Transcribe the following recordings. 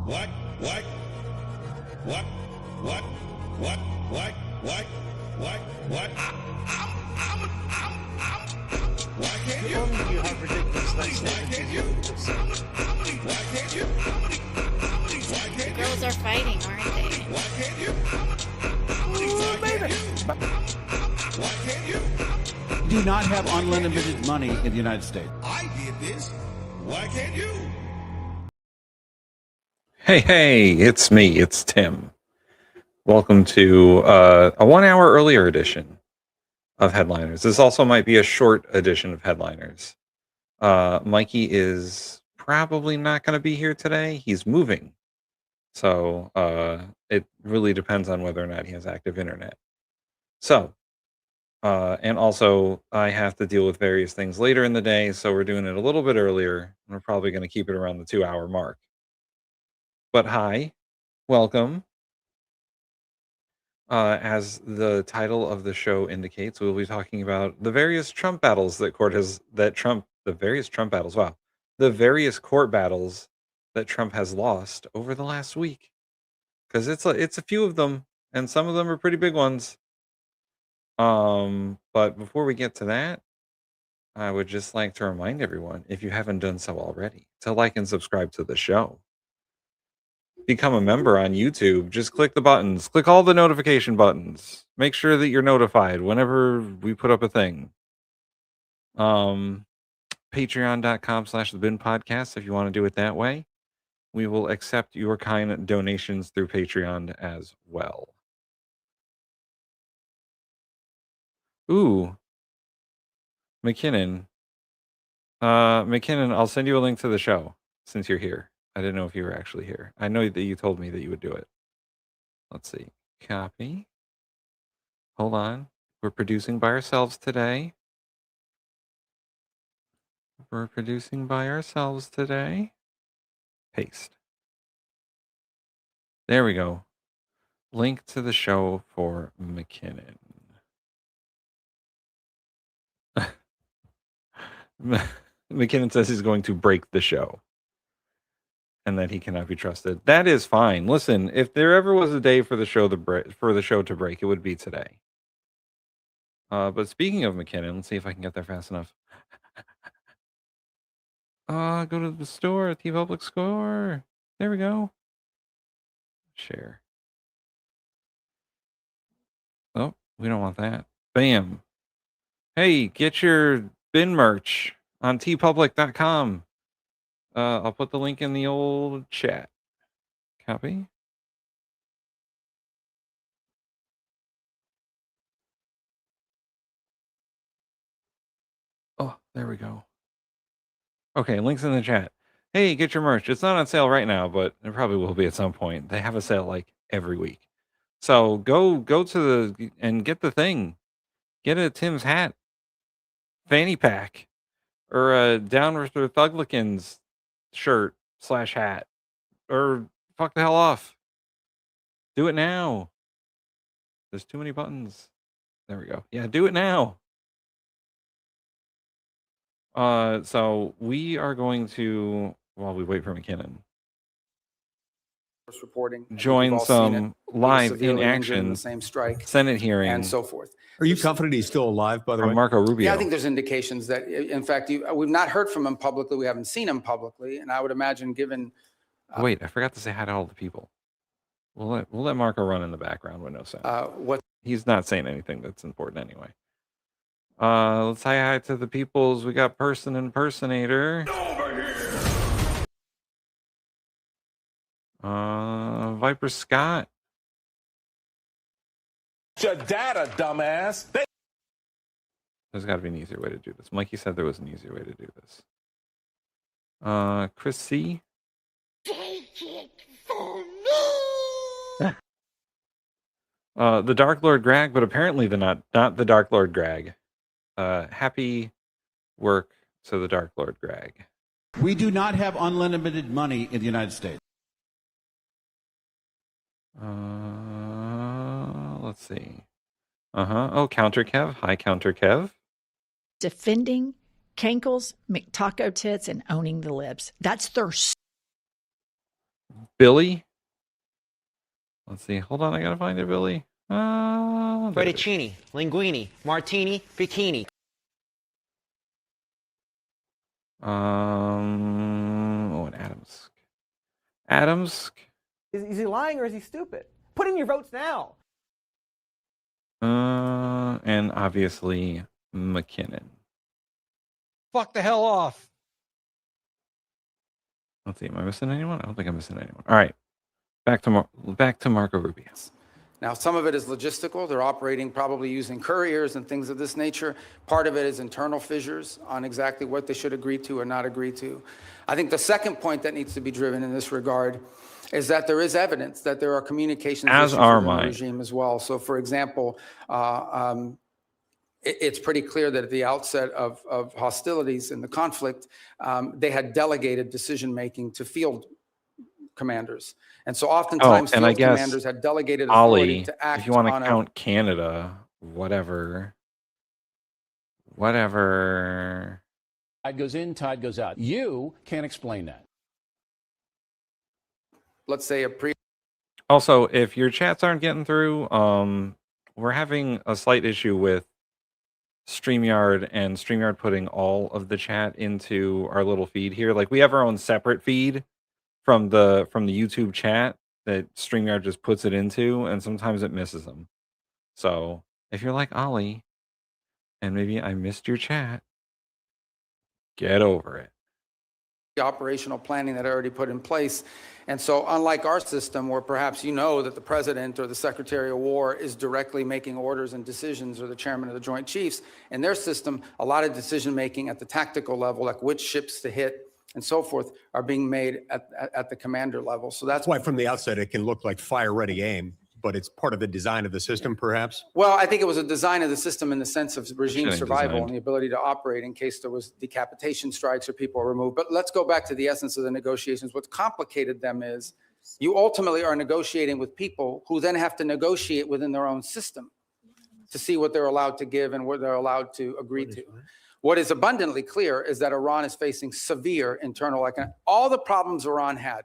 What? What? What? What? What? What? What? What? What? Why can't you? Why can't you? Why can't you? Why can't you? Girls are fighting, aren't they? Why can't you? Why can't you? Why can't you? Do not have unlimited money in the United States. I did this. Why can't you? Hey, it's me, it's Tim. Welcome to a 1 hour earlier edition of Headliners. This also might be a short edition of Headliners. Mikey is probably not going to be here today. He's moving. So it really depends on whether or not he has active internet. So, and also I have to deal with various things later in the day, so we're doing it a little bit earlier. We're probably going to keep it around the 2 hour mark. But hi, welcome. As the title of the show indicates, we'll be talking about the various Trump battles that the various court battles that Trump has lost over the last week. Because it's a few of them, and some of them are pretty big ones. But before we get to that, I would just like to remind everyone, if you haven't done so already, to like and subscribe to the show. Become a member on YouTube. Just click the buttons. Click all the notification buttons. Make sure that you're notified whenever we put up a thing. Patreon.com/thebinpodcast if you want to do it that way. We will accept your kind donations through Patreon as well. Ooh. McKinnon. McKinnon, I'll send you a link to the show since you're here. I didn't know if you were actually here. I know that you told me that you would do it. Let's see. Copy. Hold on. We're producing by ourselves today. Paste. There we go. Link to the show for McKinnon. McKinnon says he's going to break the show and that he cannot be trusted. That is fine. Listen, if there ever was a day for the show to break, it would be today. But speaking of McKinnon, let's see if I can get there fast enough. Go to the store, the public store. There we go. Share. Oh, we don't want that. Bam. Hey, get your bin merch on tpublic.com. I'll put the link in the old chat. Copy. Oh, there we go. Okay, links in the chat. Hey, get your merch. It's not on sale right now, but it probably will be at some point. They have a sale like every week. So go to and get the thing. Get a Tim's hat, fanny pack, or a Down with the Thuglikins shirt / hat, or fuck the hell off. Do it now. There's too many buttons. There we go. Yeah, do it now. So we are going to, while we wait for McKinnon, reporting, join some live in action the same strike, Senate hearing and so forth. Are you confident he's still alive, by the way? Marco Rubio. Yeah, I think there's indications that, in fact, we've not heard from him publicly. We haven't seen him publicly, and I would imagine, given. Wait, I forgot to say hi to all the people. We'll let Marco run in the background with no sound. He's not saying anything that's important anyway. Let's say hi to the peoples. We got Person Impersonator. Over here. Viper Scott. Your data, dumbass. There's got to be an easier way to do this. Mikey said there was an easier way to do this. Chris C. The Dark Lord Greg, but apparently not the Dark Lord Greg. Happy work to the Dark Lord Greg. We do not have unlimited money in the United States. Let's see. Oh, Counter Kev. Hi, Counter Kev. Defending Cankles, McTaco Tits, and owning the libs. That's Thur. Billy. Let's see. Hold on, I gotta find it, Billy. There it is. Fettuccine, linguine, martini, bikini. And Adams. Adams. Is he lying or is he stupid? Put in your votes now. And obviously McKinnon. Fuck the hell off. Let's see. Am I missing anyone? I don't think I'm missing anyone. All right. Back to Marco Rubio. Now, some of it is logistical. They're operating probably using couriers and things of this nature. Part of it is internal fissures on exactly what they should agree to or not agree to. I think the second point that needs to be driven in this regard is that there is evidence that there are communications issues within the regime as well. So, for example, it's pretty clear that at the outset of hostilities in the conflict, they had delegated decision-making to field commanders. And so oftentimes field commanders had delegated authority to act. If you want to count Canada, whatever. Tide goes in, tide goes out. You can't explain that. Let's say Also, if your chats aren't getting through, we're having a slight issue with StreamYard and StreamYard putting all of the chat into our little feed here. Like we have our own separate feed from the YouTube chat that StreamYard just puts it into, and sometimes it misses them. So if you're like Ollie, and maybe I missed your chat, get over it. Operational planning that I already put in place. And so unlike our system where perhaps that the president or the secretary of war is directly making orders and decisions, or the chairman of the Joint Chiefs, in their system, a lot of decision making at the tactical level, like which ships to hit and so forth, are being made at the commander level. So that's why from the outset it can look like fire ready aim, but it's part of the design of the system, perhaps? Well, I think it was a design of the system in the sense of regime survival and the ability to operate in case there was decapitation strikes or people are removed. But let's go back to the essence of the negotiations. What's complicated them is you ultimately are negotiating with people who then have to negotiate within their own system to see what they're allowed to give and what they're allowed to agree to. What is abundantly clear is that Iran is facing severe internal economic. All the problems Iran had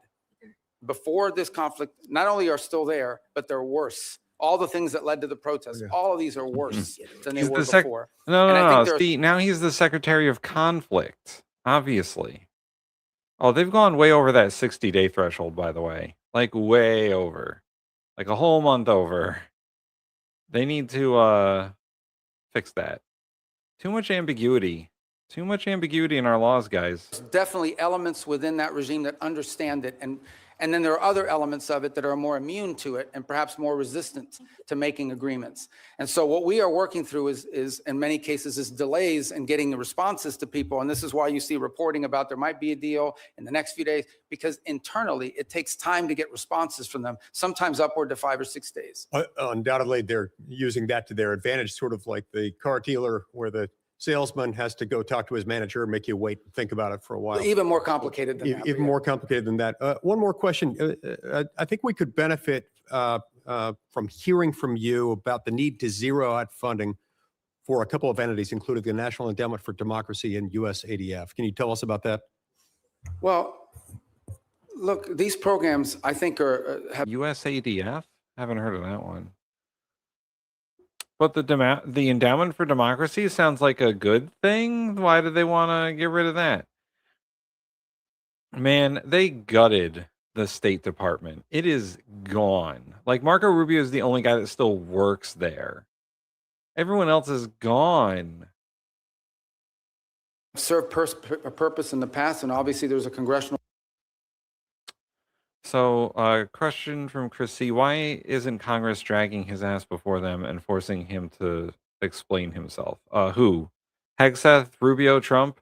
before this conflict not only are still there, but they're worse. All the things that led to the protests, all of these are worse than they were before. No. See, now he's the Secretary of Conflict, obviously. Oh, they've gone way over that 60-day threshold, by the way. Like, way over. Like, a whole month over. They need to fix that. Too much ambiguity. Too much ambiguity in our laws, guys. There's definitely elements within that regime that understand it. And then there are other elements of it that are more immune to it and perhaps more resistant to making agreements. And so what we are working through is in many cases, is delays in getting the responses to people. And this is why you see reporting about there might be a deal in the next few days, because internally it takes time to get responses from them, sometimes upward to 5 or 6 days. Undoubtedly, they're using that to their advantage, sort of like the car dealer where the salesman has to go talk to his manager, make you wait and think about it for a while. Even more complicated than that. Even more complicated than that. One more question. I think we could benefit from hearing from you about the need to zero out funding for a couple of entities, including the National Endowment for Democracy and USADF. Can you tell us about that? Well, look, these programs, I think, are USADF? Haven't heard of that one. But the Endowment for Democracy sounds like a good thing. Why do they want to get rid of that? Man, they gutted the State Department. It is gone. Like, Marco Rubio is the only guy that still works there. Everyone else is gone. Served a purpose in the past, and obviously there's a congressional. So, question from Chris C. Why isn't Congress dragging his ass before them and forcing him to explain himself? Who? Hegseth, Rubio, Trump?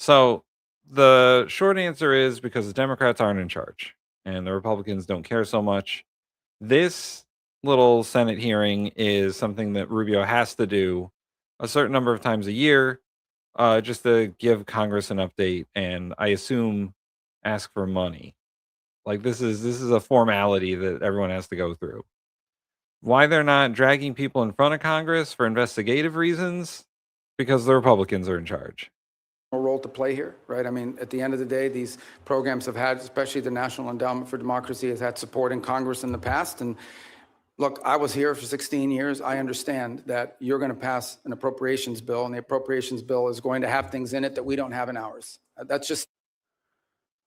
So, the short answer is because the Democrats aren't in charge and the Republicans don't care so much. This little Senate hearing is something that Rubio has to do a certain number of times a year, just to give Congress an update and, I assume, ask for money. Like, this is a formality that everyone has to go through. Why they're not dragging people in front of Congress for investigative reasons? Because the Republicans are in charge. role to play here, right? I mean, at the end of the day, these programs have had, especially the National Endowment for Democracy, has had support in Congress in the past. And look, I was here for 16 years. I understand that you're going to pass an appropriations bill, and the appropriations bill is going to have things in it that we don't have in ours. That's just.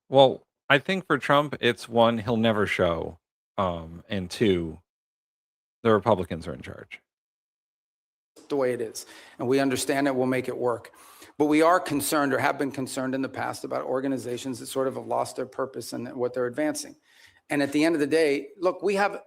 Well, I think for Trump, it's one, he'll never show, and two, the Republicans are in charge. The way it is, and we understand it. We'll make it work. But we are concerned, or have been concerned in the past, about organizations that sort of have lost their purpose and what they're advancing. And at the end of the day, look, we have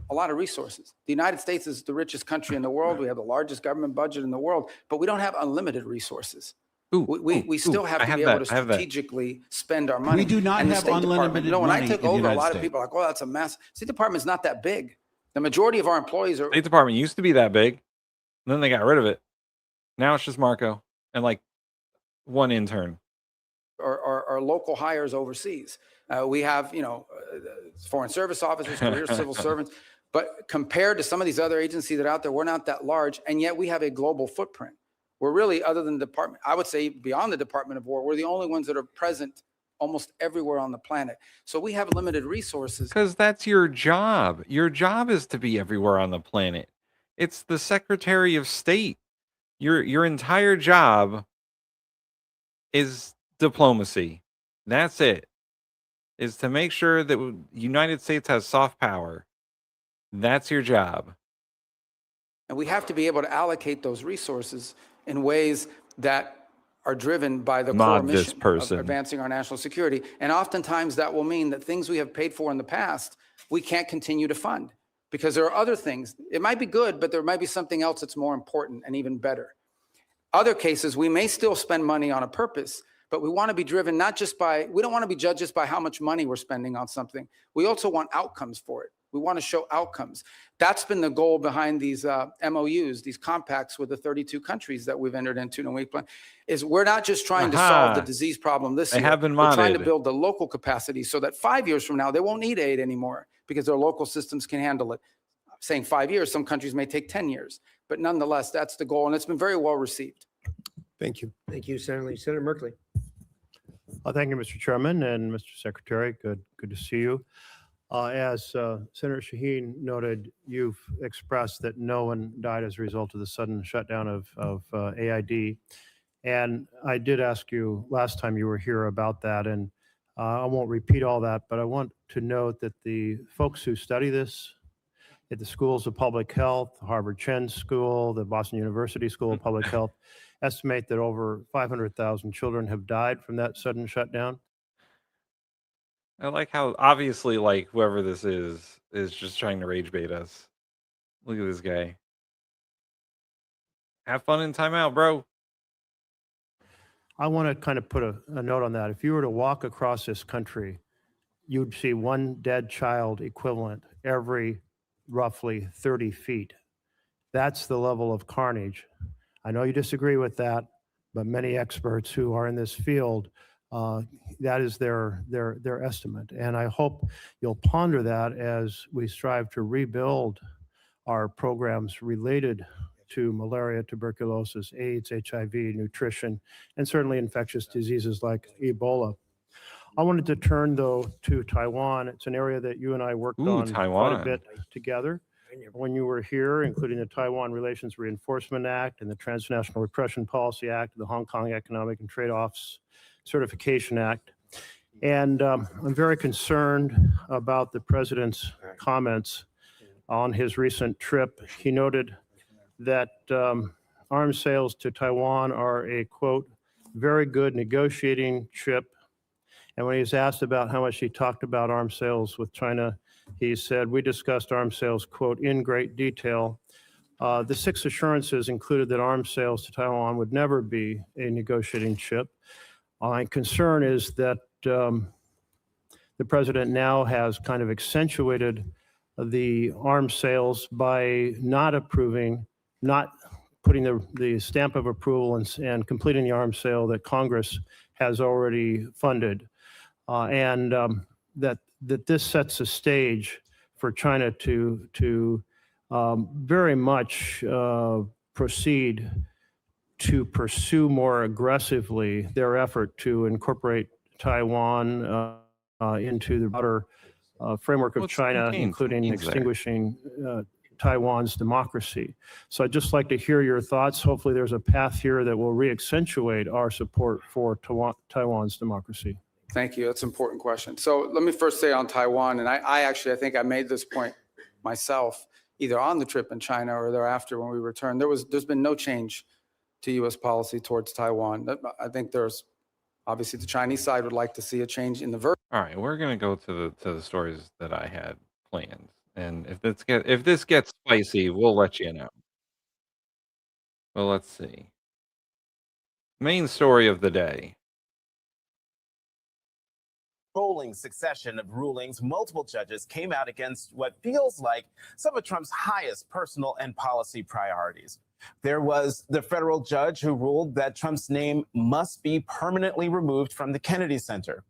a lot of resources. The United States is the richest country in the world. We have the largest government budget in the world, but we don't have unlimited resources. We still have to be able to strategically spend our money. We do not have unlimited money. When I took in the over, a United lot States. of people are like, "Oh, that's a mess." State Department's not that big. The majority of our employees are. State Department used to be that big, and then they got rid of it. Now it's just Marco and like one intern. Our local hires overseas. We have, foreign service officers, career civil servants. But compared to some of these other agencies that are out there, we're not that large, and yet we have a global footprint. We're really, other than the department, I would say beyond the Department of War, we're the only ones that are present almost everywhere on the planet. So we have limited resources. Because that's your job. Your job is to be everywhere on the planet. It's the Secretary of State. Your entire job is diplomacy. That's it. Is to make sure that the United States has soft power. That's your job. And we have to be able to allocate those resources in ways that are driven by the core mission of advancing our national security. And oftentimes that will mean that things we have paid for in the past, we can't continue to fund because there are other things. It might be good, but there might be something else that's more important and even better. Other cases, we may still spend money on a purpose, but we want to be driven not just by, we don't want to be judged just by how much money we're spending on something. We also want outcomes for it. We want to show outcomes. That's been the goal behind these MOUs, these compacts with the 32 countries that we've entered into. And we plan is we're not just trying to solve the disease problem this year. We're trying to build the local capacity so that 5 years from now, they won't need aid anymore because their local systems can handle it. I'm saying 5 years, some countries may take 10 years, but nonetheless, that's the goal. And it's been very well received. Thank you. Thank you, Senator Lee. Senator Merkley. Thank you, Mr. Chairman and Mr. Secretary. Good to see you. As Senator Shaheen noted, you've expressed that no one died as a result of the sudden shutdown of AID. And I did ask you last time you were here about that, and I won't repeat all that, but I want to note that the folks who study this at the schools of public health, the Harvard Chen School, the Boston University School of Public Health, estimate that over 500,000 children have died from that sudden shutdown. I like how obviously, like, whoever this is just trying to rage bait us. Look at this guy. Have fun in timeout, bro. I want to kind of put a note on that. If you were to walk across this country, you'd see one dead child equivalent every roughly 30 feet. That's the level of carnage. I know you disagree with that, but many experts who are in this field, that is their estimate. And I hope you'll ponder that as we strive to rebuild our programs related to malaria, tuberculosis, AIDS, HIV, nutrition, and certainly infectious diseases like Ebola. I wanted to turn, though, to Taiwan. It's an area that you and I worked on quite a bit together when you were here, including the Taiwan Relations Reinforcement Act and the Transnational Repression Policy Act, the Hong Kong Economic and Trade Offs Certification Act. And I'm very concerned about the president's comments on his recent trip. He noted that arms sales to Taiwan are a, quote, very good negotiating chip. And when he was asked about how much he talked about arms sales with China, he said, we discussed arms sales, quote, in great detail. The 6 assurances included that arms sales to Taiwan would never be a negotiating chip. My concern is that the president now has kind of accentuated the arms sales by not approving, not putting the stamp of approval and completing the arms sale that Congress has already funded. And that this sets a stage for China to very much proceed to pursue more aggressively their effort to incorporate Taiwan into the broader framework of What's China, contained including there? extinguishing Taiwan's democracy. So I'd just like to hear your thoughts. Hopefully there's a path here that will re-accentuate our support for Taiwan's democracy. Thank you. That's an important question. So let me first say on Taiwan, and I think I made this point myself, either on the trip in China or thereafter when we returned. There's been no change to U.S. policy towards Taiwan. I think there's obviously the Chinese side would like to see a change in the version. All right, we're gonna go to the stories that I had planned, and if this gets spicy, we'll let you know. Well, let's see. Main story of the day. Rolling succession of rulings, multiple judges came out against what feels like some of Trump's highest personal and policy priorities. There was the federal judge who ruled that Trump's name must be permanently removed from the Kennedy Center.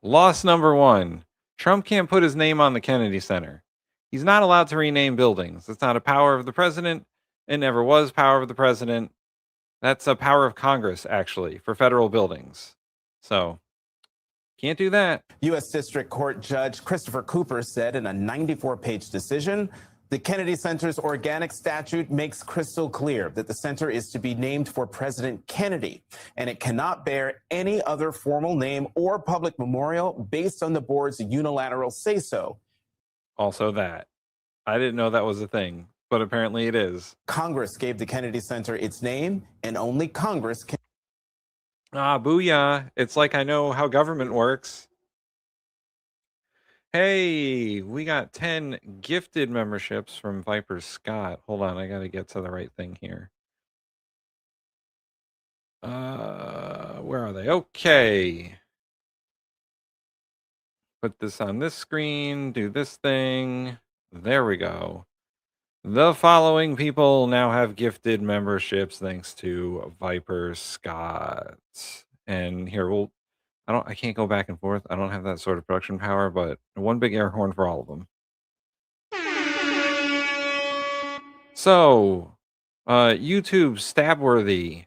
Loss number one. Trump can't put his name on the Kennedy Center. He's not allowed to rename buildings. It's not a power of the president. It never was power of the president. That's a power of Congress, actually, for federal buildings. So, can't do that. U.S. District Court Judge Christopher Cooper said in a 94-page decision, the Kennedy Center's organic statute makes crystal clear that the center is to be named for President Kennedy, and it cannot bear any other formal name or public memorial based on the board's unilateral say-so. Also that. I didn't know that was a thing, but apparently it is. Congress gave the Kennedy Center its name, and only Congress can. Ah, booyah. It's like I know how government works. Hey, we got 10 gifted memberships from Viper Scott. Hold on, I gotta get to the right thing here. Where are they? Okay. Put this on this screen, do this thing. There we go. The following people now have gifted memberships thanks to Viper Scott. And here I can't go back and forth. I don't have that sort of production power, but one big air horn for all of them. So, YouTube Stabworthy,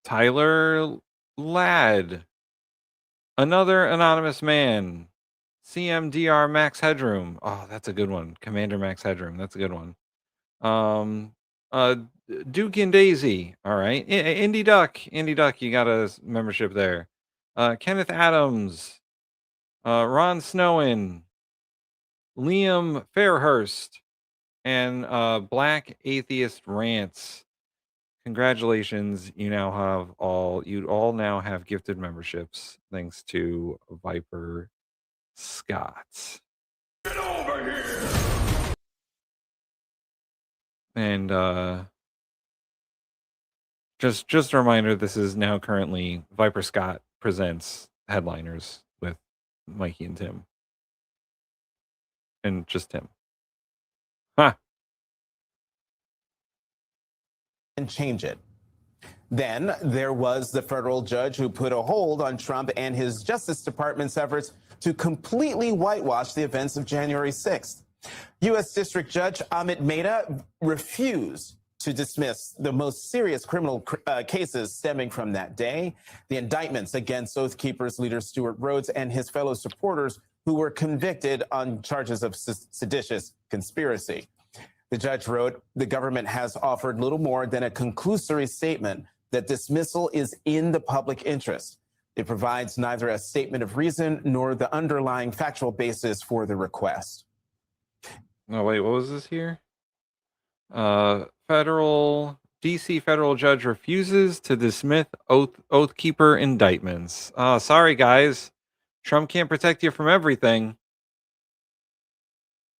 Tyler Ladd, Another Anonymous Man, CMDR Max Headroom. Oh, that's a good one. Commander Max Headroom. That's a good one. Duke and Daisy. All right. Indy Duck, you got a membership there. Kenneth Adams, Ron Snowen, Liam Fairhurst, and Black Atheist Rants. Congratulations, you all now have gifted memberships thanks to Viper Scott. Get over here! And just a reminder, this is now currently Viper Scott presents Headliners with Mikey and Tim. And just Tim. Ha! And change it. Then there was the federal judge who put a hold on Trump and his Justice Department's efforts to completely whitewash the events of January 6th. U.S. District Judge Amit Mehta refused to dismiss the most serious criminal cases stemming from that day, the indictments against Oath Keepers leader Stuart Rhodes and his fellow supporters who were convicted on charges of seditious conspiracy. The judge wrote, the government has offered little more than a conclusory statement that dismissal is in the public interest. It provides neither a statement of reason nor the underlying factual basis for the request. No, wait, what was this here? DC federal judge refuses to dismiss Oath Keeper indictments. Sorry, guys. Trump can't protect you from everything.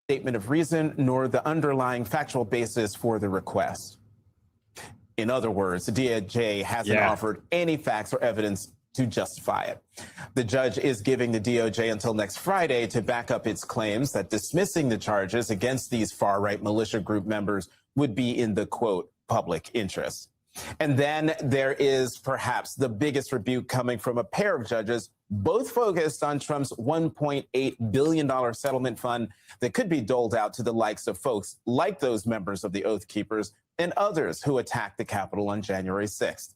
Statement of reason nor the underlying factual basis for the request. In other words, the DOJ hasn't offered any facts or evidence to justify it. The judge is giving the DOJ until next Friday to back up its claims that dismissing the charges against these far-right militia group members would be in the, quote, public interest. And then there is perhaps the biggest rebuke coming from a pair of judges, both focused on Trump's $1.8 billion settlement fund that could be doled out to the likes of folks like those members of the Oath Keepers and others who attacked the Capitol on January 6th.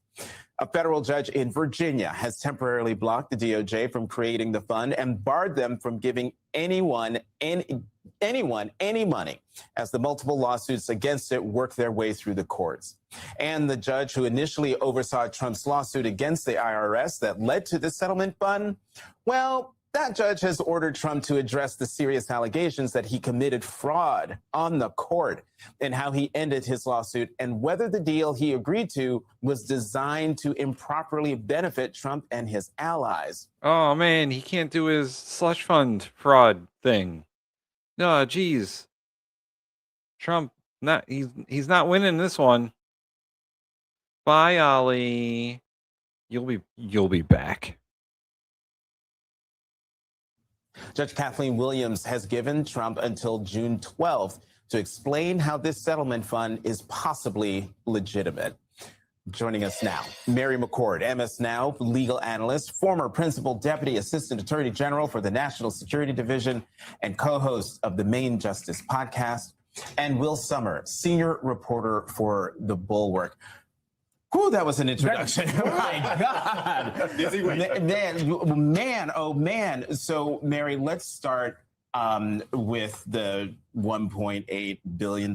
A federal judge in Virginia has temporarily blocked the DOJ from creating the fund and barred them from giving anyone any money as the multiple lawsuits against it work their way through the courts. And the judge who initially oversaw Trump's lawsuit against the IRS that led to the settlement fund, well, that judge has ordered Trump to address the serious allegations that he committed fraud on the court and how he ended his lawsuit and whether the deal he agreed to was designed to improperly benefit Trump and his allies. Oh man, he can't do his slush fund fraud thing. No, geez. Trump, he's not winning this one. Bye, Ollie. You'll be back. Judge Kathleen Williams has given Trump until June 12th to explain how this settlement fund is possibly legitimate. Joining us now, Mary McCord, MS Now legal analyst, former principal deputy assistant attorney general for the National Security Division, and co-host of the Main Justice podcast, and Will Sommer, senior reporter for The Bulwark. Whew, that was an introduction. Oh my God. Man, oh man. So, Mary, let's start with the $1.8 billion,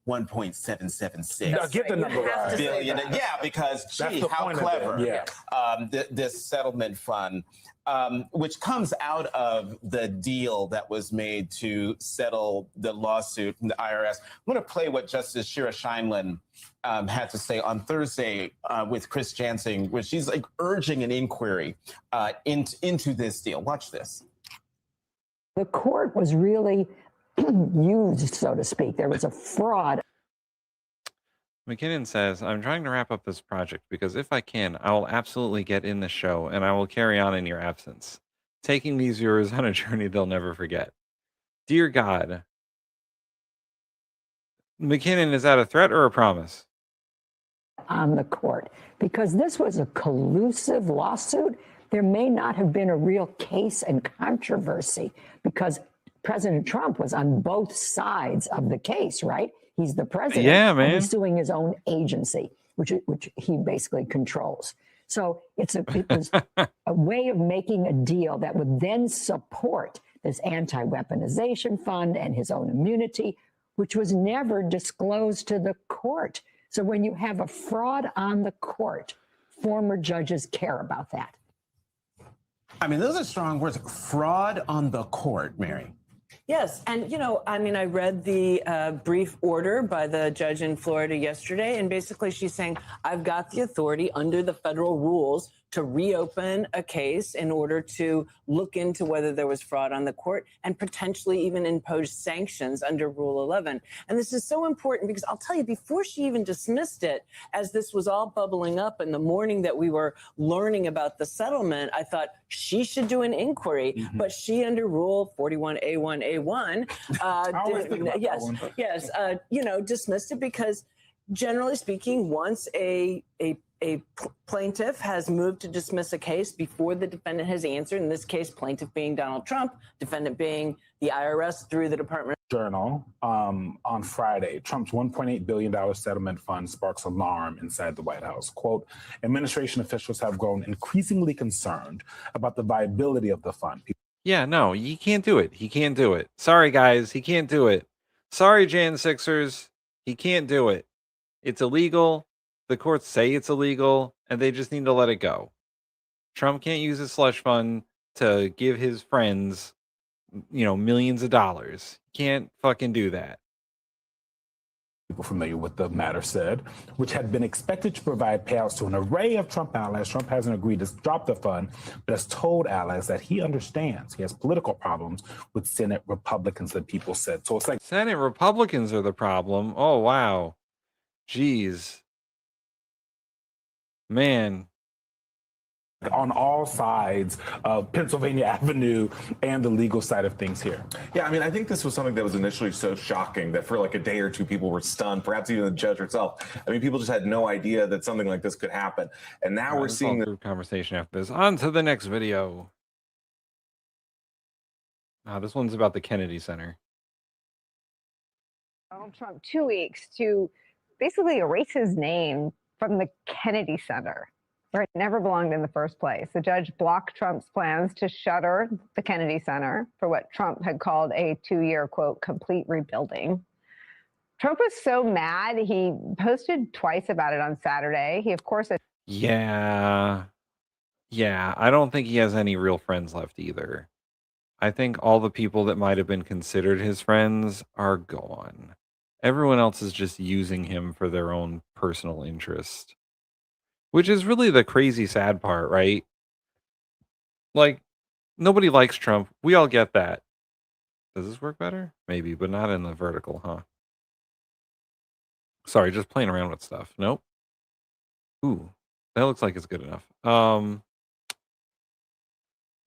1.776 no, get the number right. billion. Yeah, because gee, how clever. Yeah. This settlement fund, which comes out of the deal that was made to settle the lawsuit from the IRS. I'm going to play what Justice Shira Scheindlin had to say on Thursday with Chris Jansing, where she's like urging an inquiry into this deal. Watch this. The court was really used, so to speak. There was a fraud. McKinnon says, I'm trying to wrap up this project because if I can, I will absolutely get in the show and I will carry on in your absence, taking these viewers on a journey they'll never forget. Dear God. McKinnon, is that a threat or a promise? On the court, because this was a collusive lawsuit. There may not have been a real case and controversy because President Trump was on both sides of the case, right? He's the president. Yeah, man. And he's suing his own agency, which he basically controls. So it was a way of making a deal that would then support this anti-weaponization fund and his own immunity, which was never disclosed to the court. So when you have a fraud on the court, former judges care about that. I mean, those are strong words. Fraud on the court, Mary. Yes. And, I read the brief order by the judge in Florida yesterday, and basically she's saying, I've got the authority under the federal rules to reopen a case in order to look into whether there was fraud on the court and potentially even impose sanctions under Rule 11. And this is so important because I'll tell you, before she even dismissed it, as this was all bubbling up in the morning that we were learning about the settlement, I thought she should do an inquiry, but she under Rule 41A1A1, dismissed it because generally speaking, once a plaintiff has moved to dismiss a case before the defendant has answered, in this case, plaintiff being Donald Trump, defendant being the IRS through the Department of Journal on Friday, Trump's $1.8 billion settlement fund sparks alarm inside the White House. Quote, administration officials have grown increasingly concerned about the viability of the fund. Yeah, no, he can't do it. He can't do it. Sorry, guys, he can't do it. Sorry, Jan Sixers, he can't do it. It's illegal. The courts say it's illegal, and they just need to let it go. Trump can't use his slush fund to give his friends, millions of dollars. Can't fucking do that. People familiar with the matter said, which had been expected to provide payouts to an array of Trump allies. Trump hasn't agreed to drop the fund, but has told allies that he understands he has political problems with Senate Republicans, that people said. So it's like Senate Republicans are the problem. Oh, wow. Jeez. Man. On all sides of Pennsylvania Avenue and the legal side of things here. Yeah, I mean, I think this was something that was initially so shocking that for like a day or two, people were stunned, perhaps even the judge herself. I mean, people just had no idea that something like this could happen. And now we're seeing the conversation after this. On to the next video. This one's about the Kennedy Center. Donald Trump 2 weeks to basically erase his name from the Kennedy Center, where it never belonged in the first place. The judge blocked Trump's plans to shutter the Kennedy Center for what Trump had called a 2-year, quote, complete rebuilding. Trump was so mad, he posted twice about it on Saturday. He, of course, Yeah. Yeah. I don't think he has any real friends left either. I think all the people that might have been considered his friends are gone. Everyone else is just using him for their own personal interest, which is really the crazy sad part, right? Like, nobody likes Trump. We all get that. Does this work better? Maybe, but not in the vertical, huh? Sorry, just playing around with stuff. Nope. Ooh, that looks like it's good enough.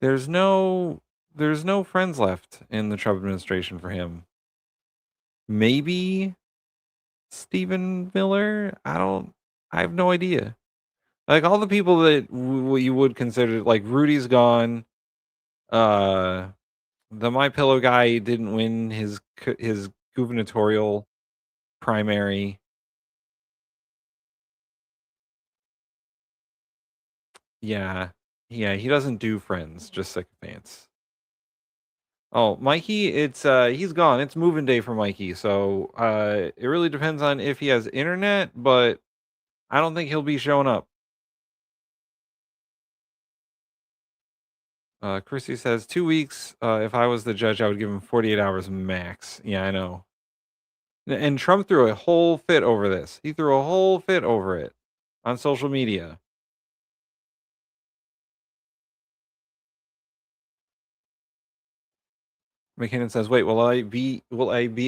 There's no friends left in the Trump administration for him. Maybe Stephen Miller? I have no idea. Like all the people that you would consider, like Rudy's gone. The My Pillow guy didn't win his gubernatorial primary. Yeah, he doesn't do friends, just sycophants. Oh, Mikey, it's he's gone. It's moving day for Mikey, so it really depends on if he has internet, but I don't think he'll be showing up. Chrissy says 2 weeks. If I was the judge, I would give him 48 hours max. Yeah, I know. And Trump threw a whole fit over this. He threw a whole fit over it on social media. McKinnon says, "Wait, will I be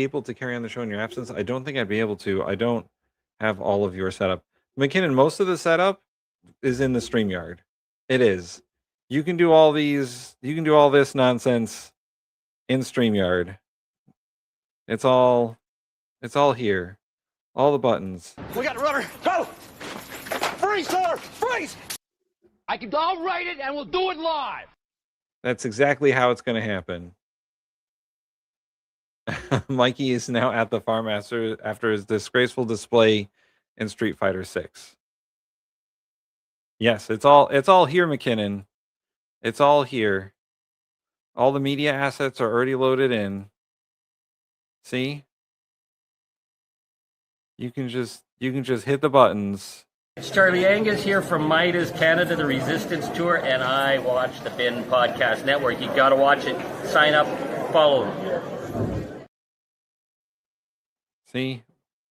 able to carry on the show in your absence? I don't think I'd be able to. I don't have all of your setup." McKinnon, most of the setup is in the StreamYard. It is. You can do all these. You can do all this nonsense in StreamYard. It's all here. All the buttons. We got rubber. Go! Freeze, sir! Freeze! I'll write it and we'll do it live. That's exactly how it's going to happen. Mikey is now at the farm after his disgraceful display in Street Fighter 6. Yes, it's all here, McKinnon. It's all here. All the media assets are already loaded in. See? You can just hit the buttons. It's Charlie Angus here from Midas Canada, the Resistance Tour, and I watch the Bin Podcast Network. You got to watch it. Sign up, follow them. See?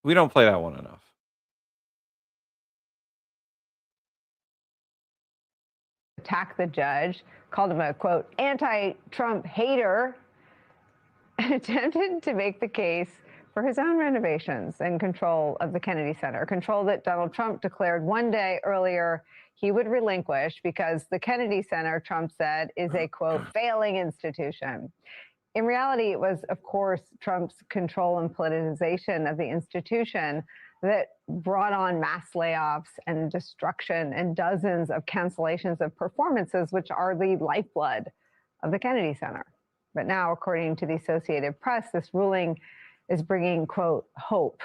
We don't play that one enough. attacked the judge, called him a, quote, anti-Trump hater, and attempted to make the case for his own renovations and control of the Kennedy Center, control that Donald Trump declared one day earlier he would relinquish because the Kennedy Center, Trump said, is a, quote, failing institution. In reality, it was, of course, Trump's control and politicization of the institution that brought on mass layoffs and destruction and dozens of cancellations of performances, which are the lifeblood of the Kennedy Center. But now, according to the Associated Press, this ruling is bringing, quote, hope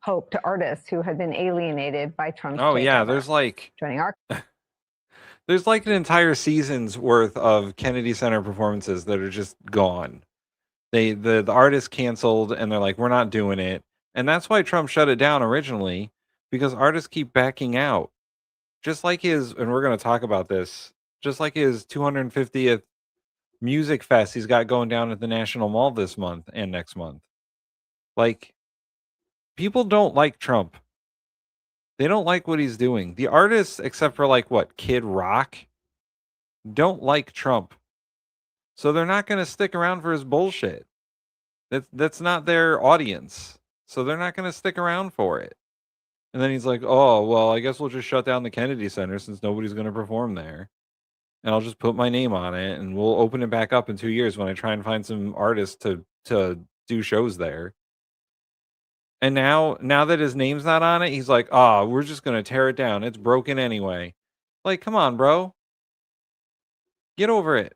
to artists who had been alienated by Trump's Oh, yeah, takeover. there's like... Joining our... There's like an entire season's worth of Kennedy Center performances that are just gone. The artists canceled and they're like, we're not doing it. And that's why Trump shut it down originally, because artists keep backing out. Just like his, and we're going to talk about this, just like his 250th music fest he's got going down at the National Mall this month and next month. Like, people don't like Trump. They don't like what he's doing. The artists, except for like what, Kid Rock, don't like Trump. So they're not going to stick around for his bullshit. That's not their audience. So they're not going to stick around for it. And then he's like, oh, well, I guess we'll just shut down the Kennedy Center since nobody's going to perform there. And I'll just put my name on it and we'll open it back up in 2 years when I try and find some artists to do shows there. And now that his name's not on it, he's like, oh, we're just going to tear it down. It's broken anyway. Like, come on, bro. Get over it.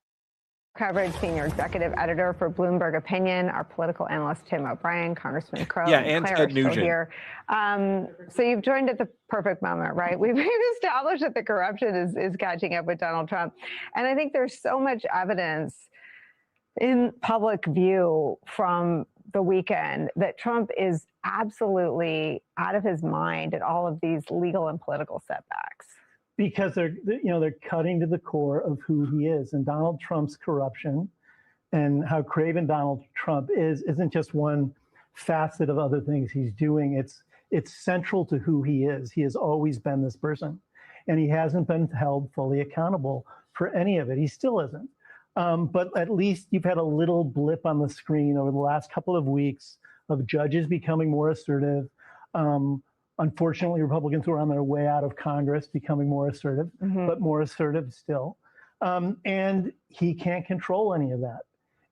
Coverage, senior executive editor for Bloomberg Opinion, our political analyst Tim O'Brien, Congressman Crow, and Claire Ted are still Nugent. here. So you've joined at the perfect moment, right? We've established that the corruption is catching up with Donald Trump. And I think there's so much evidence in public view from the weekend that Trump is absolutely out of his mind at all of these legal and political setbacks. Because they're cutting to the core of who he is, and Donald Trump's corruption and how craven Donald Trump isn't just one facet of other things he's doing. It's central to who he is. He has always been this person, and he hasn't been held fully accountable for any of it. He still isn't. But at least you've had a little blip on the screen over the last couple of weeks of judges becoming more assertive. Unfortunately, Republicans who are on their way out of Congress becoming more assertive, but more assertive still. And he can't control any of that.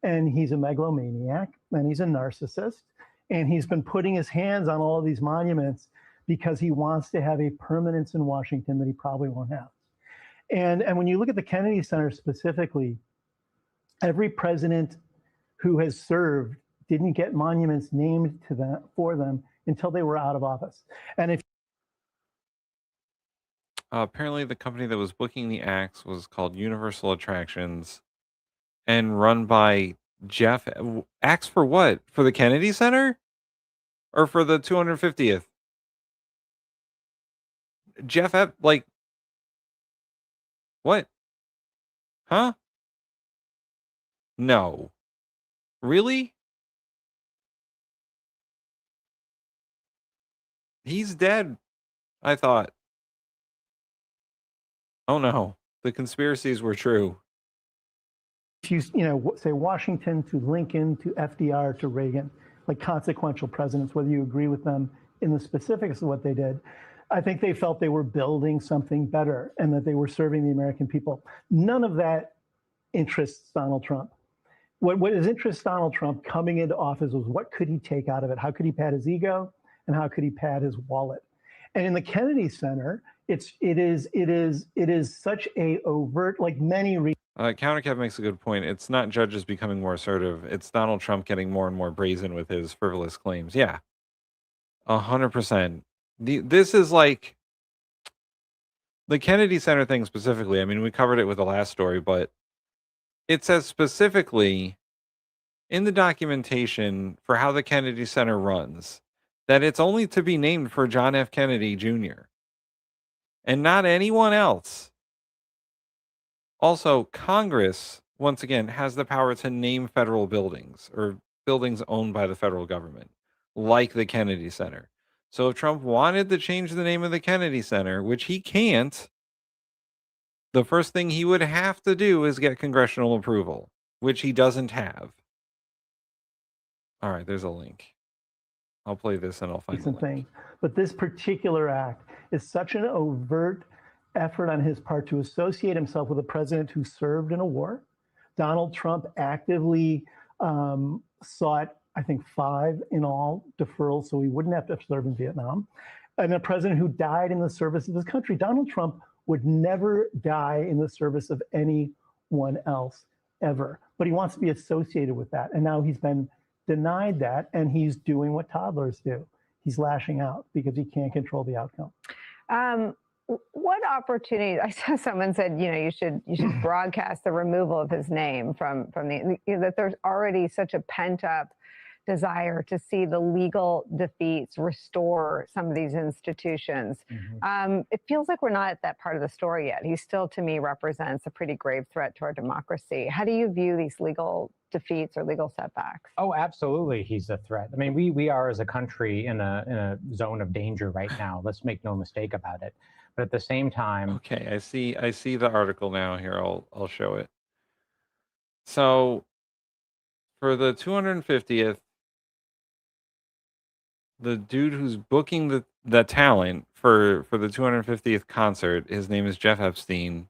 And he's a megalomaniac, and he's a narcissist. And he's been putting his hands on all of these monuments because he wants to have a permanence in Washington that he probably won't have. And when you look at the Kennedy Center specifically, every president who has served didn't get monuments named to them for them until they were out of office. And if apparently the company that was booking the acts was called Universal Attractions and run by Jeff. Acts for what? For the Kennedy Center? Or for the 250th? Jeff, like, what? Huh? No. Really? He's dead, I thought. Oh no, the conspiracies were true. If you say Washington to Lincoln to FDR to Reagan, like consequential presidents, whether you agree with them in the specifics of what they did, I think they felt they were building something better and that they were serving the American people. None of that interests Donald Trump. What interests Donald Trump coming into office was what could he take out of it? How could he pad his ego? And how could he pad his wallet? And in the Kennedy Center, it is such a overt, like many. Countercap makes a good point. It's not judges becoming more assertive. It's Donald Trump getting more and more brazen with his frivolous claims. Yeah, 100%. This is like the Kennedy Center thing specifically. I mean, we covered it with the last story, but it says specifically in the documentation for how the Kennedy Center runs that it's only to be named for John F. Kennedy Jr. and not anyone else. Also, Congress, once again, has the power to name federal buildings or buildings owned by the federal government, like the Kennedy Center. So if Trump wanted to change the name of the Kennedy Center, which he can't, the first thing he would have to do is get congressional approval, which he doesn't have. All right, there's a link. I'll play this and I'll find the link. But this particular act is such an overt effort on his part to associate himself with a president who served in a war. Donald Trump actively sought, I think, 5 in all deferrals so he wouldn't have to serve in Vietnam. And a president who died in the service of his country. Donald Trump would never die in the service of anyone else ever. But he wants to be associated with that. And now he's been denied that, and he's doing what toddlers do. He's lashing out because he can't control the outcome. What opportunities? I saw someone said, you should broadcast the removal of his name from the that there's already such a pent up desire to see the legal defeats restore some of these institutions. It feels like we're not at that part of the story yet. He still, to me, represents a pretty grave threat to our democracy. How do you view these legal defeats or legal setbacks? Oh, absolutely, he's a threat. I mean, we are as a country in a zone of danger right now. Let's make no mistake about it. But at the same time, okay, I see the article now. Here, I'll show it. So, for the 250th, the dude who's booking the talent for the 250th concert, his name is Jeff Epstein.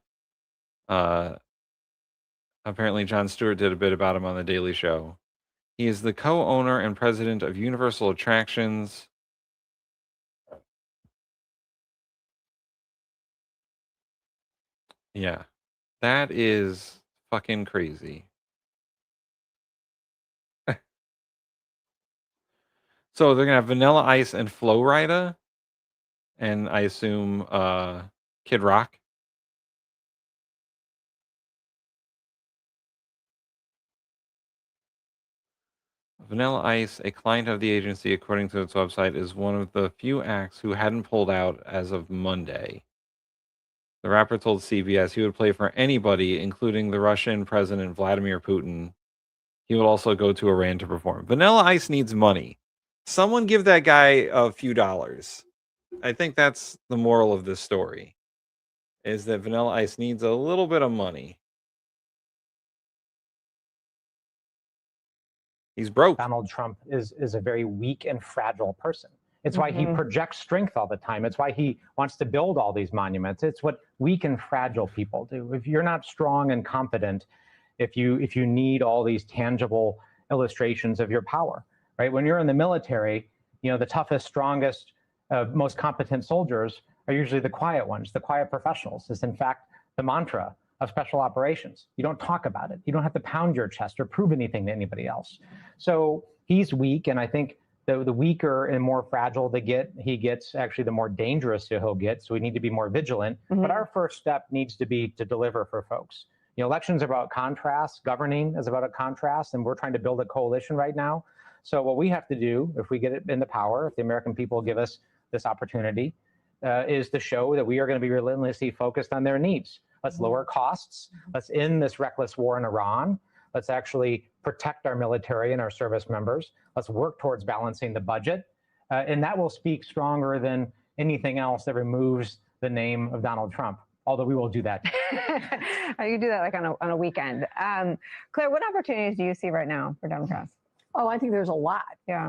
Apparently, Jon Stewart did a bit about him on The Daily Show. He is the co-owner and president of Universal Attractions. Yeah, that is fucking crazy. So they're gonna have Vanilla Ice and Flo Rida, and I assume Kid Rock. Vanilla Ice, a client of the agency, according to its website, is one of the few acts who hadn't pulled out as of Monday. The rapper told CBS he would play for anybody, including the Russian President Vladimir Putin. He would also go to Iran to perform. Vanilla Ice needs money. Someone give that guy a few dollars. I think that's the moral of this story, is that Vanilla Ice needs a little bit of money. He's broke. Donald Trump is a very weak and fragile person. It's why he projects strength all the time. It's why he wants to build all these monuments. It's what weak and fragile people do. If you're not strong and confident, if you need all these tangible illustrations of your power, right? When you're in the military, the toughest, strongest, most competent soldiers are usually the quiet ones, the quiet professionals. It's in fact the mantra of special operations. You don't talk about it. You don't have to pound your chest or prove anything to anybody else. So he's weak, and I think the weaker and more fragile he gets, actually the more dangerous he'll get. So we need to be more vigilant. But our first step needs to be to deliver for folks. Elections are about contrast. Governing is about a contrast, and we're trying to build a coalition right now. So what we have to do, if we get it into power, if the American people give us this opportunity, is to show that we are going to be relentlessly focused on their needs. Let's lower costs. Let's end this reckless war in Iran. Let's actually protect our military and our service members. Let's work towards balancing the budget. And that will speak stronger than anything else that removes the name of Donald Trump, although we will do that. You do that like on a weekend. Claire, what opportunities do you see right now for Democrats? Oh, I think there's a lot. Yeah.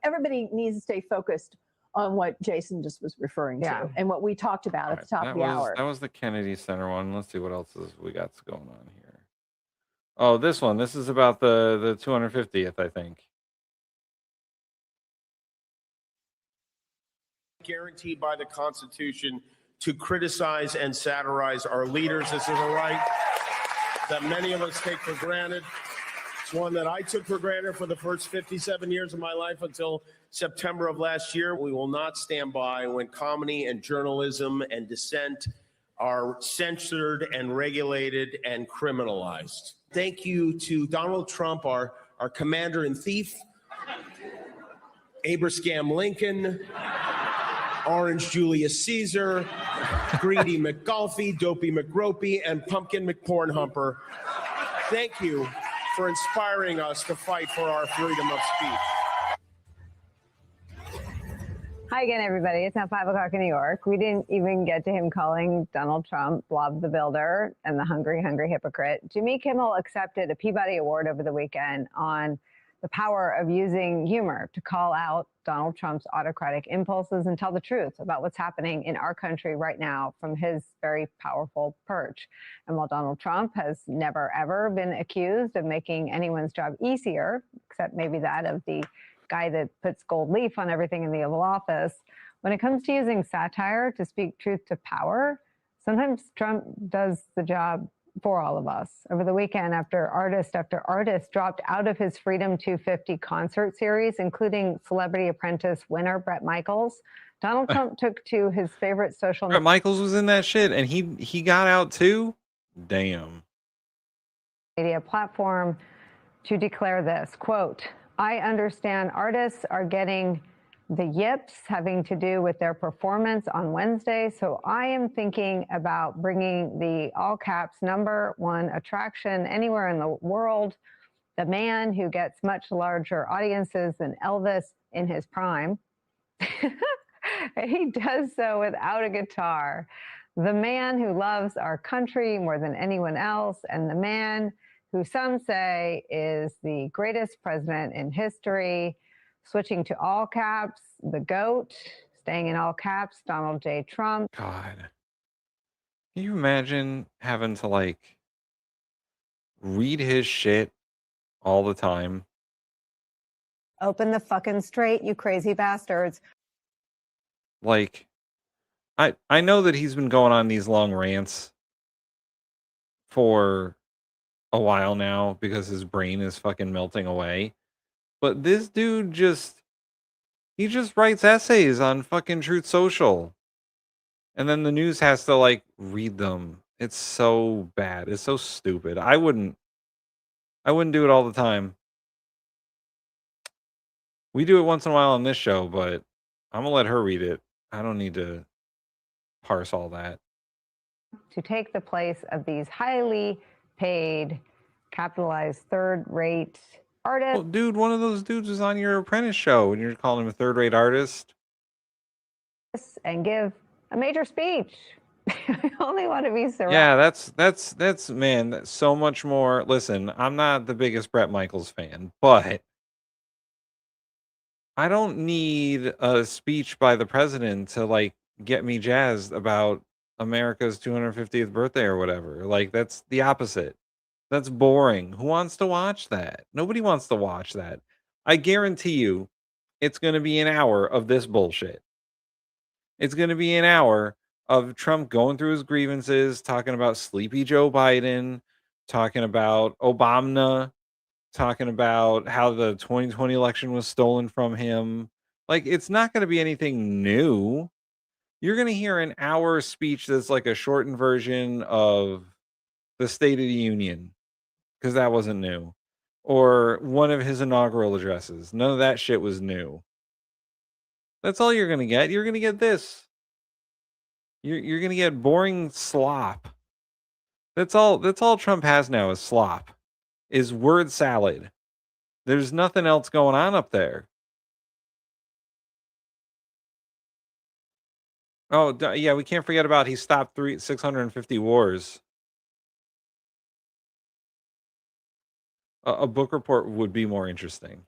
Everybody needs to stay focused on what Jason just was referring to and what we talked about at the top of the hour. That was the Kennedy Center one. Let's see what else we got going on here. Oh, this one. This is about the 250th, I think. Guaranteed by the Constitution to criticize and satirize our leaders. This is a right that many of us take for granted. It's one that I took for granted for the first 57 years of my life until September of last year. We will not stand by when comedy and journalism and dissent are censored and regulated and criminalized. Thank you to Donald Trump, our commander in thief, Abraham Lincoln, Orange Julius Caesar, Greedy McGolfy, Dopey McGropey, and Pumpkin McPornhumper. Thank you for inspiring us to fight for our freedom of speech. Hi again, everybody. It's now 5 o'clock in New York. We didn't even get to him calling Donald Trump Blob the Builder and the hungry, hungry hypocrite. Jimmy Kimmel accepted a Peabody Award over the weekend on the power of using humor to call out Donald Trump's autocratic impulses and tell the truth about what's happening in our country right now from his very powerful perch. And while Donald Trump has never, ever been accused of making anyone's job easier, except maybe that of the guy that puts gold leaf on everything in the Oval Office, when it comes to using satire to speak truth to power, sometimes Trump does the job for all of us. Over the weekend, after artist dropped out of his Freedom 250 concert series, including Celebrity Apprentice winner Bret Michaels, Donald Trump took to his favorite social Bret Michaels was in that shit, and he got out too? Damn. Media platform to declare this, quote, "I understand artists are getting the yips having to do with their performance on Wednesday, so I am thinking about bringing the all caps #1 attraction anywhere in the world, the man who gets much larger audiences than Elvis in his prime." He does so without a guitar. The man who loves our country more than anyone else, and the man who some say is the greatest president in history. Switching to all caps, the GOAT, staying in all caps, Donald J. Trump. God. Can you imagine having to read his shit all the time? Open the fucking straight, you crazy bastards. I know that he's been going on these long rants for a while now because his brain is fucking melting away. But this dude just He just writes essays on fucking Truth Social. And then the news has to like read them. It's so bad. It's so stupid. I wouldn't do it all the time. We do it once in a while on this show, but I'm gonna let her read it. I don't need to parse all that. To take the place of these highly paid, capitalized, third-rate artists. Well, dude, one of those dudes was on your Apprentice show, and you're calling him a third-rate artist. And give a major speech. I only want to be surrounded. Yeah, that's man, that's so much more. Listen, I'm not the biggest Bret Michaels fan, but I don't need a speech by the president to like get me jazzed about America's 250th birthday or whatever. Like that's the opposite. That's boring. Who wants to watch that? Nobody wants to watch that. I guarantee you it's going to be an hour of this bullshit. It's going to be an hour of Trump going through his grievances, talking about sleepy Joe Biden, talking about Obama, talking about how the 2020 election was stolen from him. Like, it's not going to be anything new. You're going to hear an hour speech that's like a shortened version of the State of the Union, because that wasn't new, or one of his inaugural addresses. None of that shit was new. That's all you're going to get. You're going to get this. You're going to get boring slop. That's all Trump has now is slop. Is word salad. There's nothing else going on up there. Oh, yeah, we can't forget about he stopped 650 wars. A book report would be more interesting.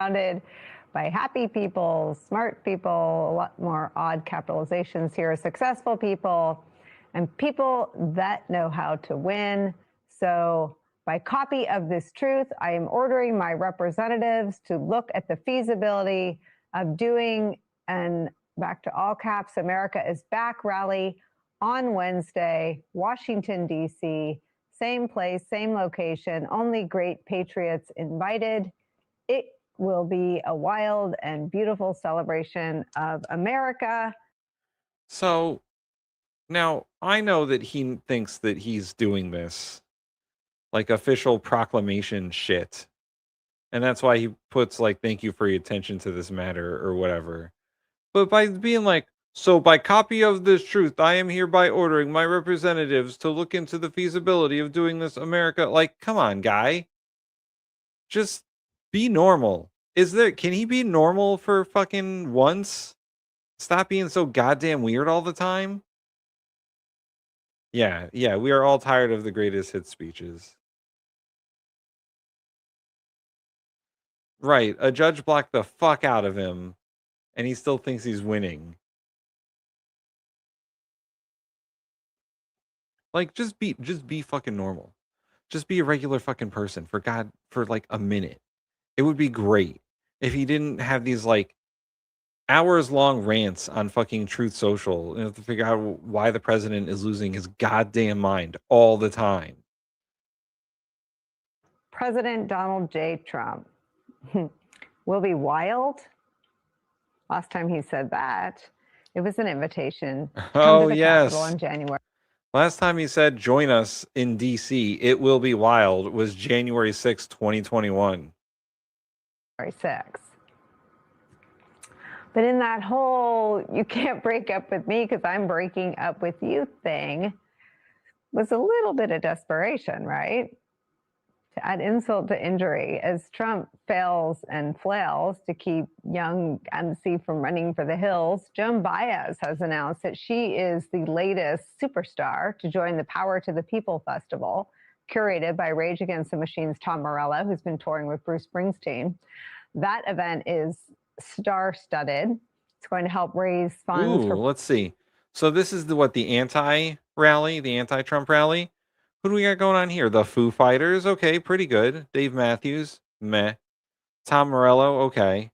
Surrounded by happy people, smart people, a lot more odd capitalizations here, successful people, and people that know how to win. So by copy of this truth, I am ordering my representatives to look at the feasibility of doing an back to all caps America is back rally on Wednesday, Washington, D.C., same place, same location, only great patriots invited. It will be a wild and beautiful celebration of America. So now I know that he thinks that he's doing this like official proclamation shit. And that's why he puts like, thank you for your attention to this matter or whatever. But by being like, so by copy of this truth, I am hereby ordering my representatives to look into the feasibility of doing this America. Like, come on, guy. Just be normal. Can he be normal for fucking once? Stop being so goddamn weird all the time. Yeah, we are all tired of the greatest hit speeches. Right, a judge blocked the fuck out of him, and he still thinks he's winning. Like, just be fucking normal. Just be a regular fucking person for like a minute. It would be great if he didn't have these like hours long rants on fucking Truth Social, to figure out why the president is losing his goddamn mind all the time. President Donald J. Trump will be wild. Last time he said that, it was an invitation to come to the Capitol in January. Last time he said, join us in D.C., it will be wild, was January 6, 2021. January 6th. But in that whole, you can't break up with me because I'm breaking up with you thing, was a little bit of desperation, right? To add insult to injury, as Trump fails and flails to keep young MC from running for the hills, Joan Baez has announced that she is the latest superstar to join the Power to the People Festival, curated by Rage Against the Machine's Tom Morello, who's been touring with Bruce Springsteen. That event is star-studded. It's going to help raise funds. Let's see. So this is the anti-rally, the anti-Trump rally. Who do we got going on here? The Foo Fighters. Okay, pretty good. Dave Matthews. Meh. Tom Morello. Okay.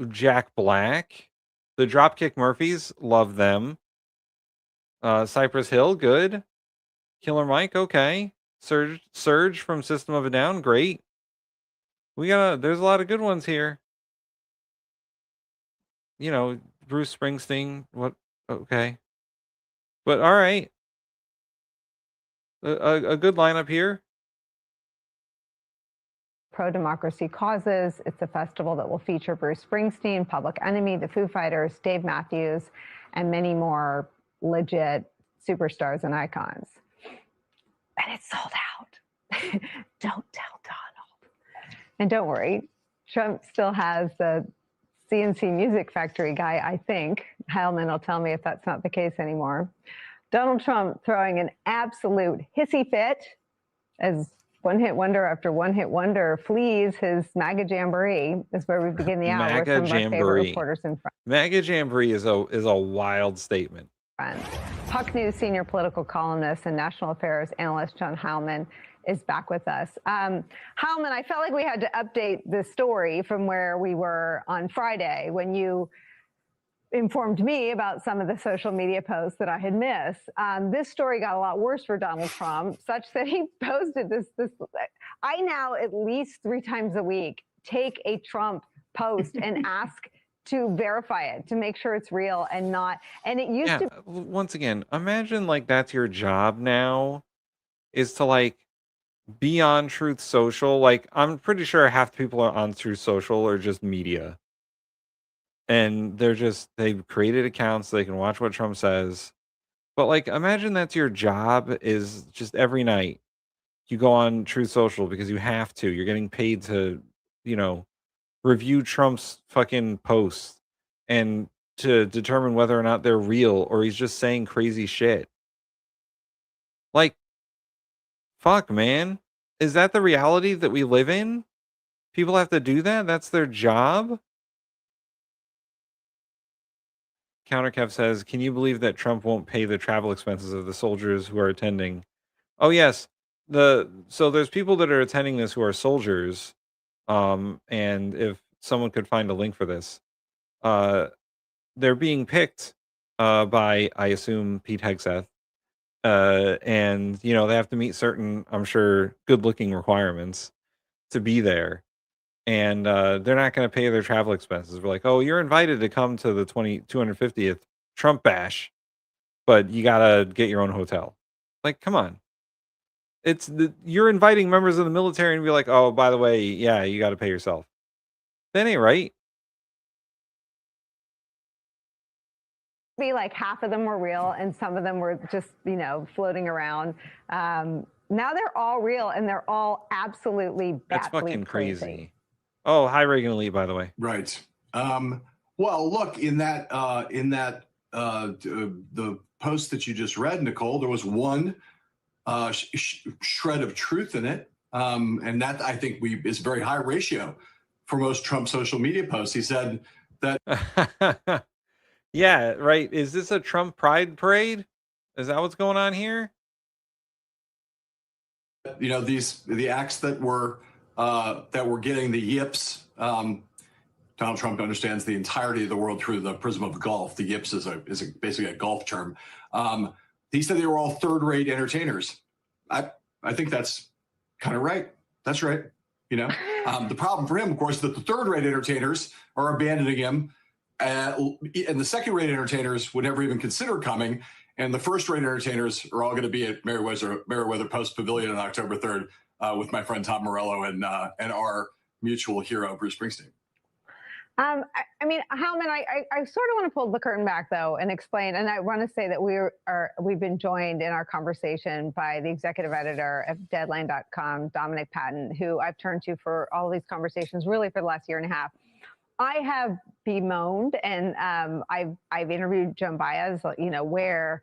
Jack Black. The Dropkick Murphys. Love them. Cypress Hill. Good. Killer Mike, okay. Surge from System of a Down, great. There's a lot of good ones here. You know, Bruce Springsteen, what, okay. But all right. A good lineup here. Pro-democracy causes. It's a festival that will feature Bruce Springsteen, Public Enemy, the Foo Fighters, Dave Matthews, and many more legit superstars and icons. And it's sold out. Don't tell Donald. And don't worry, Trump still has the CNC Music Factory guy, I think. Heilman will tell me if that's not the case anymore. Donald Trump throwing an absolute hissy fit as one-hit wonder after one-hit wonder flees his MAGA jamboree is where we begin the hour with some of our favorite reporters in front. MAGA jamboree is a wild statement. Puck News senior political columnist and national affairs analyst John Heilman is back with us. Heilman, I felt like we had to update the story from where we were on Friday when you informed me about some of the social media posts that I had missed. This story got a lot worse for Donald Trump, such that he posted this. I now at least 3 times a week take a Trump post and ask to verify it, to make sure it's real and not. And it used to. Once again, imagine like that's your job now, is to like be on Truth Social. Like I'm pretty sure half the people on Truth Social are just media. And they've created accounts so they can watch what Trump says. But like, imagine that's your job, is just every night you go on Truth Social because you have to. You're getting paid to, review Trump's fucking posts and to determine whether or not they're real or he's just saying crazy shit. Like, fuck, man. Is that the reality that we live in? People have to do that? That's their job? CounterCev says, can you believe that Trump won't pay the travel expenses of the soldiers who are attending? Oh, yes. So there's people that are attending this who are soldiers. And if someone could find a link for this, they're being picked by, I assume, Pete Hegseth. And, they have to meet certain, I'm sure, good-looking requirements to be there. And they're not going to pay their travel expenses. We're like, oh, you're invited to come to the 250th Trump bash, but you got to get your own hotel. Like, come on. You're inviting members of the military and be like, oh, by the way, yeah, you got to pay yourself. That ain't right. Be like half of them were real and some of them were just, floating around. Now they're all real and they're all absolutely That's batshit fucking crazy. crazy. Oh, hi, Reagan Elite, by the way. Right. Well, look, in that the post that you just read, Nicole, there was one shred of truth in it, and that I think is a very high ratio for most Trump social media posts. He said that. Yeah, right. Is this a Trump pride parade? Is that what's going on here? The acts that were getting the yips. Donald Trump understands the entirety of the world through the prism of golf. The yips is basically a golf term. He said they were all third-rate entertainers. I think that's kind of right. That's right. The problem for him, of course, is that the third-rate entertainers are abandoning him, and the second-rate entertainers would never even consider coming. And the first-rate entertainers are all going to be at Meriwether Post Pavilion on October 3rd with my friend Tom Morello and our mutual hero, Bruce Springsteen. Heilman, I sort of want to pull the curtain back, though, and explain. And I want to say that we've been joined in our conversation by the executive editor of Deadline.com, Dominic Patton, who I've turned to for all of these conversations really for the last year and a half. I have bemoaned, and I've interviewed Joan Baez, where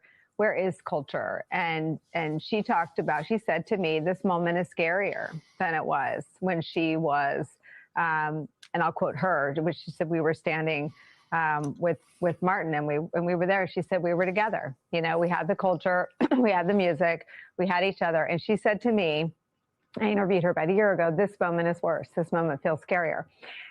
is culture? And she said to me, this moment is scarier than it was when she was, and I'll quote her, which she said, we were standing with Martin and we were there. She said, we were together. We had the culture, we had the music, we had each other. And she said to me, I interviewed her about a year ago, this moment is worse. This moment feels scarier.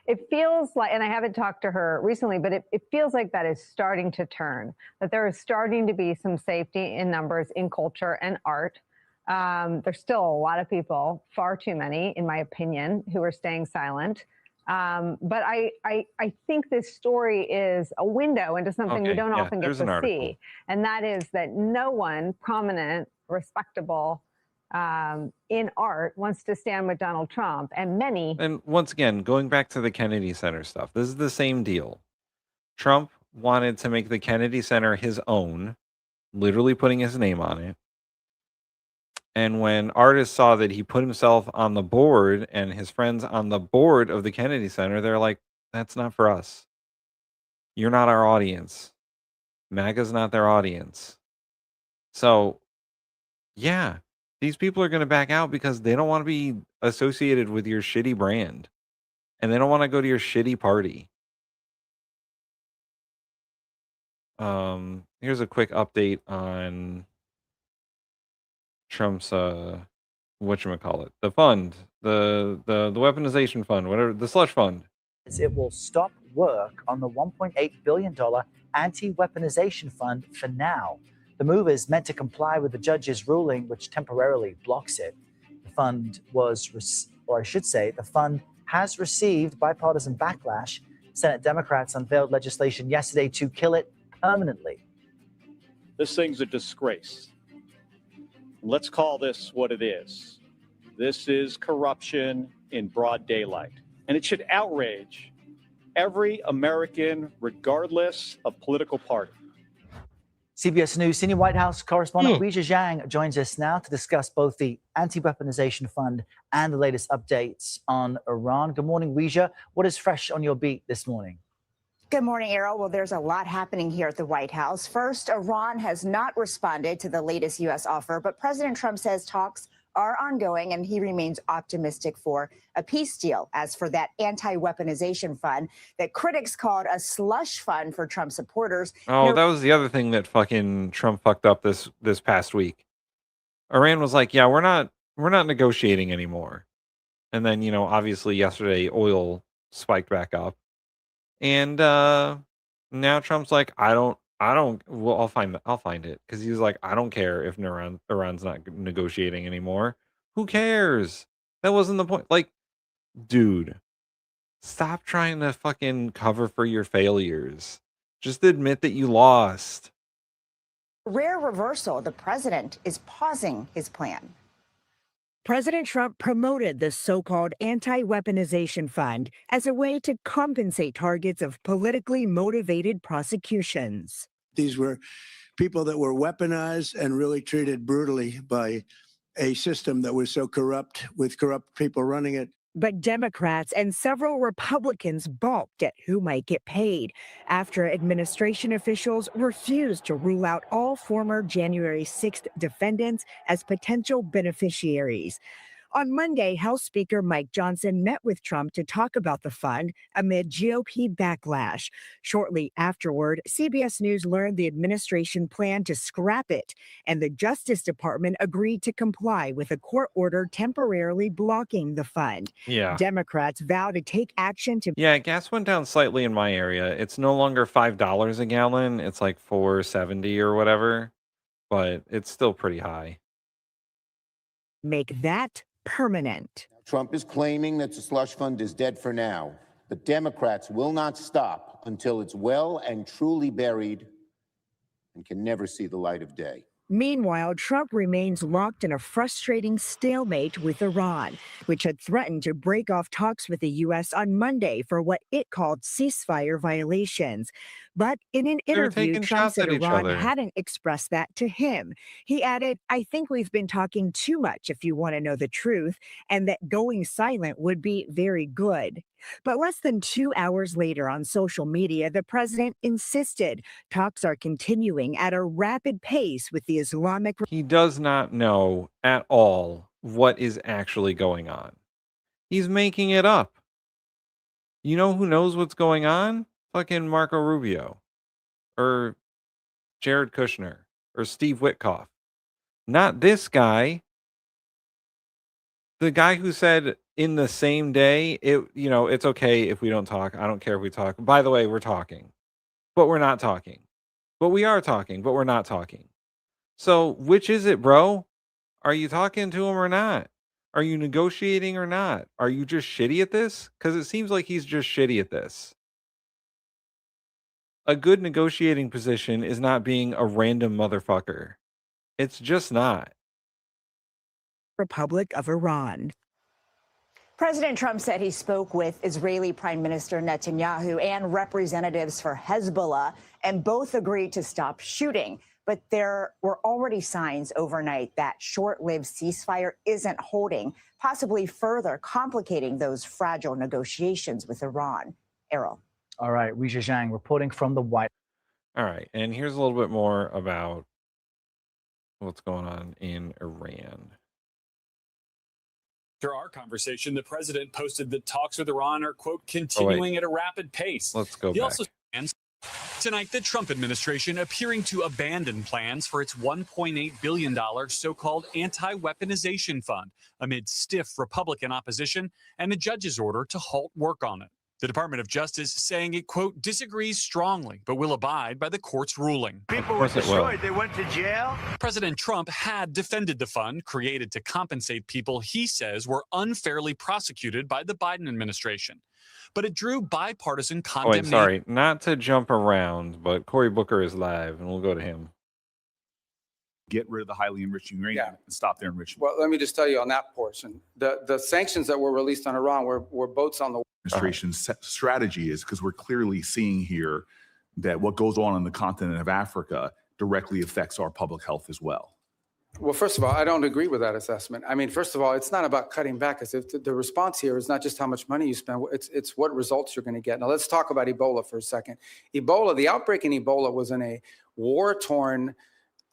It feels like, and I haven't talked to her recently, but it feels like that is starting to turn, that there is starting to be some safety in numbers in culture and art, There's still a lot of people, far too many, in my opinion, who are staying silent. But I think this story is a window into something we don't often get to see. And that is that no one prominent, respectable in art wants to stand with Donald Trump. And many. And once again, going back to the Kennedy Center stuff, this is the same deal. Trump wanted to make the Kennedy Center his own, literally putting his name on it. And when artists saw that he put himself on the board and his friends on the board of the Kennedy Center, they're like, that's not for us. You're not our audience. MAGA's not their audience. So, yeah, these people are going to back out because they don't want to be associated with your shitty brand. And they don't want to go to your shitty party. Here's a quick update on Trump's whatchamacallit, the fund, the weaponization fund, whatever, the slush fund. It will stop work on the $1.8 billion anti-weaponization fund for now. The move is meant to comply with the judge's ruling, which temporarily blocks it. The fund was, or I should say, the fund has received bipartisan backlash. Senate Democrats unveiled legislation yesterday to kill it permanently. This thing's a disgrace. Let's call this what it is. This is corruption in broad daylight. And it should outrage every American, regardless of political party. CBS News senior White House correspondent Weijia Zhang joins us now to discuss both the anti-weaponization fund and the latest updates on Iran. Good morning, Weijia. What is fresh on your beat this morning? Good morning, Errol. Well, there's a lot happening here at the White House. First, Iran has not responded to the latest U.S. offer, but President Trump says talks are ongoing and he remains optimistic for a peace deal. As for that anti-weaponization fund that critics called a slush fund for Trump supporters. Oh, that was the other thing that fucking Trump fucked up this past week. Iran was like, yeah, we're not negotiating anymore. And then, you know, obviously yesterday oil spiked back up. And now Trump's like, well, I'll find it. Because he was like, I don't care if Iran's not negotiating anymore. Who cares? That wasn't the point. Like, dude, stop trying to fucking cover for your failures. Just admit that you lost. Rare reversal. The president is pausing his plan. President Trump promoted the so-called anti-weaponization fund as a way to compensate targets of politically motivated prosecutions. These were people that were weaponized and really treated brutally by a system that was so corrupt, with corrupt people running it. But Democrats and several Republicans balked at who might get paid after administration officials refused to rule out all former January 6th defendants as potential beneficiaries. On Monday, House Speaker Mike Johnson met with Trump to talk about the fund amid GOP backlash. Shortly afterward, CBS News learned the administration planned to scrap it, and the Justice Department agreed to comply with a court order temporarily blocking the fund. Yeah. Democrats vow to take action to... Yeah, gas went down slightly in my area. It's no longer $5 a gallon. It's like $4.70 or whatever, but it's still pretty high. Make that permanent. Trump is claiming that the slush fund is dead for now, but Democrats will not stop until it's well and truly buried and can never see the light of day. Meanwhile, Trump remains locked in a frustrating stalemate with Iran, which had threatened to break off talks with the U.S. on Monday for what it called ceasefire violations. But in an interview, Trump said Iran hadn't expressed that to him. He added, I think we've been talking too much, if you want to know the truth, and that going silent would be very good. But less than 2 hours later on social media, the president insisted talks are continuing at a rapid pace with the Islamic... He does not know at all what is actually going on. He's making it up. You know who knows what's going on? Fucking Marco Rubio. Or Jared Kushner. Or Steve Witkoff. Not this guy. The guy who said in the same day, it's okay if we don't talk. I don't care if we talk. By the way, we're talking. But we're not talking. But we are talking, but we're not talking. So which is it, bro? Are you talking to him or not? Are you negotiating or not? Are you just shitty at this? Because it seems like he's just shitty at this. A good negotiating position is not being a random motherfucker. It's just not. Republic of Iran. President Trump said he spoke with Israeli Prime Minister Netanyahu and representatives for Hezbollah, and both agreed to stop shooting. But there were already signs overnight that short-lived ceasefire isn't holding, possibly further complicating those fragile negotiations with Iran. Errol. All right, Weijia Zhang reporting from the White. All right, and here's a little bit more about what's going on in Iran. After our conversation, the president posted that talks with Iran are, quote, continuing at a rapid pace. Let's go He back. also stands tonight the Trump administration appearing to abandon plans for its $1.8 billion so-called anti-weaponization fund amid stiff Republican opposition and a judge's order to halt work on it. The Department of Justice saying it, quote, disagrees strongly, but will abide by the court's ruling. People were destroyed. They went to jail. President Trump had defended the fund created to compensate people he says were unfairly prosecuted by the Biden administration. But it drew bipartisan Oh, wait, condemnation. sorry, not to jump around, but Cory Booker is live, and we'll go to him. Get rid of the highly enriching uranium and stop their enrichment. Well, let me just tell you on that portion, the sanctions that were released on Iran were boats on the Administration's strategy is because we're clearly seeing here that what goes on the continent of Africa directly affects our public health as well. Well, first of all, I don't agree with that assessment. I mean, first of all, it's not about cutting back. It's the response here is not just how much money you spend. It's what results you're going to get. Now, let's talk about Ebola for a second. Ebola, the outbreak in Ebola was in a war-torn,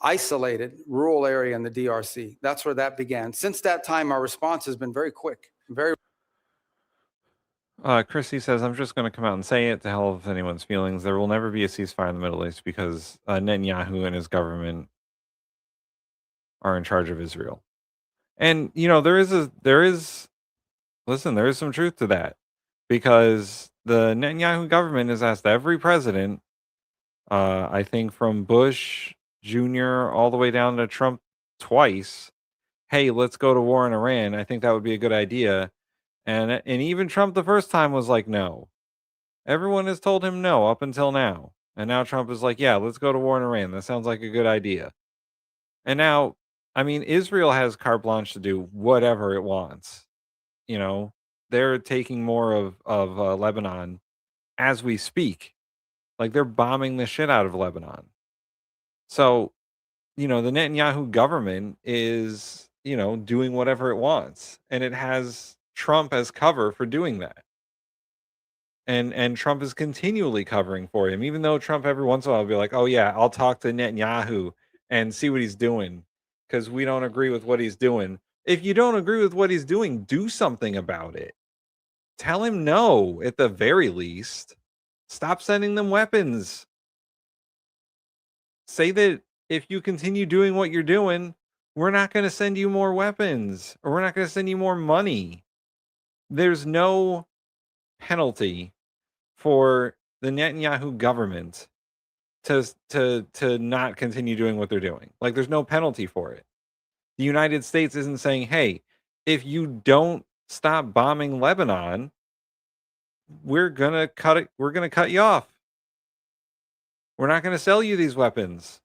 isolated rural area in the DRC. That's where that began. Since that time, our response has been very quick, very. Chrissy says, I'm just going to come out and say it to hell with anyone's feelings. There will never be a ceasefire in the Middle East because Netanyahu and his government are in charge of Israel. And, you know, there is some truth to that, because the Netanyahu government has asked every president, I think from Bush Jr. all the way down to Trump twice, hey, let's go to war in Iran. I think that would be a good idea. And even Trump the first time was like, no. Everyone has told him no up until now. And now Trump is like, yeah, let's go to war in Iran. That sounds like a good idea. And now, I mean, Israel has carte blanche to do whatever it wants. You know, they're taking more of Lebanon as we speak. Like, they're bombing the shit out of Lebanon. So, you know, the Netanyahu government is, you know, doing whatever it wants. And it has Trump as cover for doing that. And Trump is continually covering for him, even though Trump every once in a while will be like, oh yeah, I'll talk to Netanyahu and see what he's doing because we don't agree with what he's doing. If you don't agree with what he's doing, do something about it. Tell him no, at the very least. Stop sending them weapons. Say that if you continue doing what you're doing, we're not going to send you more weapons, or we're not going to send you more money. There's no penalty for the Netanyahu government to not continue doing what they're doing. Like, there's no penalty for it. The United States isn't saying, hey, if you don't stop bombing Lebanon, we're gonna cut it. We're gonna cut you off. We're not gonna sell you these weapons.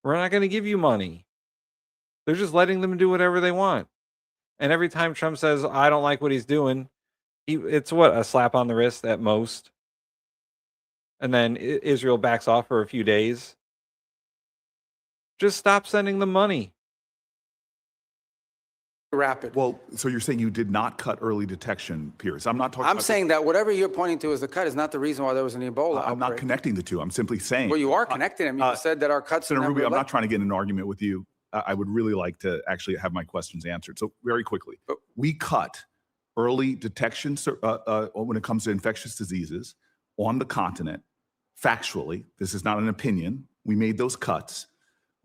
We're not gonna give you money. They're just letting them do whatever they want. And every time Trump says, I don't like what he's doing, it's what, a slap on the wrist at most. And then Israel backs off for a few days. Just stop sending them money. Rapid. Well, so you're saying you did not cut early detection, Piers. I'm not talking I'm about saying that whatever you're pointing to as the cut is not the reason why there was an Ebola I'm not outbreak. connecting the two. I'm simply saying. Well, you are connecting them. You said that our cuts. Senator Rubio, I'm not trying to get in an argument with you. I would really like to actually have my questions answered. So very quickly, we cut early detection when it comes to infectious diseases on the continent. Factually, this is not an opinion. We made those cuts.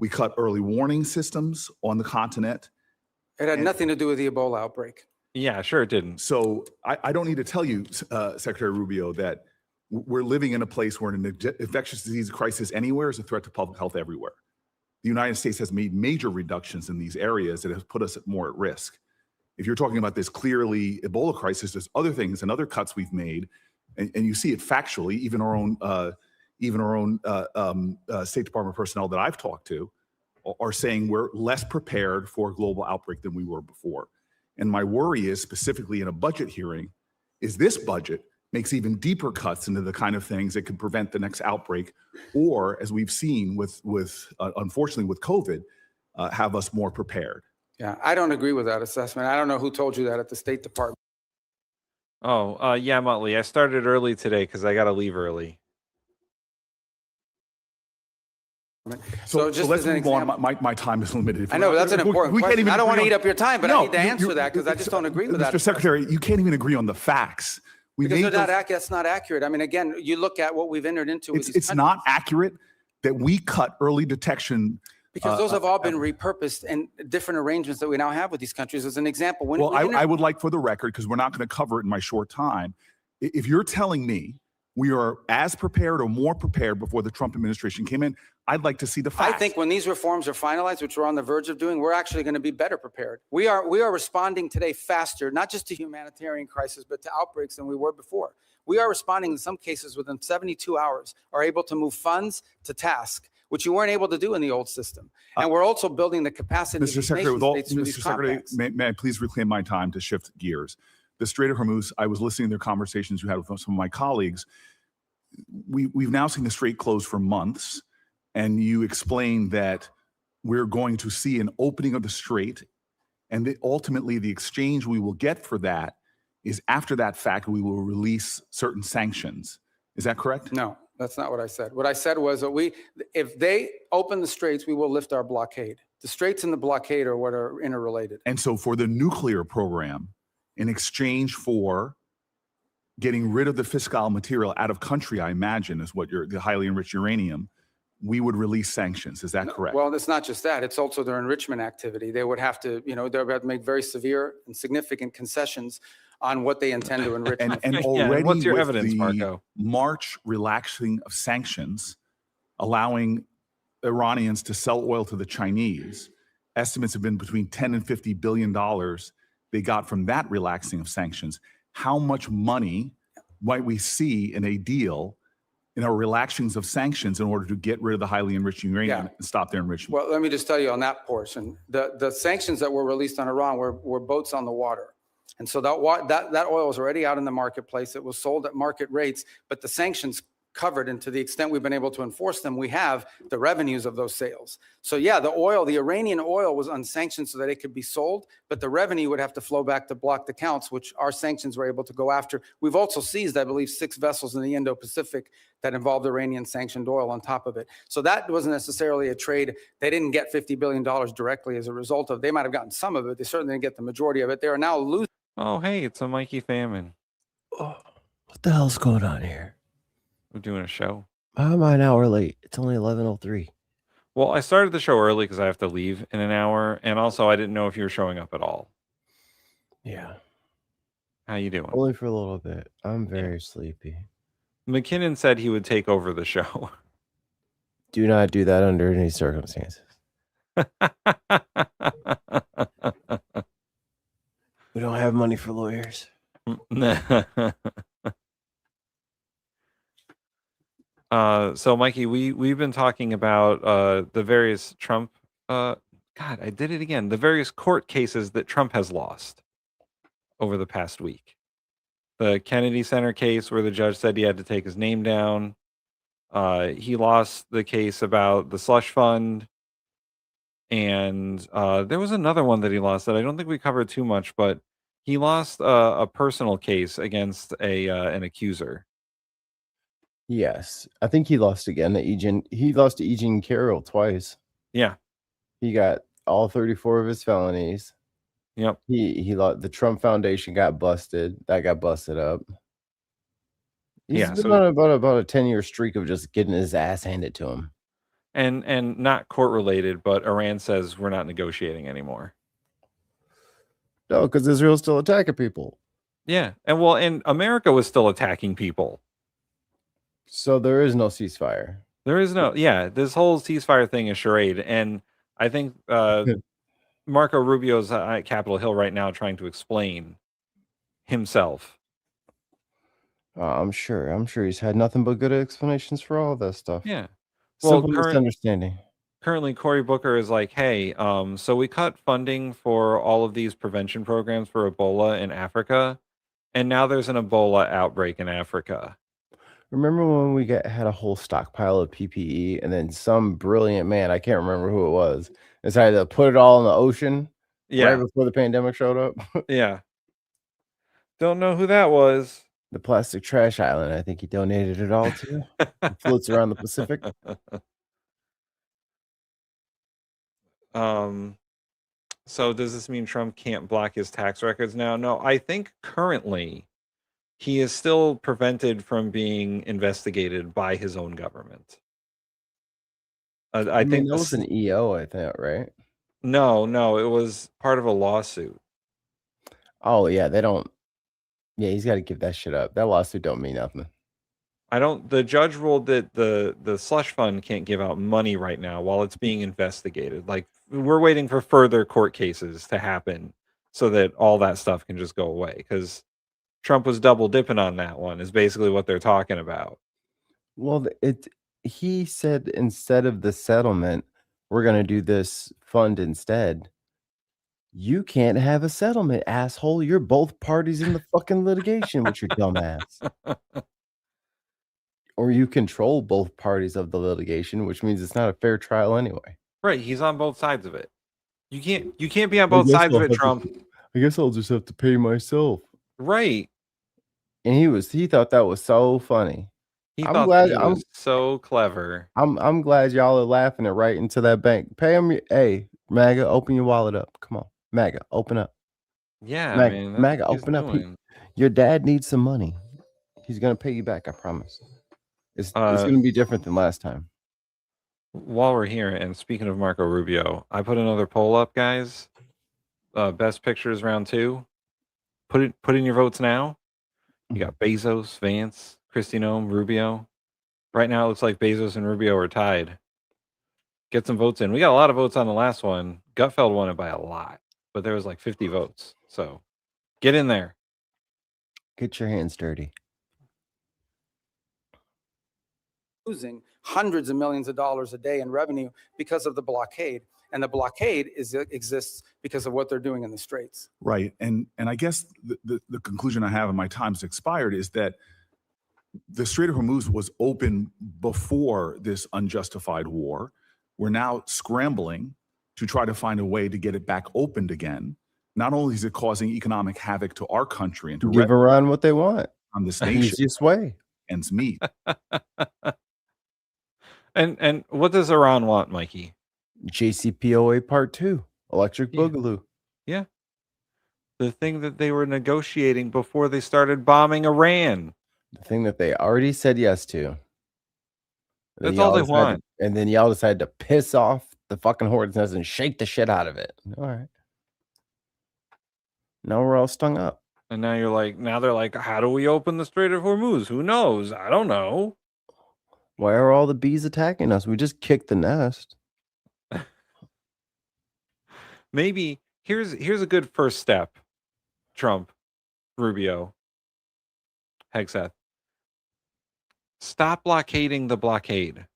We cut early warning systems on the continent. It had nothing to do with the Ebola outbreak. Yeah, sure it didn't. So I don't need to tell you, Secretary Rubio, that we're living in a place where an infectious disease crisis anywhere is a threat to public health everywhere. the United States has made major reductions in these areas that have put us more at risk. If you're talking about this clearly Ebola crisis, there's other things and other cuts we've made, and you see it factually. Even our own State Department personnel that I've talked to are saying we're less prepared for a global outbreak than we were before. And my worry is, specifically in a budget hearing, is this budget makes even deeper cuts into the kind of things that could prevent the next outbreak, or, as we've seen with unfortunately with COVID, have us more prepared. Yeah, I don't agree with that assessment. I don't know who told you that at the State Department. Oh, yeah, Muttley. I started early today because I got to leave early. So just let's as an move on. example- My time is limited. I know, but that's an important can't question. even I don't want to agree eat on- up your time, but I need to answer that because I just don't agree with that. Mr. Secretary, you can't even agree on the facts. Because that's not accurate. I mean, again, you look at what we've entered into. With these It's not accurate that we cut early detection. Because those have all been repurposed and different arrangements that we now have with these countries. As an example, when Well, I would like, for the record, because we're not going to cover it in my short time, if you're telling me we are as prepared or more prepared before the Trump administration came in, I'd like to see the facts. I think when these reforms are finalized, which we're on the verge of doing, we're actually going to be better prepared. We are responding today faster, not just to humanitarian crisis, but to outbreaks than we were before. We are responding in some cases within 72 hours, are able to move funds to task, which you weren't able to do in the old system. And we're also building the capacity of Mr. these Secretary, nation states through these Mr. Secretary, compacts. may I please reclaim my time to shift gears? The Strait of Hormuz, I was listening to their conversations you had with some of my colleagues. We've now seen the Strait close for months, and you explained that we're going to see an opening of the Strait, and that ultimately the exchange we will get for that is, after that fact, we will release certain sanctions. Is that correct? No, that's not what I said. What I said was that if they open the straits, we will lift our blockade. The straits and the blockade are what are interrelated. And so for the nuclear program, in exchange for getting rid of the fissile material out of country, I imagine, is what the highly enriched uranium, we would release sanctions. Is that correct? Well, it's not just that. It's also their enrichment activity. They would have to, they would have to make very severe and significant concessions on what they intend to enrich. And already what's your with evidence, the Marco? March relaxing of sanctions, allowing Iranians to sell oil to the Chinese, estimates have been between $10 and $50 billion they got from that relaxing of sanctions. How much money might we see in a deal in our relaxings of sanctions in order to get rid of the highly enriched uranium and stop their enrichment? Well, let me just tell you on that portion, the sanctions that were released on Iran were boats on the water. And so that oil was already out in the marketplace. It was sold at market rates, but the sanctions covered, and to the extent we've been able to enforce them, we have the revenues of those sales. So yeah, the Iranian oil was unsanctioned so that it could be sold, but the revenue would have to flow back to block the counts, which our sanctions were able to go after. We've also seized, I believe, 6 vessels in the Indo-Pacific that involved Iranian sanctioned oil on top of it. So that wasn't necessarily a trade. They didn't get $50 billion directly as a result of. They might have gotten some of it. They certainly didn't get the majority of it. They are now losing. Oh, hey, it's a Mikey famine. What the hell's going on here? We're doing a show. How am I an hour late? It's only 11:03. Well, I started the show early because I have to leave in an hour, and also I didn't know if you were showing up at all. Yeah. How you doing? Only for a little bit. I'm very sleepy. McKinnon said he would take over the show. Do not do that under any circumstances. We don't have money for lawyers. So Mikey, we've been talking about the various Trump God, I did it again. The various court cases that Trump has lost over the past week. The Kennedy Center case where the judge said he had to take his name down. He lost the case about the slush fund. And there was another one that he lost that I don't think we covered too much, but he lost a personal case against an accuser. Yes, I think he lost again to Eugene. He lost to Eugene Carroll twice. Yeah, he got all 34 of his felonies. Yep. He lost. The Trump Foundation got busted. That got busted up. He's been on about a 10-year streak of just getting his ass handed to him. And not court related, but Iran says we're not negotiating anymore. No, because Israel's still attacking people. Yeah, and America was still attacking people. So there is no ceasefire. There is no, yeah, this whole ceasefire thing is charade. And I think Marco Rubio's at Capitol Hill right now trying to explain himself. I'm sure he's had nothing but good explanations for all that stuff. Yeah. Simple misunderstanding. Currently, Cory Booker is like, hey, so we cut funding for all of these prevention programs for Ebola in Africa, and now there's an Ebola outbreak in Africa. Remember when we had a whole stockpile of PPE, and then some brilliant man, I can't remember who it was, decided to put it all in the ocean right before the pandemic showed up? Yeah. Don't know who that was. The plastic trash island. I think he donated it all to. It floats around the Pacific. So does this mean Trump can't block his tax records now? No, I think currently he is still prevented from being investigated by his own government. I think that was an EO, I think, right? No, it was part of a lawsuit. Oh yeah, they don't. Yeah, he's got to give that shit up. That lawsuit don't mean nothing. The judge ruled that the slush fund can't give out money right now while it's being investigated. Like, we're waiting for further court cases to happen so that all that stuff can just go away, because Trump was double dipping on that one is basically what they're talking about. Well, he said instead of the settlement, we're going to do this fund instead. You can't have a settlement, asshole. You're both parties in the fucking litigation with your dumb ass. Or you control both parties of the litigation, which means it's not a fair trial anyway. Right, he's on both sides of it. You can't be on both sides of it, Trump. I guess I'll just have to pay myself. Right. And he thought that was so funny. He was so clever. I'm glad y'all are laughing it right into that bank. Pay him. Hey, MAGA, open your wallet up. Come on, MAGA, open up. Yeah, MAGA, open up. Your dad needs some money. He's gonna pay you back. I promise. It's gonna be different than last time. While we're here, and speaking of Marco Rubio, I put another poll up, guys. Best pictures round 2. Put in your votes now. You got Bezos, Vance, Kristi Noem, Rubio. Right now, it looks like Bezos and Rubio are tied. Get some votes in. We got a lot of votes on the last one. Gutfeld won it by a lot, but there was like 50 votes. So get in there. Get your hands dirty. Losing hundreds of millions of dollars a day in revenue because of the blockade. And the blockade exists because of what they're doing in the straits. Right. And I guess the conclusion I have, and my time's expired, is that the Strait of Hormuz was open before this unjustified war. We're now scrambling to try to find a way to get it back opened again. Not only is it causing economic havoc to our country and to give Iran what they want on this the nation, easiest way. Ends meet. And what does Iran want, Mikey? JCPOA Part 2, Electric Boogaloo. Yeah. The thing that they were negotiating before they started bombing Iran. The thing that they already said yes to. That's all they want. And then y'all decided to piss off the fucking hornet's nest and shake the shit out of it. All right. Now we're all stung up. And now they're like, how do we open the Strait of Hormuz? Who knows? I don't know. Why are all the bees attacking us? We just kicked the nest. Maybe here's a good first step. Trump, Rubio, Hegseth. Stop blockading the blockade.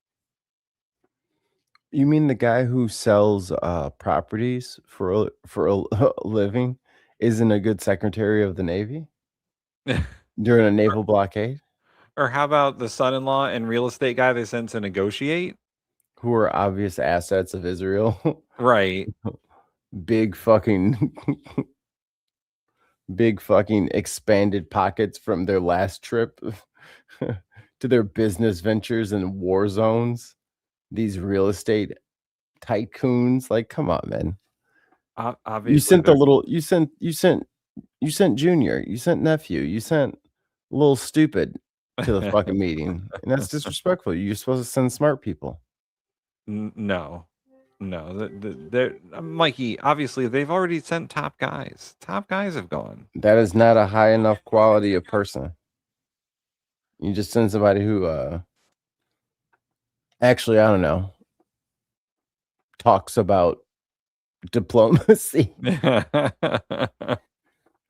You mean the guy who sells properties for a living isn't a good Secretary of the Navy during a naval blockade? Or how about the son-in-law and real estate guy they sent to negotiate? Who are obvious assets of Israel. Right. Big fucking expanded pockets from their last trip to their business ventures and war zones. These real estate tycoons. Like, come on, man. Obviously, you sent Junior, you sent nephew, you sent little stupid to the fucking meeting, and that's disrespectful. You're supposed to send smart people. No, Mikey. Obviously, they've already sent top guys. Top guys have gone. That is not a high enough quality of person. You just send somebody who Actually, I don't know. Talks about diplomacy.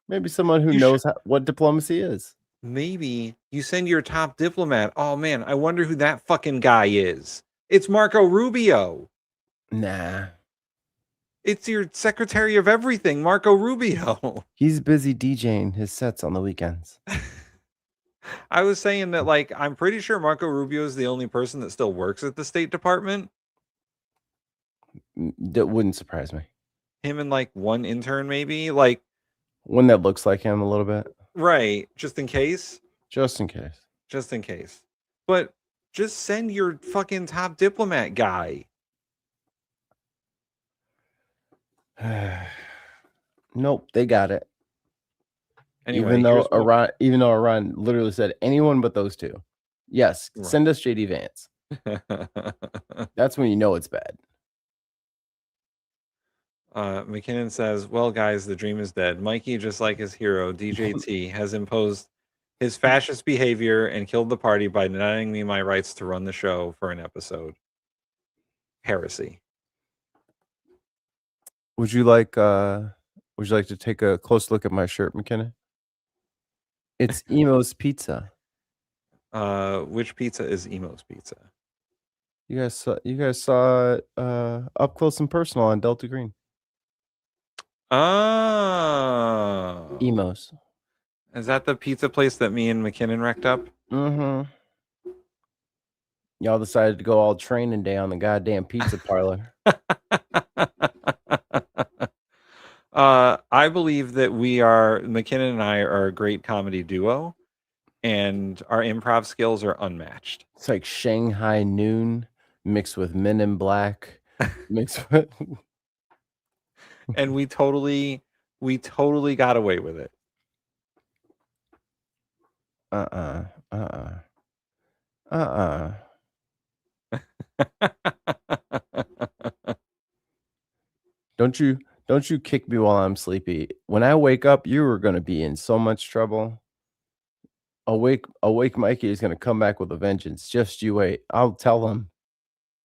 Maybe someone who knows what diplomacy is. Maybe you send your top diplomat. Oh man, I wonder who that fucking guy is. It's Marco Rubio. Nah. It's your secretary of everything, Marco Rubio. He's busy DJing his sets on the weekends. I was saying that, like, I'm pretty sure Marco Rubio is the only person that still works at the State Department. That wouldn't surprise me. Him and like one intern, maybe, like one that looks like him a little bit. Right. Just in case. Just in case. Just in case. But just send your fucking top diplomat guy. Nope, they got it. Anyway, even though Iran literally said anyone but those two. Yes, Right. send us JD Vance. That's when you know it's bad. McKinnon says, well, guys, the dream is dead. Mikey, just like his hero, DJT, has imposed his fascist behavior and killed the party by denying me my rights to run the show for an episode. Heresy. Would you like to take a close look at my shirt, McKinnon? It's Emo's Pizza. Which pizza is Emo's Pizza? You guys saw it up close and personal on Delta Green. Oh. Emo's. Is that the pizza place that me and McKinnon wrecked up? Mm-hmm. Y'all decided to go all training day on the goddamn pizza parlor. I believe that McKinnon and I are a great comedy duo, and our improv skills are unmatched. It's like Shanghai Noon mixed with Men in Black, mixed with... And we totally got away with it. Don't you kick me while I'm sleepy. When I wake up, you are going to be in so much trouble. Awake Mikey is going to come back with a vengeance. Just you wait. I'll tell him.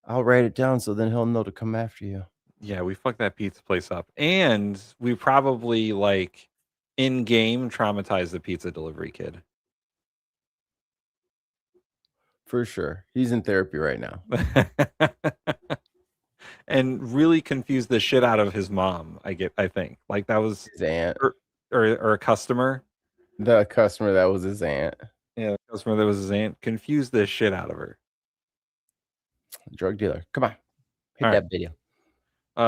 I'll write it down so then he'll know to come after you. Yeah, we fucked that pizza place up. And we probably, like, in-game traumatized the pizza delivery kid. For sure. He's in therapy right now. And really confused the shit out of his mom, I think. Like, that was his aunt. Or a customer. The customer that was his aunt. Yeah, the customer that was his aunt. Confused the shit out of her. Drug dealer. Come on. Hit All that right. video.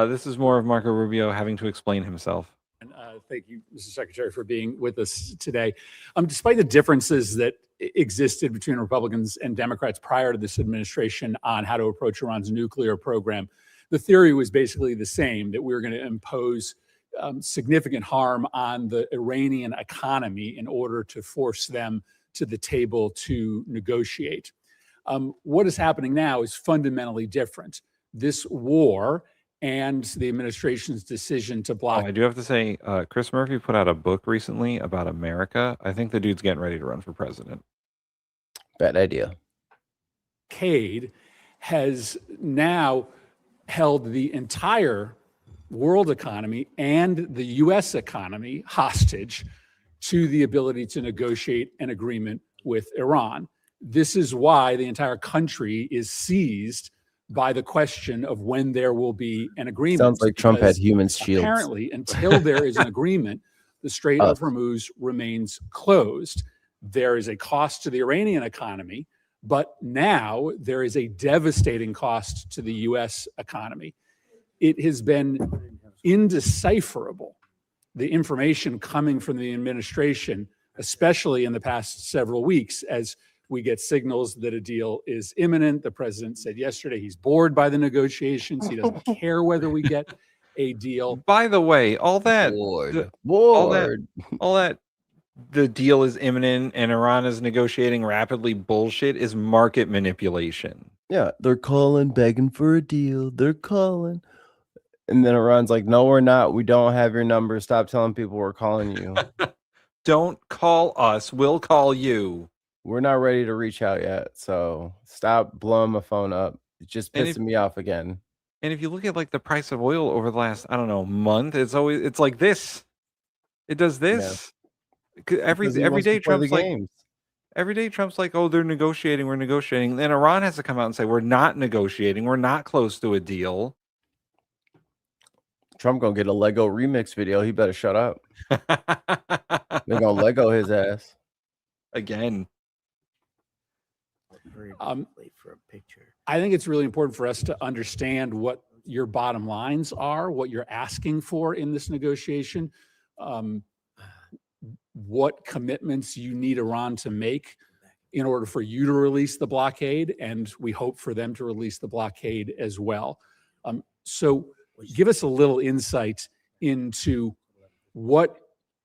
This is more of Marco Rubio having to explain himself. And thank you, Mr. Secretary, for being with us today. Despite the differences that existed between Republicans and Democrats prior to this administration on how to approach Iran's nuclear program, the theory was basically the same, that we were going to impose significant harm on the Iranian economy in order to force them to the table to negotiate. What is happening now is fundamentally different. This war and the administration's decision to block. I do have to say, Chris Murphy put out a book recently about America. I think the dude's getting ready to run for president. Bad idea. Cade has now held the entire world economy and the U.S. economy hostage to the ability to negotiate an agreement with Iran. This is why the entire country is seized by the question of when there will be an agreement. Sounds like Trump had human shields. Apparently, until there is an agreement, the Strait of Hormuz remains closed. There is a cost to the Iranian economy, but now there is a devastating cost to the U.S. economy. It has been indecipherable, the information coming from the administration, especially in the past several weeks, as we get signals that a deal is imminent. The president said yesterday he's bored by the negotiations. He doesn't care whether we get a deal. By the way, all that the deal is imminent and Iran is negotiating rapidly bullshit is market manipulation. Yeah, they're calling, begging for a deal. They're calling. And then Iran's like, no, we're not. We don't have your number. Stop telling people we're calling you. Don't call us. We'll call you. We're not ready to reach out yet. So stop blowing my phone up. It's just And pissing me off again. And if you look at like the price of oil over the last, I don't know, month, it's like this. It does this. Every day Trump's like, every day Trump's like, oh, they're negotiating, we're negotiating. Then Iran has to come out and say, we're not negotiating, we're not close to a deal. Trump gonna get a Lego remix video. He better shut up. They're gonna Lego his ass again. Wait for a picture. I think it's really important for us to understand what your bottom lines are, what you're asking for in this negotiation, what commitments you need Iran to make in order for you to release the blockade, and we hope for them to release the blockade as well. So give us a little insight into what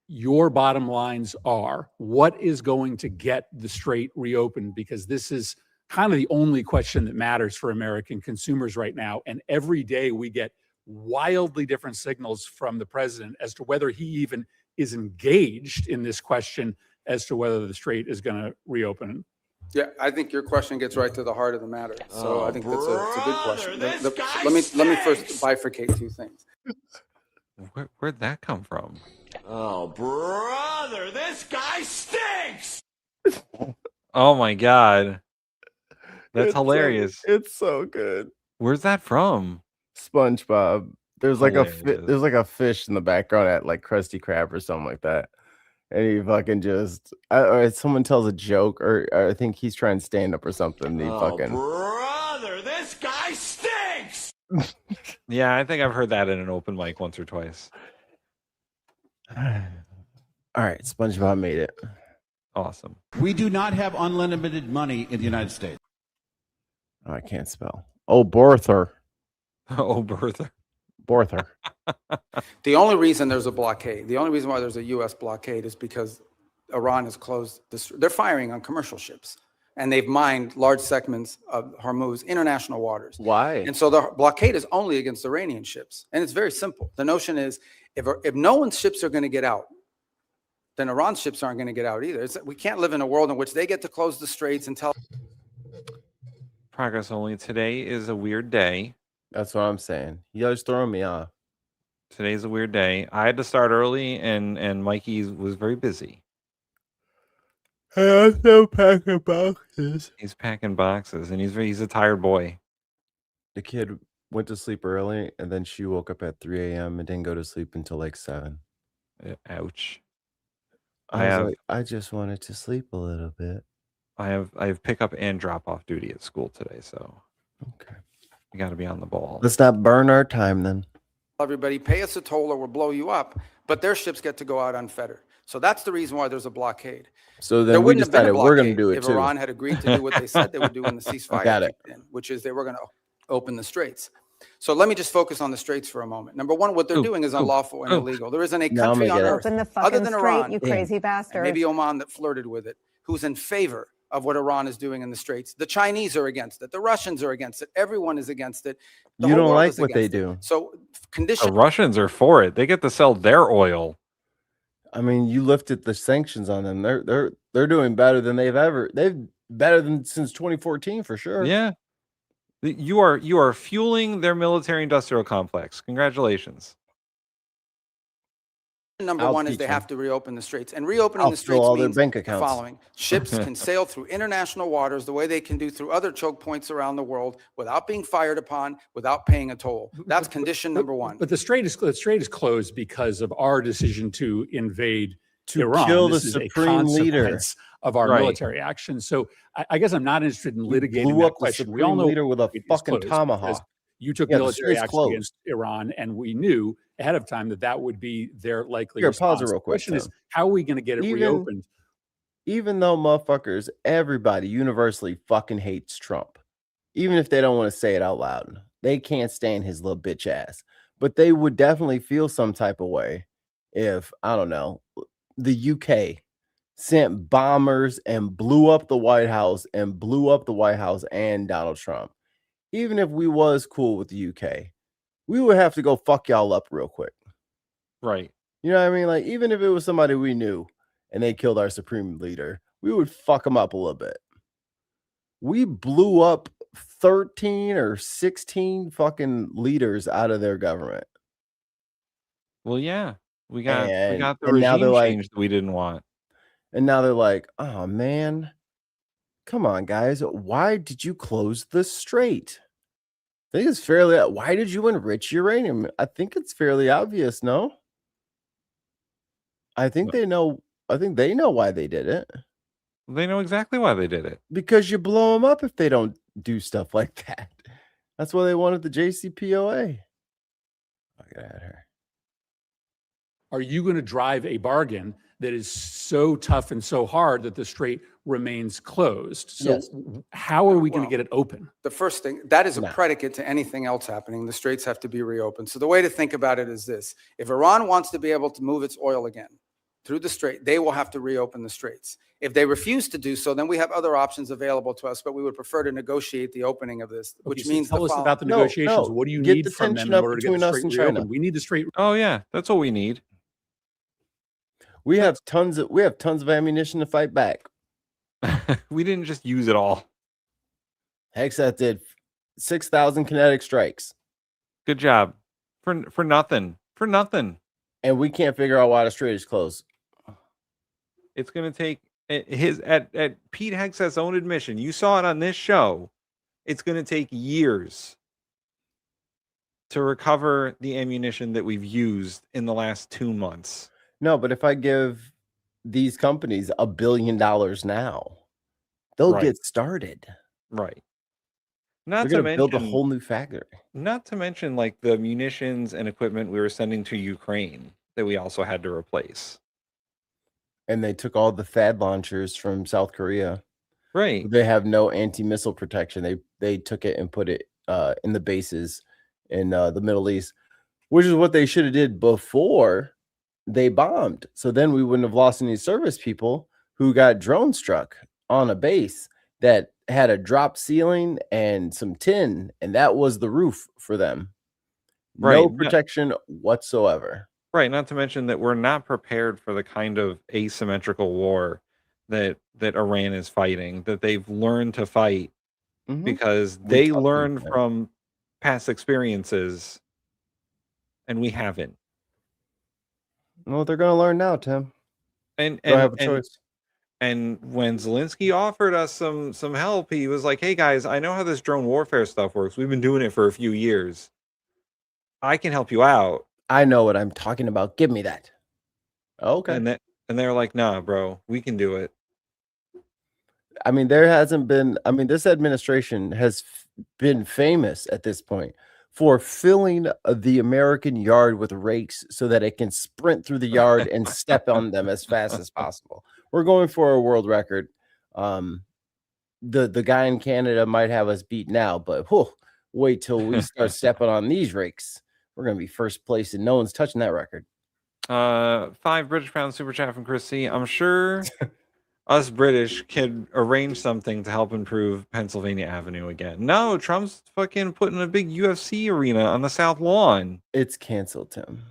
your bottom lines are, what is going to get the strait reopened, because this is kind of the only question that matters for American consumers right now. And every day we get wildly different signals from the president as to whether he even is engaged in this question as to whether the strait is going to reopen. Yeah, I think your question gets right to the heart of the matter. So I think it's a good question. Let me first bifurcate two things. Where'd that come from? Oh, brother, this guy stinks. Oh my God. That's It's hilarious. it's so good. Where's that from? SpongeBob. There's like Hilarious. there's like a fish in the background at like Krusty Krab or something like that. And he fucking just or someone tells a joke or I think he's trying to stand up or something. And he fucking Brother, this guy stinks. Yeah, I think I've heard that in an open mic once or twice. All right, SpongeBob made it. Awesome. We do not have unlimited money in the United States. Oh, I can't spell. Oh, Borther. Oh, Bertha. Borther. The only reason there's a blockade, the only reason why there's a U.S. blockade is because Iran has closed this. They're firing on commercial ships, and they've mined large segments of Hormuz international waters. Why? And so the blockade is only against Iranian ships. And it's very simple. The notion is if no one's ships are going to get out, then Iran's ships aren't going to get out either. We can't live in a world in which they get to close the straits and tell. Progress only. Today is a weird day. That's what I'm saying. You guys throwing me off. Today's a weird day. I had to start early, and Mikey was very busy. Hey, I'm still packing boxes. He's packing boxes, and he's a tired boy. The kid went to sleep early, and then she woke up at 3 a.m. and didn't go to sleep until like 7. Ouch. I just wanted to sleep a little bit. I have pickup and drop off duty at school today, so okay. You got to be on the ball. Let's not burn our time then. Everybody pay us a toll or we'll blow you up, but their ships get to go out unfettered. So that's the reason why there's a blockade. So There then we wouldn't have been a decided we're going to blockade do it if too. Iran had agreed to do what they said they would do when the ceasefire Got it. kicked in, which is they were going to open the straits. So let me just focus on the straits for a moment. Number one, what they're doing is unlawful and illegal. There isn't a Now I'm country gonna on get it. earth Open the other fucking than strait, Iran, you Yeah. crazy bastard. and maybe Oman that flirted with it, who's in favor of what Iran is doing in the straits. The Chinese are against it. The Russians are against it. Everyone is against it. The You whole don't world like is what they against it. do. So The condition. Russians are for it. They get to sell their oil. I mean, you lifted the sanctions on them. They're doing better than they've better than since 2014 for sure. Yeah. You are fueling their military industrial complex. Congratulations. Number I'll one is teach they them. have to reopen the straits. And reopening I'll the fill straits all their means bank the accounts. following. Ships can sail through international waters the way they can do through other choke points around the world without being fired upon, without paying a toll. That's condition number one. But the strait is closed because of our decision to invade To Iran. kill the This is a supreme leader. consequence of our Right. military action. So I guess I'm not interested in litigating blew that up the question. We all supreme know leader with a it is fucking closed tomahawk. because you took Yeah, the military strait's action closed. against Iran, and we knew ahead of time that would be their likely Here, response. pause it real The quick, question is, Tim. how are we going to get it reopened? Even though motherfuckers, everybody universally fucking hates Trump, even if they don't want to say it out loud, they can't stand his little bitch ass. But they would definitely feel some type of way if, I don't know, the UK sent bombers and blew up the White House and Donald Trump. Even if we was cool with the UK, we would have to go fuck y'all up real quick. Right. You know what I mean? Like, even if it was somebody we knew and they killed our supreme leader, we would fuck them up a little bit. We blew up 13 or 16 fucking leaders out of their government. Well, yeah, we got And the now they're regime like, change that we didn't want. and now they're like, oh man, come on, guys, why did you close the strait? I think it's fairly. Why did you enrich uranium? I think it's fairly obvious. No, I think they know. I think they know why they did it. They know exactly why they did it. Because you blow them up if they don't do stuff like that. That's why they wanted the JCPOA. Look at her. Are you going to drive a bargain that is so tough and so hard that the strait remains closed? So Yes. how are we going to get it open? The first thing, that is a predicate to anything else happening. The straits have to be reopened. So the way to think about it is this. If Iran wants to be able to move its oil again through the strait, they will have to reopen the straits. If they refuse to do so, then we have other options available to us, but we would prefer to negotiate the opening of this, which means tell us about the negotiations. What do you Get need the from them tension in up order to get between the us strait and China. reopened? We need the strait. Oh yeah, that's what we need. We have tons of ammunition to fight back. We didn't just use it all. Hexat did 6,000 kinetic strikes. Good job. For nothing. For nothing. And we can't figure out why the strait is closed. It's going to take at Pete Hexat's own admission. You saw it on this show. It's going to take years to recover the ammunition that we've used in the last 2 months. No, but if I give these companies $1 billion now, they'll Right. get started. Right. Not They're to going to build a mention whole new factory. Not to mention like the munitions and equipment we were sending to Ukraine that we also had to replace. And they took all the THAAD launchers from South Korea. Right. They have no anti-missile protection. They took it and put it in the bases in the Middle East, which is what they should have did before they bombed. So then we wouldn't have lost any service people who got drone struck on a base that had a drop ceiling and some tin, and that was the roof for them. No Right. protection whatsoever. Right. Not to mention that we're not prepared for the kind of asymmetrical war that Iran is fighting, that they've learned to fight because We they taught them learned that. from past experiences and we haven't. Well, they're going to learn now, Tim. And Don't have a choice. And when Zelensky offered us some help, he was like, "Hey guys, I know how this drone warfare stuff works. We've been doing it for a few years. I can help you out." I know what I'm talking about. Give me that. Okay. And they're like, "Nah, bro, we can do it." I mean, there hasn't been. I mean, this administration has been famous at this point for filling the American yard with rakes so that it can sprint through the yard and step on them as fast as possible. We're going for a world record. The guy in Canada might have us beat now, but wait till we start stepping on these rakes. We're going to be first place, and no one's touching that record. 5 British pound super chat from Chris C. I'm sure us British could arrange something to help improve Pennsylvania Avenue again. No, Trump's fucking putting a big UFC arena on the South Lawn. It's canceled, Tim.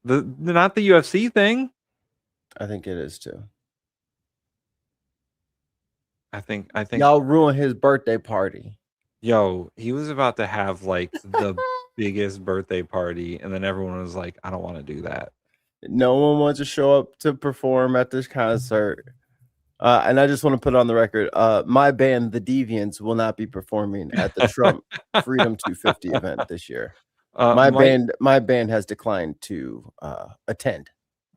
Not the UFC thing. I think it is too. I think y'all ruined his birthday party. Yo, he was about to have like the biggest birthday party, and then everyone was like, "I don't want to do that." No one wants to show up to perform at this concert. And I just want to put on the record, my band, The Deviants, will not be performing at the Trump Freedom 250 event this year. My band has declined to attend.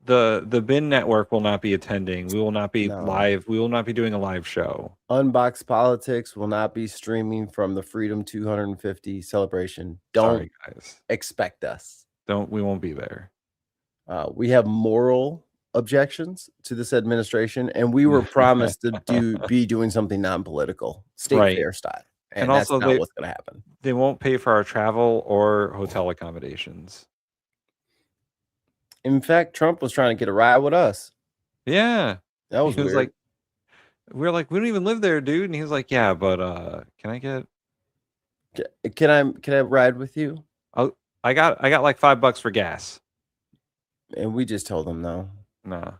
The Bin Network will not be attending. We will not be live. We will not be doing a live show. Unboxed Politics will not be streaming from the Freedom 250 celebration. Don't expect us. We won't be there. We have moral objections to this administration, and we were promised to be doing something non-political, state fair style, and that's also not what's going to happen. They won't pay for our travel or hotel accommodations. In fact, Trump was trying to get a ride with us. Yeah, that was he was weird. like, we're like, we don't even live there, dude. And he was like, yeah, but can I get? Can I ride with you? I got like $5 for gas. And we just told him no. No.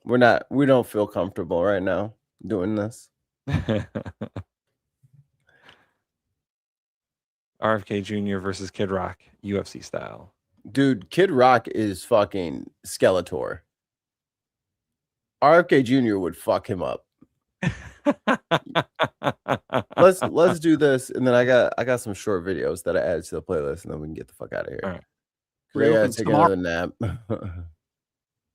We don't feel comfortable right now doing this. RFK Jr. versus Kid Rock, UFC style. Dude, Kid Rock is fucking Skeletor. RFK Jr. would fuck him up. Let's do this, and then I got some short videos that I added to the playlist, and then we can get the fuck out of here. All right. I gotta take another nap.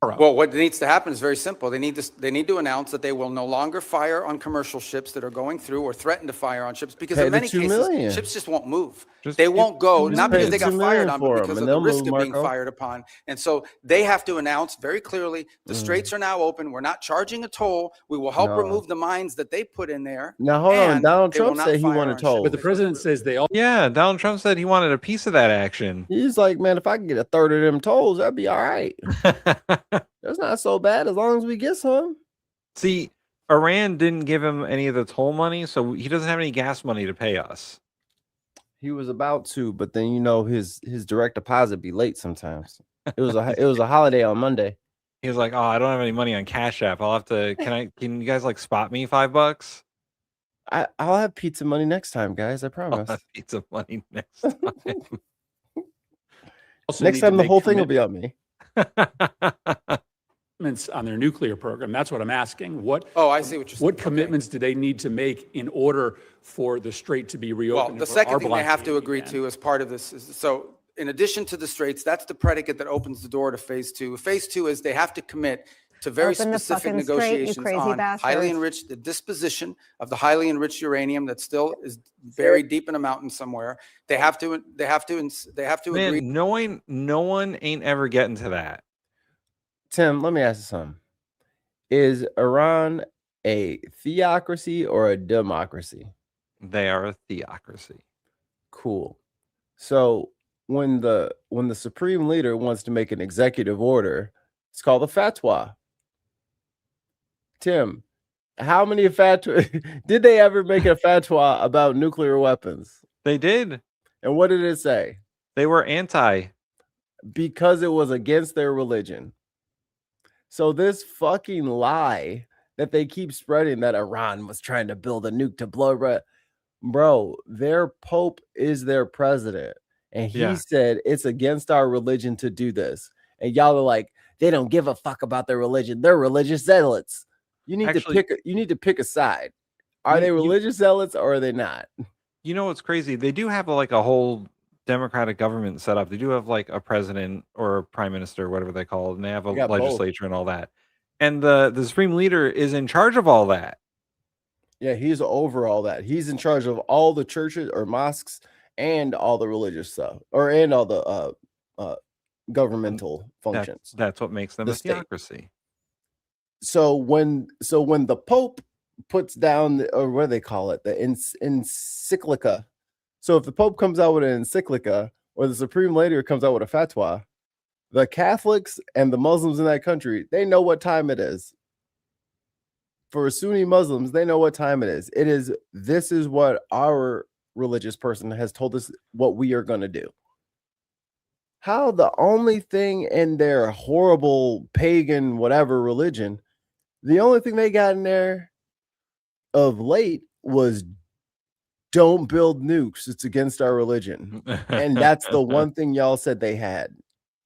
Well, what needs to happen is very simple. They need to announce that they will no longer fire on commercial ships that are going through or threaten to fire on ships because in many cases, ships just won't move. They won't go, not because they got fired on, but because of the risk of being fired upon. And so they have to announce very clearly, the straits are now open. We're not charging a toll. We will help remove the mines that they put in there. Now, hold on. Donald Trump said he wanted toll. But the president says they all. Yeah, Donald Trump said he wanted a piece of that action. He's like, man, if I can get a third of them tolls, that'd be all right. That's not so bad as long as we get some. See, Iran didn't give him any of the toll money, so he doesn't have any gas money to pay us. He was about to, but then his direct deposit be late sometimes. It was a holiday on Monday. He was like, "Oh, I don't have any money on Cash App. I'll have to. Can you guys like spot me $5?" I'll have pizza money next time, guys. I promise. I'll have pizza money next time. Next time, the whole thing will be on me. On their nuclear program. That's what I'm asking. I see what you're saying. What commitments do they need to make in order for the strait to be reopened? Well, the second thing they have to agree to as part of this is, so in addition to the straits, that's the predicate that opens the door to phase two. Phase two is they have to commit to very specific negotiations on highly enriched, the disposition of the highly enriched uranium that still is buried deep in a mountain somewhere. They have to agree. No one ain't ever getting to that. Tim, let me ask you something. Is Iran a theocracy or a democracy? They are a theocracy. Cool. So when the supreme leader wants to make an executive order, it's called a fatwa. Tim, how many fatwa did they ever make a fatwa about nuclear weapons? They did. And what did it say? They were anti. Because it was against their religion. So this fucking lie that they keep spreading that Iran was trying to build a nuke to blow, bro, their pope is their president. And he said it's against our religion to do this. And y'all are like, they don't give a fuck about their religion. They're religious zealots. You need to pick a side. Are they religious zealots or are they not? You know what's crazy? They do have like a whole democratic government set up. They do have like a president or a prime minister, whatever they call it, and they have a legislature and all that. And the supreme leader is in charge of all that. Yeah, he's over all that. He's in charge of all the churches or mosques and all the religious stuff, and all the governmental functions. That's what makes them a theocracy. So when the Pope puts down, or what do they call it, the encyclica. So if the Pope comes out with an encyclica, or the supreme leader comes out with a fatwa, the Catholics and the Muslims in that country, they know what time it is. For Sunni Muslims, they know what time it is. This is what our religious person has told us what we are going to do. How the only thing in their horrible pagan whatever religion, the only thing they got in there of late was don't build nukes. It's against our religion. And that's the one thing y'all said they had.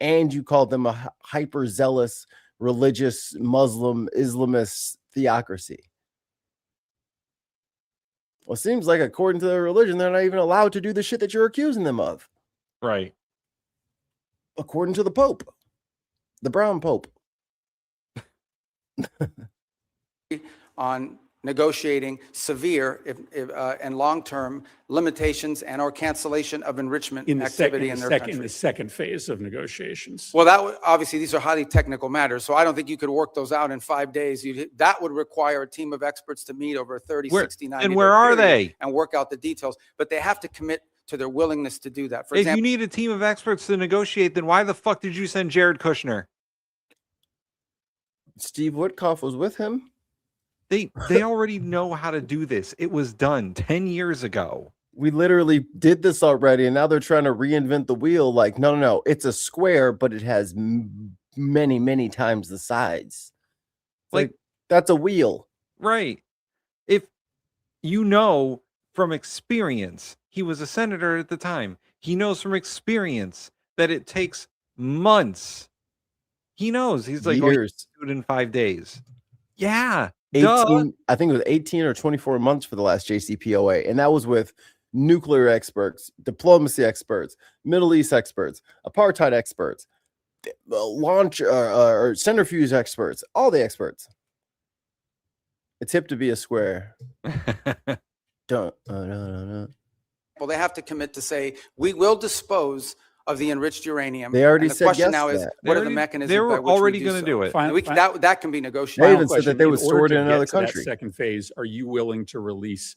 And you called them a hyper zealous religious Muslim Islamist theocracy. Well, it seems like according to their religion, they're not even allowed to do the shit that you're accusing them of. Right. According to the Pope, the brown Pope. On negotiating severe and long-term limitations and or cancellation of enrichment activity in their country. In the second phase of negotiations. Well, obviously these are highly technical matters, so I don't think you could work those out in 5 days. That would require a team of experts to meet over 30, 60, 90 And where are they? And work out the details. But they have to commit to their willingness to do that. For If example, you need a team of experts to negotiate, then why the fuck did you send Jared Kushner? Steve Witkoff was with him. They already know how to do this. It was done 10 years ago. We literally did this already, and now they're trying to reinvent the wheel. Like, no, it's a square, but it has many, many times the sides. Like that's a wheel. Right. If you know from experience. He was a senator at the time. He knows from experience that it takes months. He knows. He's like, years. Oh, do it in 5 days. Yeah. 18, I think it was 18 or 24 months for the last JCPOA. And that was with nuclear experts, diplomacy experts, Middle East experts, apartheid experts, launch or centrifuge experts, all the experts. It's hip to be a square. Well, they have to commit to say, we will dispose of the enriched uranium. They already and the said question yes now to is, that. what are the mechanisms They were by which already we going to do it. And we can, that can be They negotiated. even said that they would store it in another country. Second phase, are you willing to release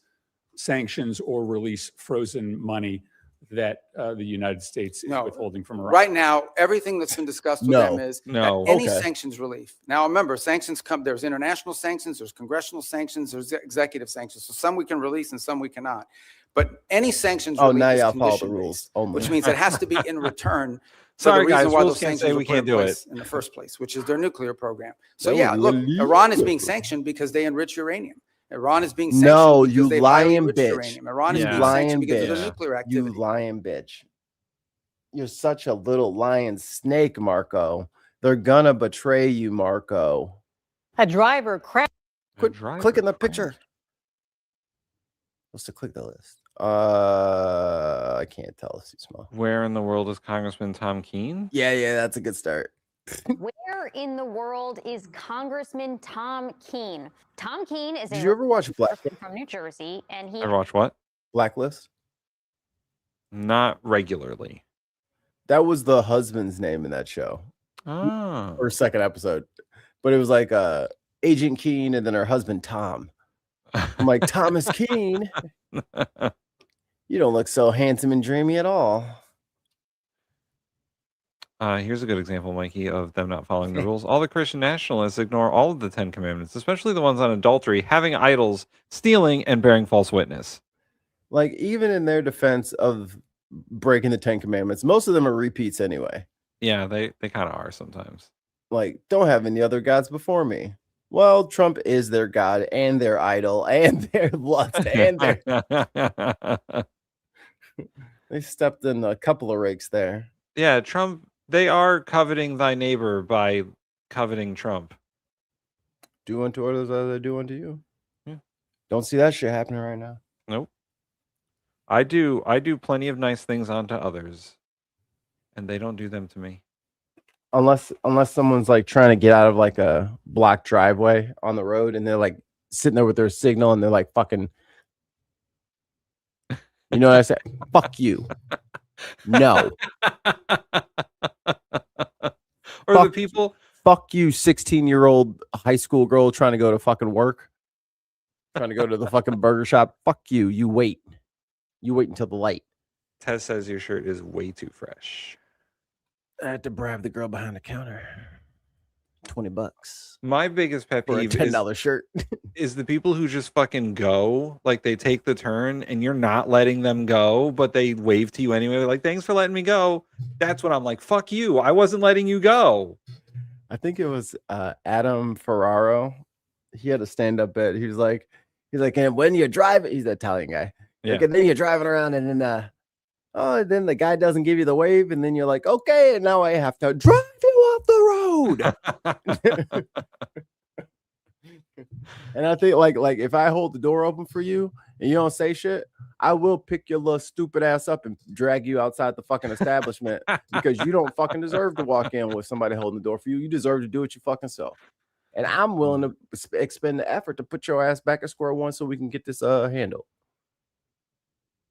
sanctions or release frozen money that the United States is withholding from Iran? Right now, everything that's been discussed with them is any sanctions relief. Now, remember, sanctions come, there's international sanctions, there's congressional sanctions, there's executive sanctions. So some we can release and some we cannot. But any sanctions relief now is y'all follow the condition-based, rules only. which means it has to be in return for Sorry, the reason guys, why rules those can't sanctions say were we put can't in do place in the first place, which is their nuclear program. So They yeah, will look, release Iran is it. being sanctioned because they enrich uranium. Iran is being sanctioned No, because you they highly lying enriched bitch. uranium. Iran is You being lying sanctioned because of their bitch. nuclear activity. You lying bitch. You're such a little lion snake, Marco. They're gonna betray you, Marco. A driver crashed. Quit clicking the picture. What's to click the list? I can't tell. It's too small. Where in the world is Congressman Tom Keene? Yeah, that's a good start. Where in the world is Congressman Tom Keene? Tom Keene is Did you ever watch Blacklist? from New Jersey, and he Ever watch what? Blacklist? Not regularly. That was the husband's name in that show. Oh. Or second episode. But it was like Agent Keene and then her husband Tom. I'm like, Thomas Keene. You don't look so handsome and dreamy at all. Here's a good example, Mikey, of them not following the rules. All the Christian nationalists ignore all of the 10 commandments, especially the ones on adultery, having idols, stealing, and bearing false witness. Like, even in their defense of breaking the 10 commandments, most of them are repeats anyway. Yeah, they kind of are sometimes. Like, don't have any other gods before me. Well, Trump is their god and their idol and their lust and their... They stepped in a couple of rakes there. Yeah, Trump, they are coveting thy neighbor by coveting Trump. Do unto others as they do unto you. Yeah. Don't see that shit happening right now. Nope. I do plenty of nice things onto others, and they don't do them to me. Unless someone's like trying to get out of like a blocked driveway on the road and they're like sitting there with their signal and they're like fucking, you know what I say? Fuck you. No. Or the people. Fuck you, 16-year-old high school girl trying to go to fucking work. Trying to go to the fucking burger shop. Fuck you. You wait. You wait until the light. Tess says your shirt is way too fresh. I had to bribe the girl behind the counter. $20. My biggest pet For a peeve $10 shirt is the people who just fucking go, like they take the turn and you're not letting them go, but they wave to you anyway. Like, thanks for letting me go. That's when I'm like, fuck you. I wasn't letting you go. I think it was Adam Ferraro. He had a stand-up bit. He's like, and when you're driving, he's an Italian guy. Yeah. Like, and then you're driving around and then then the guy doesn't give you the wave, and then you're like, okay, and now I have to drive you off the road. And I think like if I hold the door open for you and you don't say shit, I will pick your little stupid ass up and drag you outside the fucking establishment because you don't fucking deserve to walk in with somebody holding the door for you. You deserve to do it your fucking self. And I'm willing to expend the effort to put your ass back at square one so we can get this handled.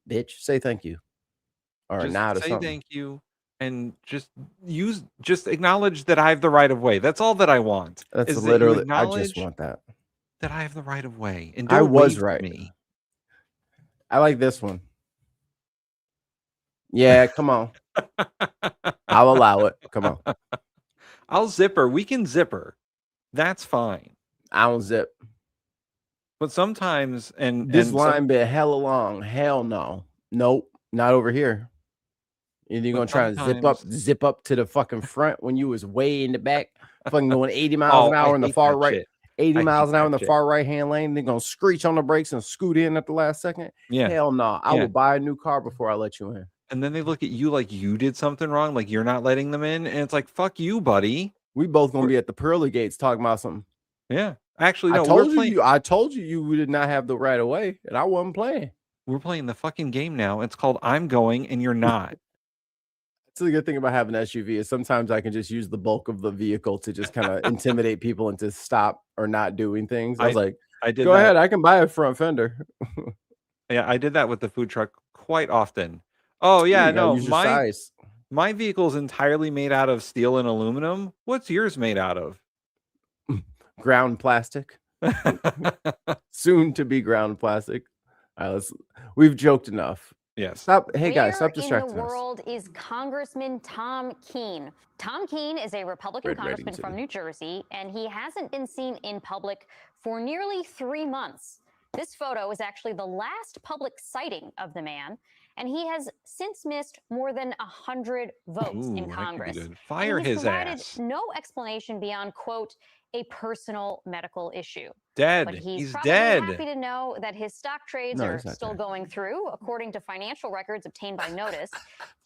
Bitch, say thank you. Or Just not or say something. thank you and just acknowledge that I have the right of way. That's all that I want. That's is literally, that I you just acknowledge want that. that I have the right of way. And I don't was wave to right. me. I like this one. Yeah, come on. I'll allow it. Come on. I'll zipper. We can zipper. That's fine. I don't zip. But sometimes, This line been hella long. Hell no. Nope. Not over here. And you're But gonna try to sometimes- zip up to the fucking front when you was way in the back, fucking going 80 miles an I hour in the hate far that right, shit. 80 I miles hate an hour in that the shit. far right hand lane, they're gonna screech on the brakes and scoot in at the last second. Yeah. Hell no. I Yeah. will buy a new car before I let you in. And then they look at you like you did something wrong, like you're not letting them in, and it's like, fuck you, buddy. We both gonna be at the pearly gates talking about something. Yeah. Actually, no, I told you did not have the right of way, and I wasn't playing. we're playing the fucking game now. It's called I'm Going and You're Not. That's the good thing about having an SUV is sometimes I can just use the bulk of the vehicle to just kind of intimidate people into stop or not doing things. I was like, I did go that. ahead, I can buy a front fender. Yeah, I did that with the food truck quite often. Oh yeah, You gotta no, use your size. my vehicle is entirely made out of steel and aluminum. What's yours made out of? Ground plastic. Soon to be ground plastic. All right, we've joked enough. Yes. Stop. Hey guys, Where stop distracting in the us. world is Congressman Tom Keene? Tom Keene is a Republican Red congressman Redding from City. New Jersey, and he hasn't been seen in public for nearly 3 months. This photo is actually the last public sighting of the man, and he has since missed more than 100 votes Ooh, in that could be Congress. good. Fire and he's his provided ass. no explanation beyond, quote, a personal medical issue. Dead. But He's probably dead. happy to know that his stock trades No, are he's not still dead. going through. According to financial records obtained by Notice,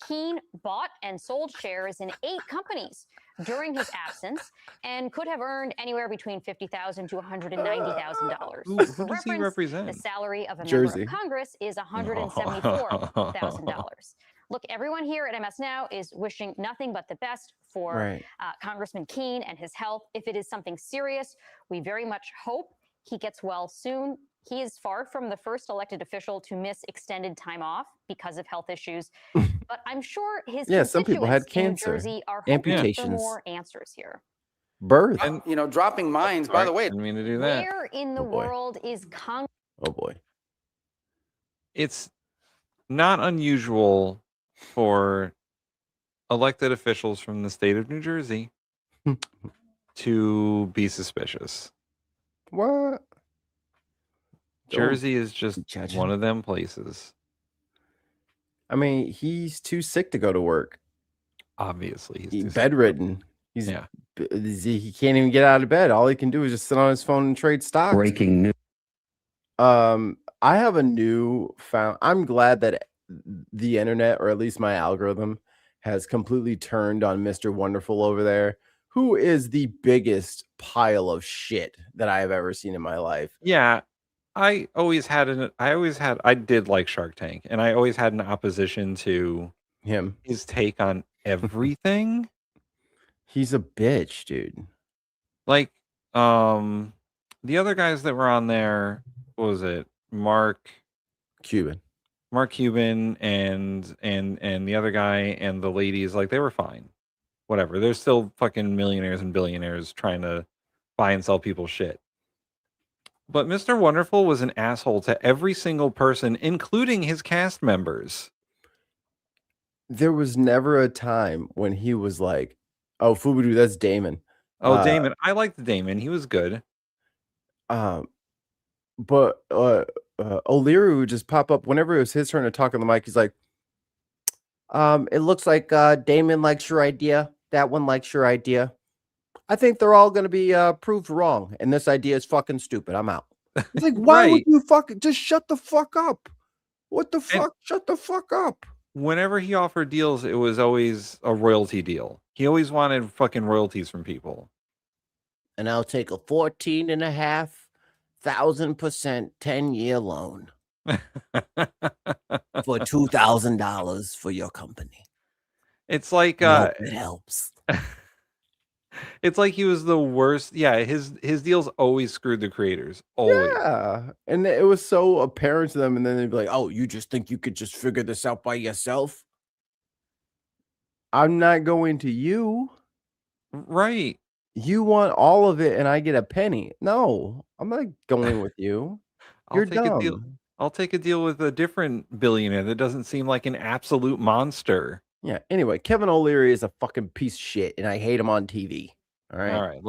Keene bought and sold shares in 8 companies during his absence and could have earned anywhere between $50,000 to $190,000. Who For does he reference, represent? the salary of a Jersey. member of Congress is $174,000. Look, everyone here at MS Now is wishing nothing but the best for Right. Congressman Keene and his health. If it is something serious, we very much hope he gets well soon. He is far from the first elected official to miss extended time off because of health issues, but I'm sure his Yeah, some people had constituents in New cancer, Jersey are hoping for amputations. more answers here. Birth. And, dropping mines, by the way. Didn't mean to do that. Where in the Oh, boy. world is Congress? Oh boy. It's not unusual for elected officials from the state of New Jersey to be suspicious. What? Jersey is just judging. one of them places. I mean, he's too sick to go to work. Obviously, he's He's too sick. bedridden. He's Yeah. he can't even get out of bed. All he can do is just sit on his phone and trade stocks. Breaking news. I have a new found. I'm glad that the internet, or at least my algorithm, has completely turned on Mr. Wonderful over there, who is the biggest pile of shit that I have ever seen in my life. Yeah, I did like Shark Tank, and I always had an opposition to Him. his take on everything. He's a bitch, dude. Like, the other guys that were on there, what was it? Mark Cuban and the other guy and the ladies, like, they were fine. Whatever. They're still fucking millionaires and billionaires trying to buy and sell people shit. But Mr. Wonderful was an asshole to every single person, including his cast members. There was never a time when he was like, "Oh, Fubudu, that's Damon." Oh, Damon. I liked Damon. He was good. But O'Leary would just pop up whenever it was his turn to talk on the mic. He's like, it looks like Damon likes your idea. That one likes your idea. I think they're all going to be proved wrong. And this idea is fucking stupid. I'm out. He's like, why would you fucking just shut the fuck up? What the fuck? Shut the fuck up. Whenever he offered deals, it was always a royalty deal. He always wanted fucking royalties from people. And I'll take a 14,500% 10-year loan for $2,000 for your company. It's like it helps. It's like he was the worst. Yeah, his deals always screwed the creators. Always. Yeah. And it was so apparent to them. And then they'd be like, oh, you just think you could just figure this out by yourself? I'm not going to you. Right. You want all of it and I get a penny. No, I'm not going with you. You're dumb. I'll take a deal with a different billionaire that doesn't seem like an absolute monster. Yeah. Anyway, Kevin O'Leary is a fucking piece of shit, and I hate him on TV. All right. All right.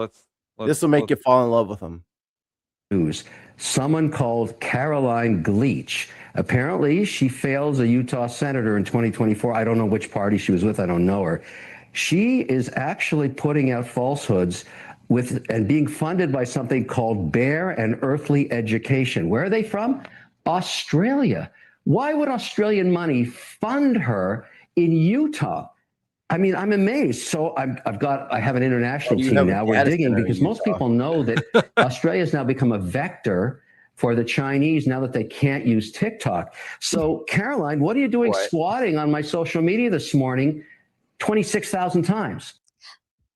This will make you fall in love with him. News. Someone called Caroline Gleach. Apparently, she fails a Utah senator in 2024. I don't know which party she was with. I don't know her. She is actually putting out falsehoods and being funded by something called Bear and Earthly Education. Where are they from? Australia. Why would Australian money fund her in Utah? I mean, I'm amazed. So I have an international team now. We're digging because most people know that Australia has now become a vector for the Chinese now that they can't use TikTok. So Caroline, what are you doing squatting on my social media this morning 26,000 times?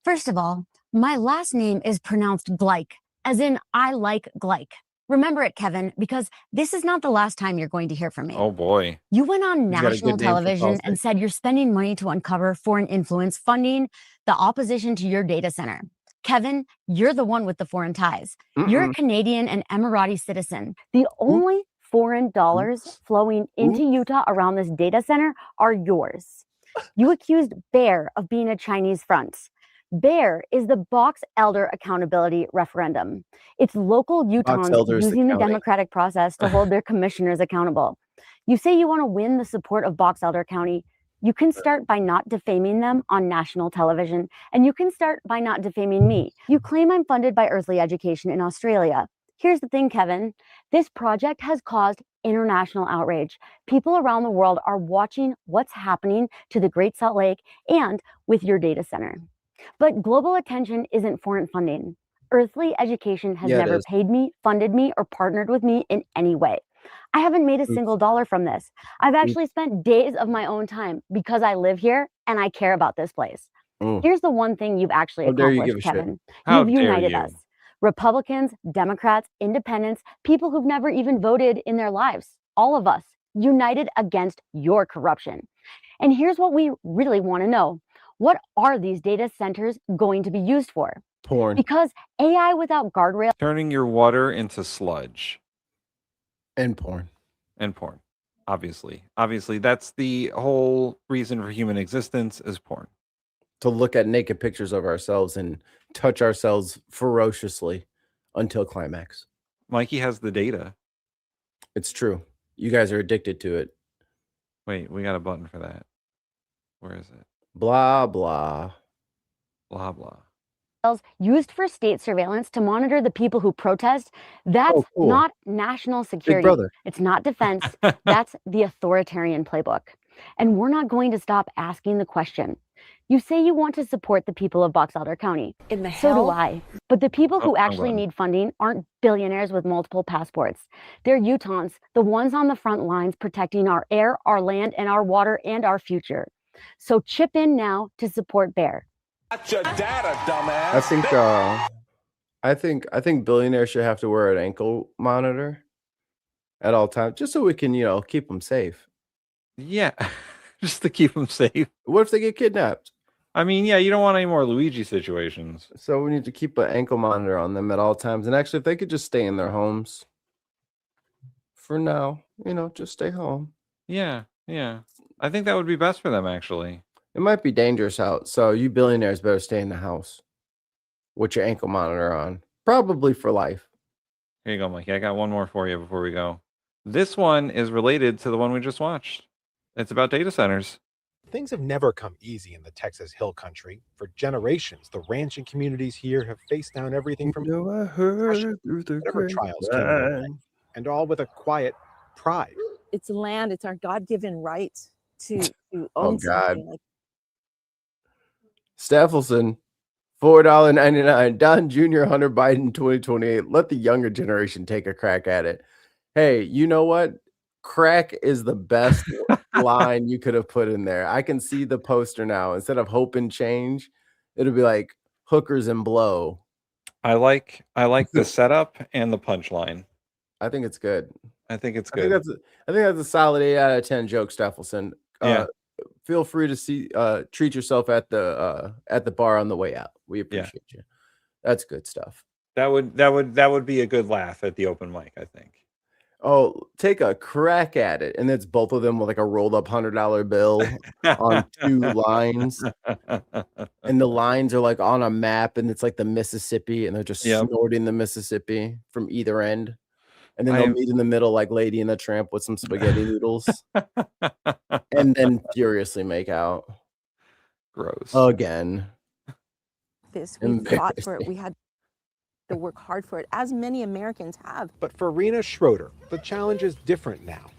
First of all, my last name is pronounced Gleich, as in I like Gleich. Remember it, Kevin, because this is not the last time you're going to hear from me. Oh boy. You went on He's got a national good name for television and politics. said you're spending money to uncover foreign influence funding the opposition to your data center. Kevin, you're the one with the foreign ties. You're a Canadian and Emirati citizen. The only foreign dollars flowing into Utah around this data center are yours. You accused Bear of being a Chinese front. Bear is the Box Elder Accountability Referendum. It's local Utahns Elders using the County. democratic process to hold their commissioners accountable. You say you want to win the support of Box Elder County. You can start by not defaming them on national television, and you can start by not defaming me. You claim I'm funded by Earthly Education in Australia. Here's the thing, Kevin. This project has caused international outrage. People around the world are watching what's happening to the Great Salt Lake and with your data center. But global attention isn't foreign funding. Earthly Education has never paid me, funded me, or partnered with me in any way. I haven't made a single dollar from this. I've actually spent days of my own time because I live here and I care about this place. Here's the one thing you've actually How dare you give accomplished, a shit. Kevin. How You've dare united you. us. Republicans, Democrats, independents, people who've never even voted in their lives. All of us united against your corruption. And here's what we really want to know. What are these data centers going to be used for? Porn. Because AI without guardrails. Turning your water into sludge. And porn. And porn. Obviously. Obviously, that's the whole reason for human existence is porn. To look at naked pictures of ourselves and touch ourselves ferociously until climax. Mikey has the data. It's true. You guys are addicted to it. Wait, we got a button for that. Where is it? Blah, blah. Blah, blah. Used for state surveillance to monitor the people who protest. That's cool. not national security. brother. It's not defense. That's the authoritarian playbook. And we're not going to stop asking the question. You say you want to support the people of Box Elder County. In the So hell? do I. But the people who Oh, actually wrong. need funding aren't billionaires with multiple passports. They're Utahns, the ones on the front lines protecting our air, our land, and our water and our future. So chip in now to support Bear. Got your data, dumbass. I think billionaires should have to wear an ankle monitor at all times, just so we can, keep them safe. Yeah. Just to keep them safe. What if they get kidnapped? I mean, yeah, you don't want any more Luigi situations. So we need to keep an ankle monitor on them at all times. And actually, if they could just stay in their homes for now, just stay home. Yeah, yeah. I think that would be best for them, actually. It might be dangerous out, so you billionaires better stay in the house with your ankle monitor on, probably for life. Here you go, Mikey. I got one more for you before we go. This one is related to the one we just watched. It's about data centers. Things have never come easy in the Texas Hill Country. For generations, the ranching communities here have faced down everything from I heard through the whatever trials came their way, and all with a quiet pride. It's land. It's our God-given right to own Oh, God. something. Like, Staffelson, $4.99. Don Jr., Hunter Biden, 2028. Let the younger generation take a crack at it. Hey, you know what? Crack is the best line you could have put in there. I can see the poster now. Instead of hope and change, it'll be like hookers and blow. I like the setup and the punchline. I think it's good. I think it's I think good. that's a solid 8 out of 10 joke, Staffelson. Yeah. Feel free to treat yourself at the bar on the way out. We appreciate you. That's good stuff. That would be a good laugh at the open mic, I think. Oh, take a crack at it, and it's both of them with like a rolled up $100 bill on 2 lines, and the lines are like on a map, and it's like the Mississippi, and they're just snorting the Mississippi from either end, and then they'll meet in the middle like Lady and the Tramp with some spaghetti noodles, and then furiously make out. Gross. Again. this we fought for it. We had to work hard for it, as many Americans have. But for Rena Schroeder, the challenge is different now.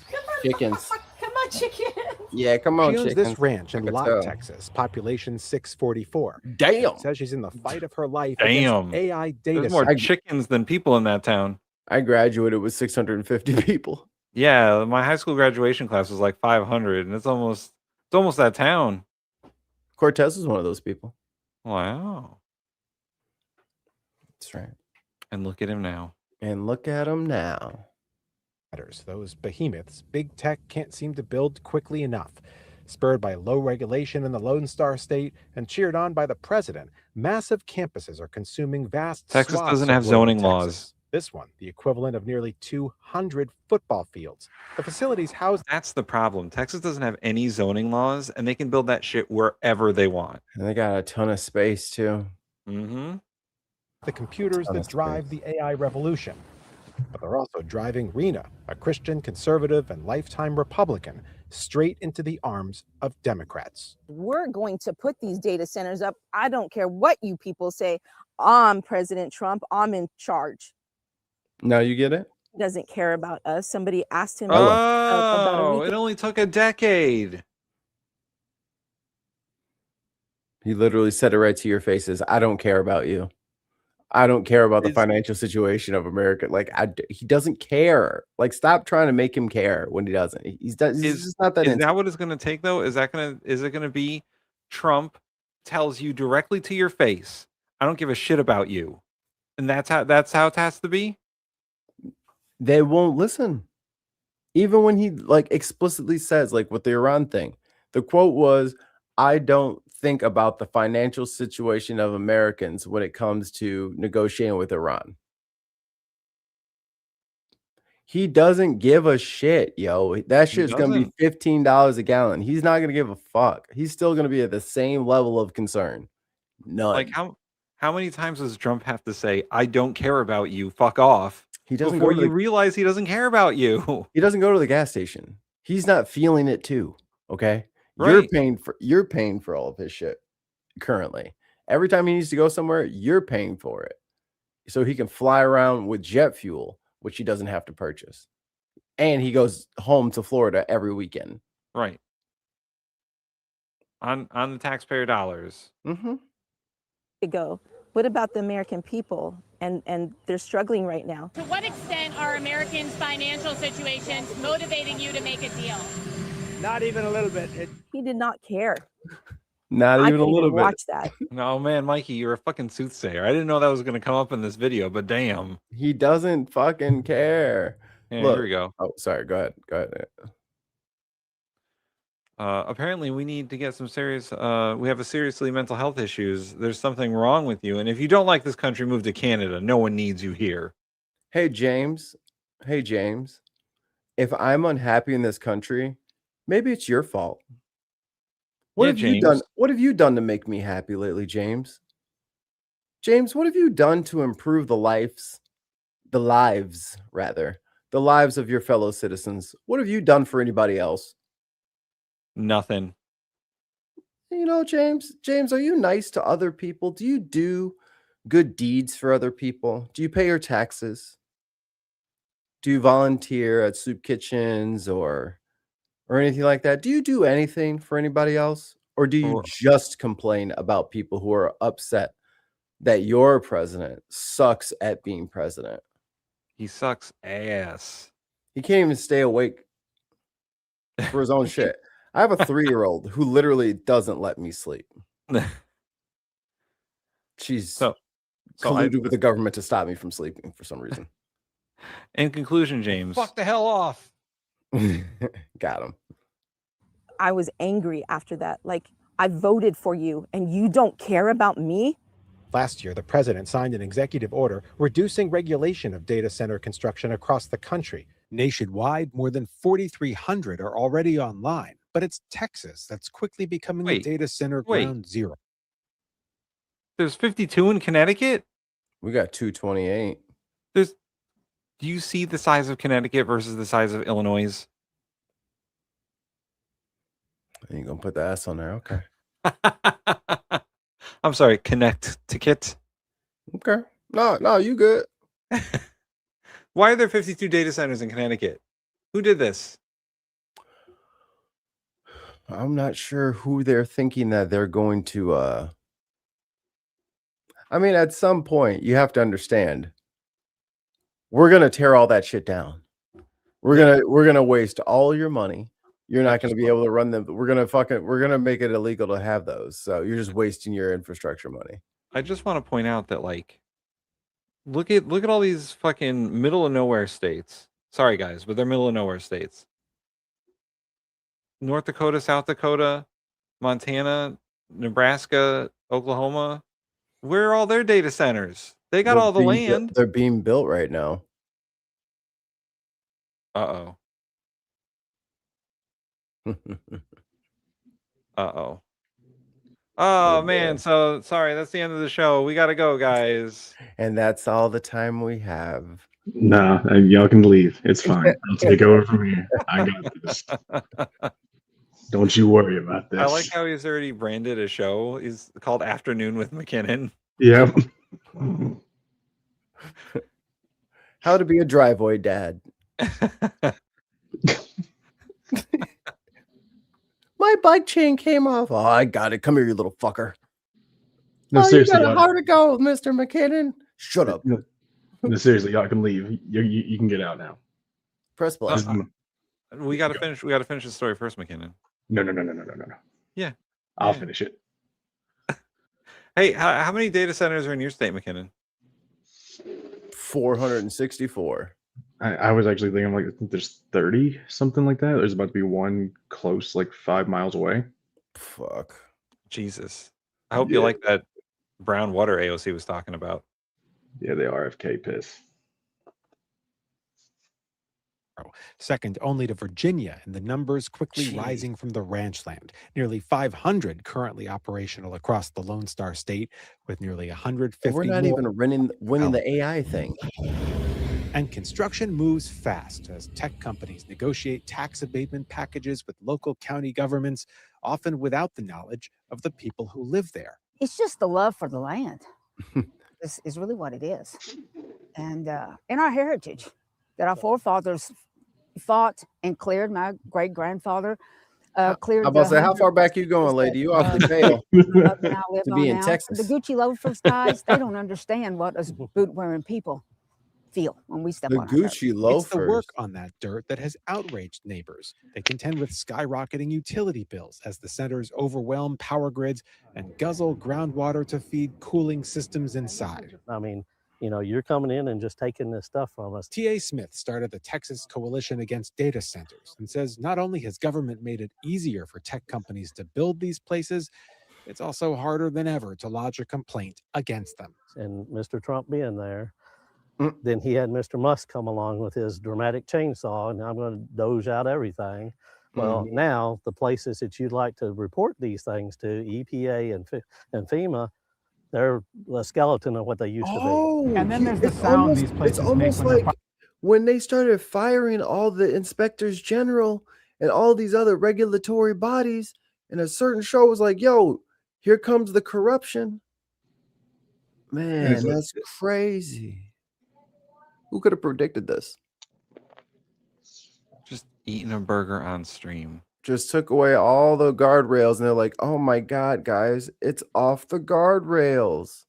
Chickens. Come on, chicken. Yeah, come on, She owns chickens. this ranch in I could Lott, tell. Texas, population 644. Damn. Says she's in the fight of her life Damn. against AI data. There's more centers. chickens than people in that town. I graduated with 650 people. Yeah, my high school graduation class was like 500, and it's almost that town. Cortez was one of those people. Wow. That's right. And look at him now. And look at him now. Those behemoths, big tech can't seem to build quickly enough. Spurred by low regulation in the Lone Star State and cheered on by the president, massive campuses are consuming vast Texas swaths doesn't of have rural zoning Texas. laws. This one, the equivalent of nearly 200 football fields. The facilities house. That's the problem. Texas doesn't have any zoning laws, and they can build that shit wherever they want. And they got a ton of space too. Mm-hmm. The computers Ton that of drive the AI revolution. But they're also driving Rena, a Christian conservative and lifetime Republican, straight into the arms of Democrats. We're going to put these data centers up. I don't care what you people say. I'm President Trump. I'm in charge. Now you get it? He doesn't care about us. Somebody asked him about a Oh, week it only took a decade. He literally said it right to your faces. I don't care about you. I don't care about the financial situation of America. Like, he doesn't care. Like, stop trying to make him care when he doesn't. He's just not that. Is that what it's going to take though? Is it going to be Trump tells you directly to your face, I don't give a shit about you, and that's how it has to be? They won't listen. Even when he like explicitly says, like with the Iran thing, the quote was, I don't think about the financial situation of Americans when it comes to negotiating with Iran. He doesn't give a shit, yo. That shit's going to be $15 a gallon. He's not going to give a fuck. He's still going to be at the same level of concern. None. Like how many times does Trump have to say, I don't care about you, fuck off? He doesn't before go to you the- realize he doesn't care about you. He doesn't go to the gas station. He's not feeling it too. Okay. Right. You're paying for all of his shit currently. Every time he needs to go somewhere, you're paying for it. So he can fly around with jet fuel, which he doesn't have to purchase. And he goes home to Florida every weekend. Right. On the taxpayer dollars. Mm-hmm. Go. What about the American people? And they're struggling right now. To what extent are Americans' financial situations motivating you to make a deal? Not even a little bit. He did not care. Not I even a couldn't little bit. watch that. No, man, Mikey, you're a fucking soothsayer. I didn't know that was going to come up in this video, but damn. He doesn't fucking care. Yeah, Look. here we go. Oh, sorry. Go ahead. Go ahead. Apparently, we need to get some serious. We have a seriously mental health issues. There's something wrong with you, and if you don't like this country, move to Canada. No one needs you here. Hey, James. Hey, James. If I'm unhappy in this country, maybe it's your fault. What Yeah, have you James. done? What have you done to make me happy lately, James? James, what have you done to improve the lives of your fellow citizens? What have you done for anybody else? Nothing. You know, James, are you nice to other people? Do you do good deeds for other people? Do you pay your taxes? Do you volunteer at soup kitchens or anything like that? Do you do anything for anybody else? Or do you just complain about people who are upset that your president sucks at being president? He sucks ass. He can't even stay awake for his own shit. I have a 3-year-old who literally doesn't let me sleep. She's colluded with the government to stop me from sleeping for some reason. In conclusion, James. Fuck the hell off. Got him. I was angry after that. Like, I voted for you and you don't care about me? Last year, the president signed an executive order reducing regulation of data center construction across the country. Nationwide, more than 4,300 are already online, but it's Texas that's quickly becoming the data center ground zero. There's 52 in Connecticut? We got 228. Do you see the size of Connecticut versus the size of Illinois? You gonna put the S on there? Okay. I'm sorry, Connecticut. Okay. No, you good. Why are there 52 data centers in Connecticut? Who did this? I'm not sure who they're thinking that they're going to I mean, at some point you have to understand we're gonna tear all that shit down. We're gonna waste all your money. You're not gonna be able to run them. We're gonna make it illegal to have those. So you're just wasting your infrastructure money. I just want to point out that, like, look at all these fucking middle of nowhere states. Sorry guys, but they're middle of nowhere states. North Dakota, South Dakota, Montana, Nebraska, Oklahoma. Where are all their data centers? They got all the land. They're being built right now. Uh-oh. Uh-oh. Oh, man. So, sorry. That's the end of the show. We got to go, guys. And that's all the time we have. Nah, y'all can leave. It's fine. I'll take over from here. I got this. Don't you worry about this. I like how he's already branded a show. He's called Afternoon with McKinnon. Yep. How to be a driveway dad. My bike chain came off. Oh, I got it. Come here, you little fucker. No, oh, seriously, you got a heart to go, Mr. McKinnon. Shut up. No, seriously, y'all can leave. You can get out now. Press play. We gotta finish. We gotta finish the story first, McKinnon. No. Yeah, I'll finish it. Hey, how many data centers are in your state, McKinnon? 464. I was actually thinking, like, I think there's 30, something like that. There's about to be one close, like 5 miles away. Fuck. Jesus. I hope you like that brown water AOC was talking about. Yeah, the RFK piss. Second only to Virginia, and the numbers quickly rising from the ranch land. Nearly 500 currently operational across the Lone Star State, with nearly 150 We're not more. even winning the AI thing. And construction moves fast as tech companies negotiate tax abatement packages with local county governments, often without the knowledge of the people who live there. It's just the love for the land. This is really what it is. And in our heritage that our forefathers fought and cleared. My great-grandfather cleared. I'm about to say, how far back you going, lady? You awfully pale to be in Texas. The Gucci loafers, guys, they don't understand what us boot-wearing people feel when we step on our dirt. It's the work on that dirt that has outraged neighbors. They contend with skyrocketing utility bills as the centers overwhelm power grids and guzzle groundwater to feed cooling systems inside. I mean, you know, you're coming in and just taking this stuff from us. T.A. Smith started the Texas Coalition Against Data Centers and says not only has government made it easier for tech companies to build these places, it's also harder than ever to lodge a complaint against them. And Mr. Trump being there, then he had Mr. Musk come along with his dramatic chainsaw, and I'm going to doge out everything. Well, now the places that you'd like to report these things to, EPA and FEMA, they're a skeleton of what they used to be. And then there's the sound these places It's almost make like when they started firing all the inspectors general and all these other regulatory bodies, and a certain show was like, yo, here comes the corruption. Man, that's crazy. Who could have predicted this? Just eating a burger on stream. Just took away all the guardrails, and they're like, oh my God, guys, it's off the guardrails.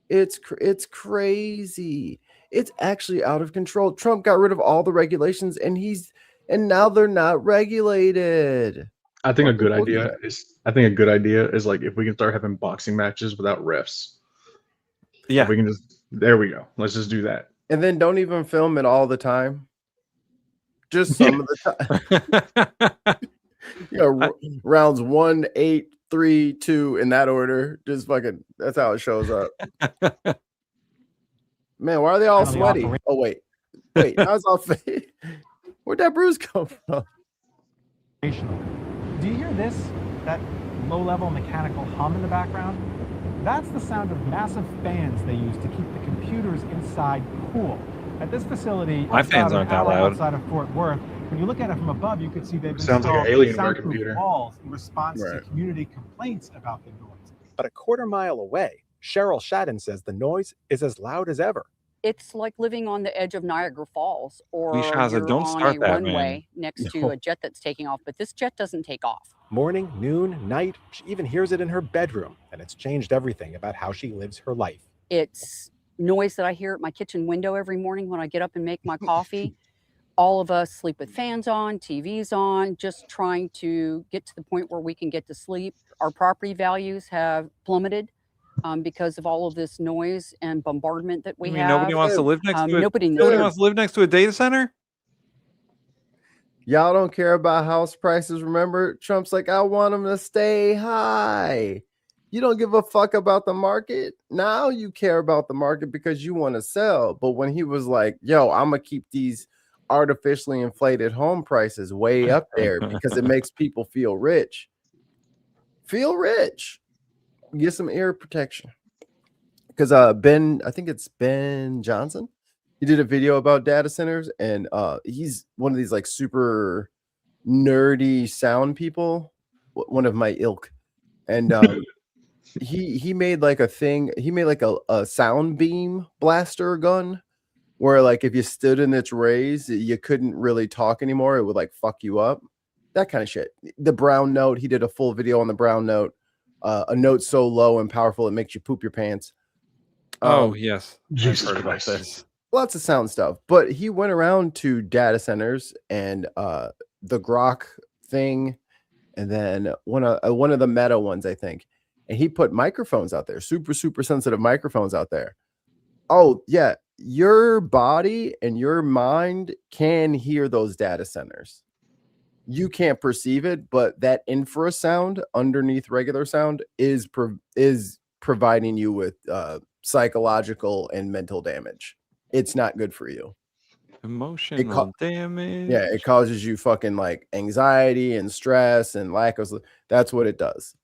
It's crazy. It's actually out of control. Trump got rid of all the regulations, and now they're not regulated. I think a good idea is like if we can start having boxing matches without refs. Yeah. If we can there we go. Let's just do that. And then don't even film it all the time. Just some of the time. Rounds 1, 8, 3, 2 in that order. Just fucking, that's how it shows up. Man, why are they all sweaty? Oh, wait. How's all fake? Where'd that bruise come from? Do you hear this? That low-level mechanical hum in the background? That's the sound of massive fans they use to keep the computers inside cool. At this facility, my fans aren't that loud. Outside of Fort Worth, when you look at it from above, you can see they've sounds like an alien in our computer walls in response to community complaints about the noise. But a quarter mile away, Cheryl Shadden says the noise is as loud as ever. It's like living on the edge of Niagara Falls, or Shaza, you're don't on start a that, runway man. next to a jet that's taking off, but this jet doesn't take off. Morning, noon, night, she even hears it in her bedroom, and it's changed everything about how she lives her life. It's noise that I hear at my kitchen window every morning when I get up and make my coffee. All of us sleep with fans on, TVs on, just trying to get to the point where we can get to sleep. Our property values have plummeted because of all of this noise and bombardment that we have. Nobody wants to live next to it. Nobody wants to live next to a data center. Y'all don't care about house prices. Remember, Trump's like, I want them to stay high. You don't give a fuck about the market. Now you care about the market because you want to sell. But when he was like, yo, I'm going to keep these artificially inflated home prices way up there because it makes people feel rich. Feel rich. Get some ear protection. Because I think it's Ben Johnson. He did a video about data centers, and he's one of these like super nerdy sound people, one of my ilk. And he made like a thing. He made like a sound beam blaster gun where like if you stood in its rays, you couldn't really talk anymore. It would like fuck you up. That kind of shit. The brown note, he did a full video on the brown note. A note so low and powerful it makes you poop your pants. Yes, I've heard about this. Lots of sound stuff. But he went around to data centers and the Grok thing, and then one of the Meta ones, I think. And he put microphones out there, super sensitive microphones out there. Oh yeah, your body and your mind can hear those data centers. You can't perceive it, but that infrasound underneath regular sound is providing you with psychological and mental damage. It's not good for you. Emotional damage. Yeah, it causes you fucking like anxiety and stress and lack of. That's what it does.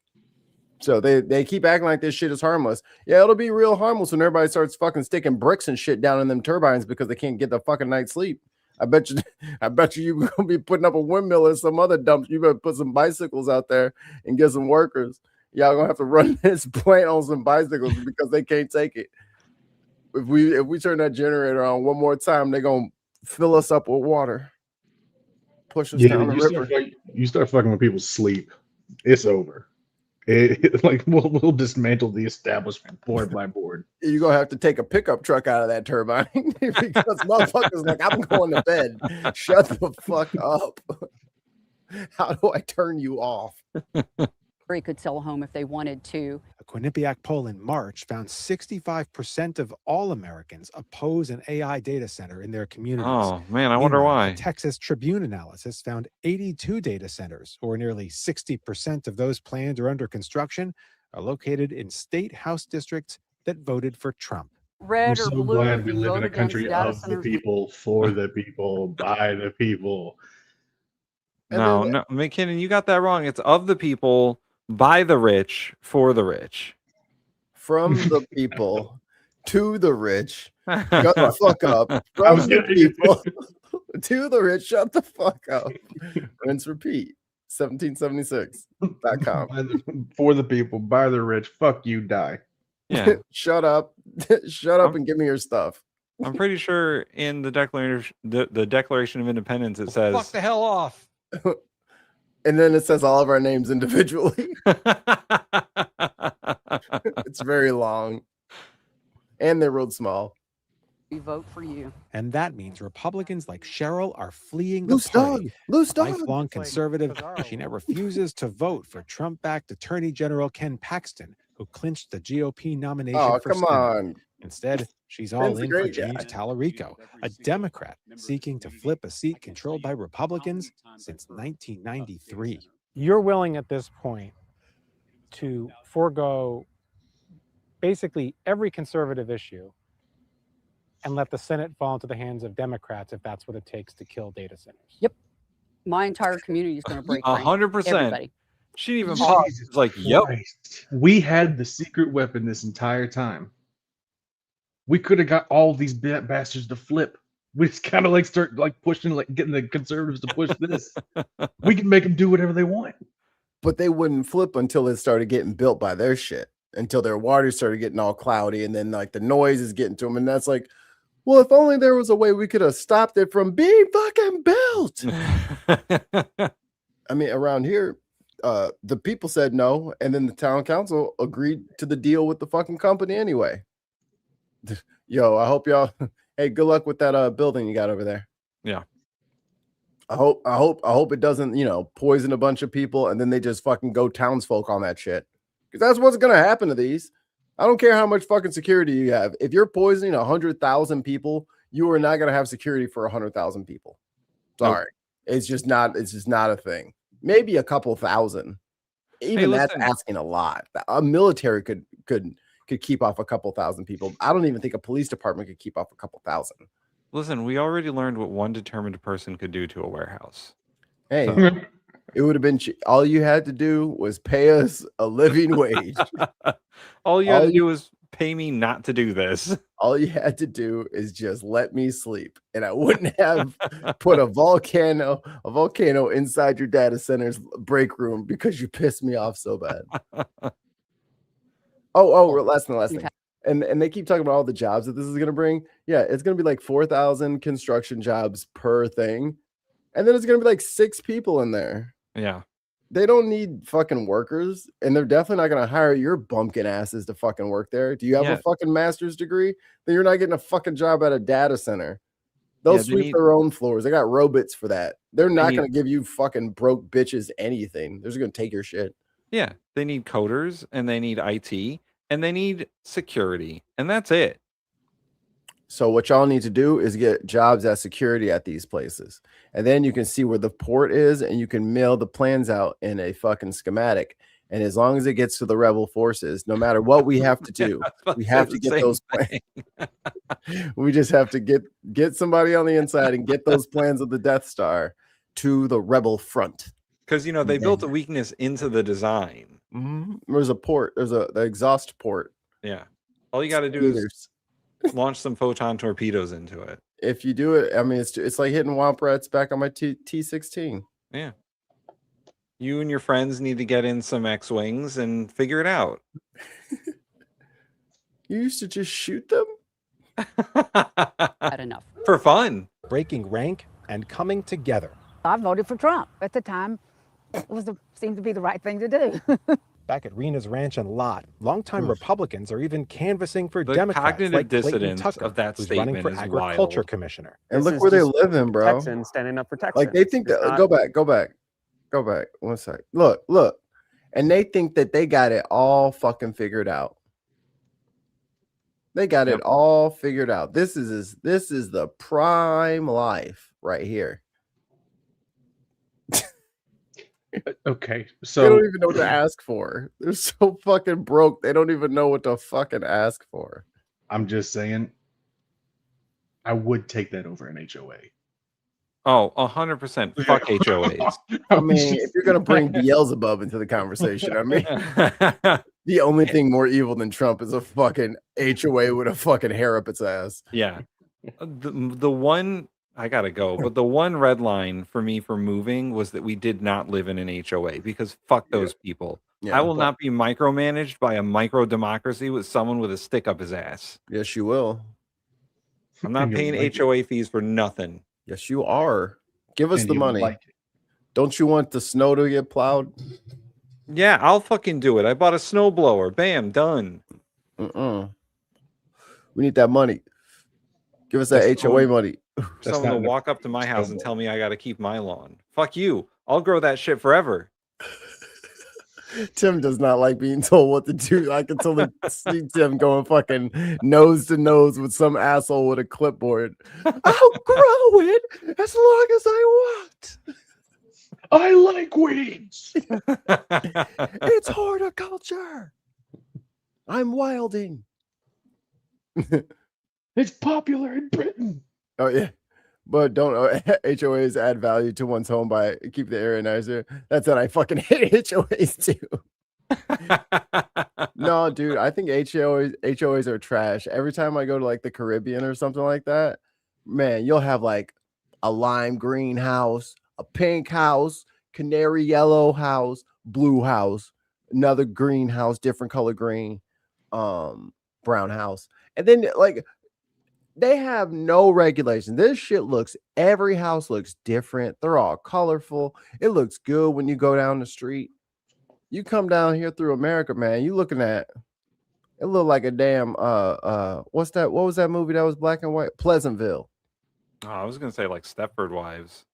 So they keep acting like this shit is harmless. Yeah, it'll be real harmless when everybody starts fucking sticking bricks and shit down in them turbines because they can't get the fucking night's sleep. I bet you gonna be putting up a windmill or some other dump. You better put some bicycles out there and get some workers. Y'all gonna have to run this plant on some bicycles because they can't take it. If we turn that generator on one more time, they're gonna fill us up with water. Push us down the river. You start fucking with people's sleep, it's over. Like we'll dismantle the establishment board by board. You're gonna have to take a pickup truck out of that turbine because motherfuckers like, I'm going to bed. Shut the fuck up. How do I turn you off? He could sell a home if they wanted to. A Quinnipiac poll in March found 65% of all Americans oppose an AI data center in their communities. Oh man, I wonder why. A Texas Tribune analysis found 82 data centers, or nearly 60% of those planned or under construction, are located in state house districts that voted for Trump. Red I'm or so blue, glad we you live vote in a against country data of the centers. people, for the people, by the people. No, McKinnon, you got that wrong. It's of the people, by the rich, for the rich. From the people to the rich. Shut the fuck up. From the people to the rich. Shut the fuck up. Rinse, repeat. 1776.com. For the people, by the rich. Fuck you, die. Yeah. Shut up. Shut up and give me your stuff. I'm pretty sure in the Declaration of Independence it says Fuck the hell off. And then it says all of our names individually. It's very long. And they're real small. We vote for you. And that means Republicans like Cheryl are fleeing the Loose party. dog. Loose dog. Lifelong conservative, she now refuses to vote for Trump-backed Attorney General Ken Paxton, who clinched the GOP nomination for come Senate. on. Instead, she's all Ken's a in for great James guy. Tallarico, a Democrat seeking to flip a seat controlled by Republicans since 1993. You're willing at this point to forego basically every conservative issue and let the Senate fall into the hands of Democrats if that's what it takes to kill data centers. Yep. My entire community is going to break. 100%. Everybody. She didn't even pause. It's like, yep. We had the secret weapon this entire time. We could have got all these bastards to flip. We just kind of like start like pushing, like getting the conservatives to push this. We can make them do whatever they want. But they wouldn't flip until it started getting built by their shit. until their water started getting all cloudy, and then like the noise is getting to them, and that's like, well, if only there was a way we could have stopped it from being fucking built. I mean, around here, the people said no, and then the town council agreed to the deal with the fucking company anyway. Yo, I hope y'all. Hey, good luck with that building you got over there. Yeah. I hope it doesn't, poison a bunch of people and then they just fucking go townsfolk on that shit. Because that's what's gonna happen to these. I don't care how much fucking security you have. If you're poisoning 100,000 people, you are not gonna have security for 100,000 people. Sorry, it's just not a thing. Maybe a couple thousand. Even that's asking a lot. A military could keep off a couple thousand people. I don't even think a police department could keep off a couple thousand. Listen, we already learned what one determined person could do to a warehouse. Hey, it would have been all you had to do was pay us a living wage. All you had to do was pay me not to do this. All you had to do is just let me sleep, and I wouldn't have put a volcano inside your data center's break room because you pissed me off so bad. Last thing. And they keep talking about all the jobs that this is going to bring. Yeah, it's going to be like 4,000 construction jobs per thing. And then it's going to be like 6 people in there. Yeah. They don't need fucking workers. And they're definitely not going to hire your bumpkin asses to fucking work there. Do you have a fucking master's degree? Then you're not getting a fucking job at a data center. They'll sweep their own floors. They got robots for that. They're not going to give you fucking broke bitches anything. They're just going to take your shit. Yeah. They need coders and they need IT. And they need security, and that's it. So what y'all need to do is get jobs at security at these places. And then you can see where the port is, and you can mail the plans out in a fucking schematic. And as long as it gets to the rebel forces, no matter what we have to do, we have to get those plans. We just have to get somebody on the inside and get those plans of the Death Star to the rebel front. Because, they built a weakness into the design. Mm-hmm. There's a port. There's the exhaust port. Yeah. All you got to do is launch some photon torpedoes into it. If you do it, I mean, it's like hitting Womp Rats back on my T16. Yeah. You and your friends need to get in some X-Wings and figure it out. You used to just shoot them? Had enough. For fun. Breaking rank and coming together. I voted for Trump at the time. It seemed to be the right thing to do. Back at Rena's ranch and lot, longtime Republicans are even canvassing for The Democrats cognitive like Clayton dissonance Tucker, of that who's running statement for is agriculture wild. commissioner. And look where they live in, bro. Texans standing up for Texans. Like they think that go back. 1 sec. Look. And they think that they got it all fucking figured out. They got it all figured out. This is the prime life right here. Okay, so they don't even know what to ask for. They're so fucking broke. They don't even know what to fucking ask for. I'm just saying, I would take that over an HOA. Oh, 100%. Fuck HOAs. I mean, if you're gonna bring Beelzebub into the conversation, I mean, the only thing more evil than Trump is a fucking HOA with a fucking hair up its ass. Yeah. The one I gotta go, but the one red line for me for moving was that we did not live in an HOA because fuck those people. Yeah, I will not be micromanaged by a micro democracy with someone with a stick up his ass. Yes, you will. I'm not paying HOA fees for nothing. Yes, you are. Give us And the you money. like it. Don't you want the snow to get plowed? Yeah, I'll fucking do it. I bought a snowblower. Bam, done. We need that money. Give us that That's HOA cool. money. Someone will walk up to my house and tell me I got to keep my lawn. Fuck you. I'll grow that shit forever. Tim does not like being told what to do. I can totally see Tim going fucking nose to nose with some asshole with a clipboard. I'll grow it as long as I want. I like weeds. It's horticulture. I'm wilding. It's popular in Britain. Oh yeah, but don't HOAs add value to one's home by keep the area nicer. That's what I fucking hate HOAs too. No, dude, I think HOAs are trash. Every time I go to like the Caribbean or something like that, man, you'll have like a lime green house, a pink house, canary yellow house, blue house. another greenhouse, different color green, brown house. And then like they have no regulation. This shit every house looks different. They're all colorful. It looks good when you go down the street. You come down here through America, man, you looking at it look like a damn what's that? What was that movie that was black and white? Pleasantville. Oh, I was gonna say like Stepford Wives.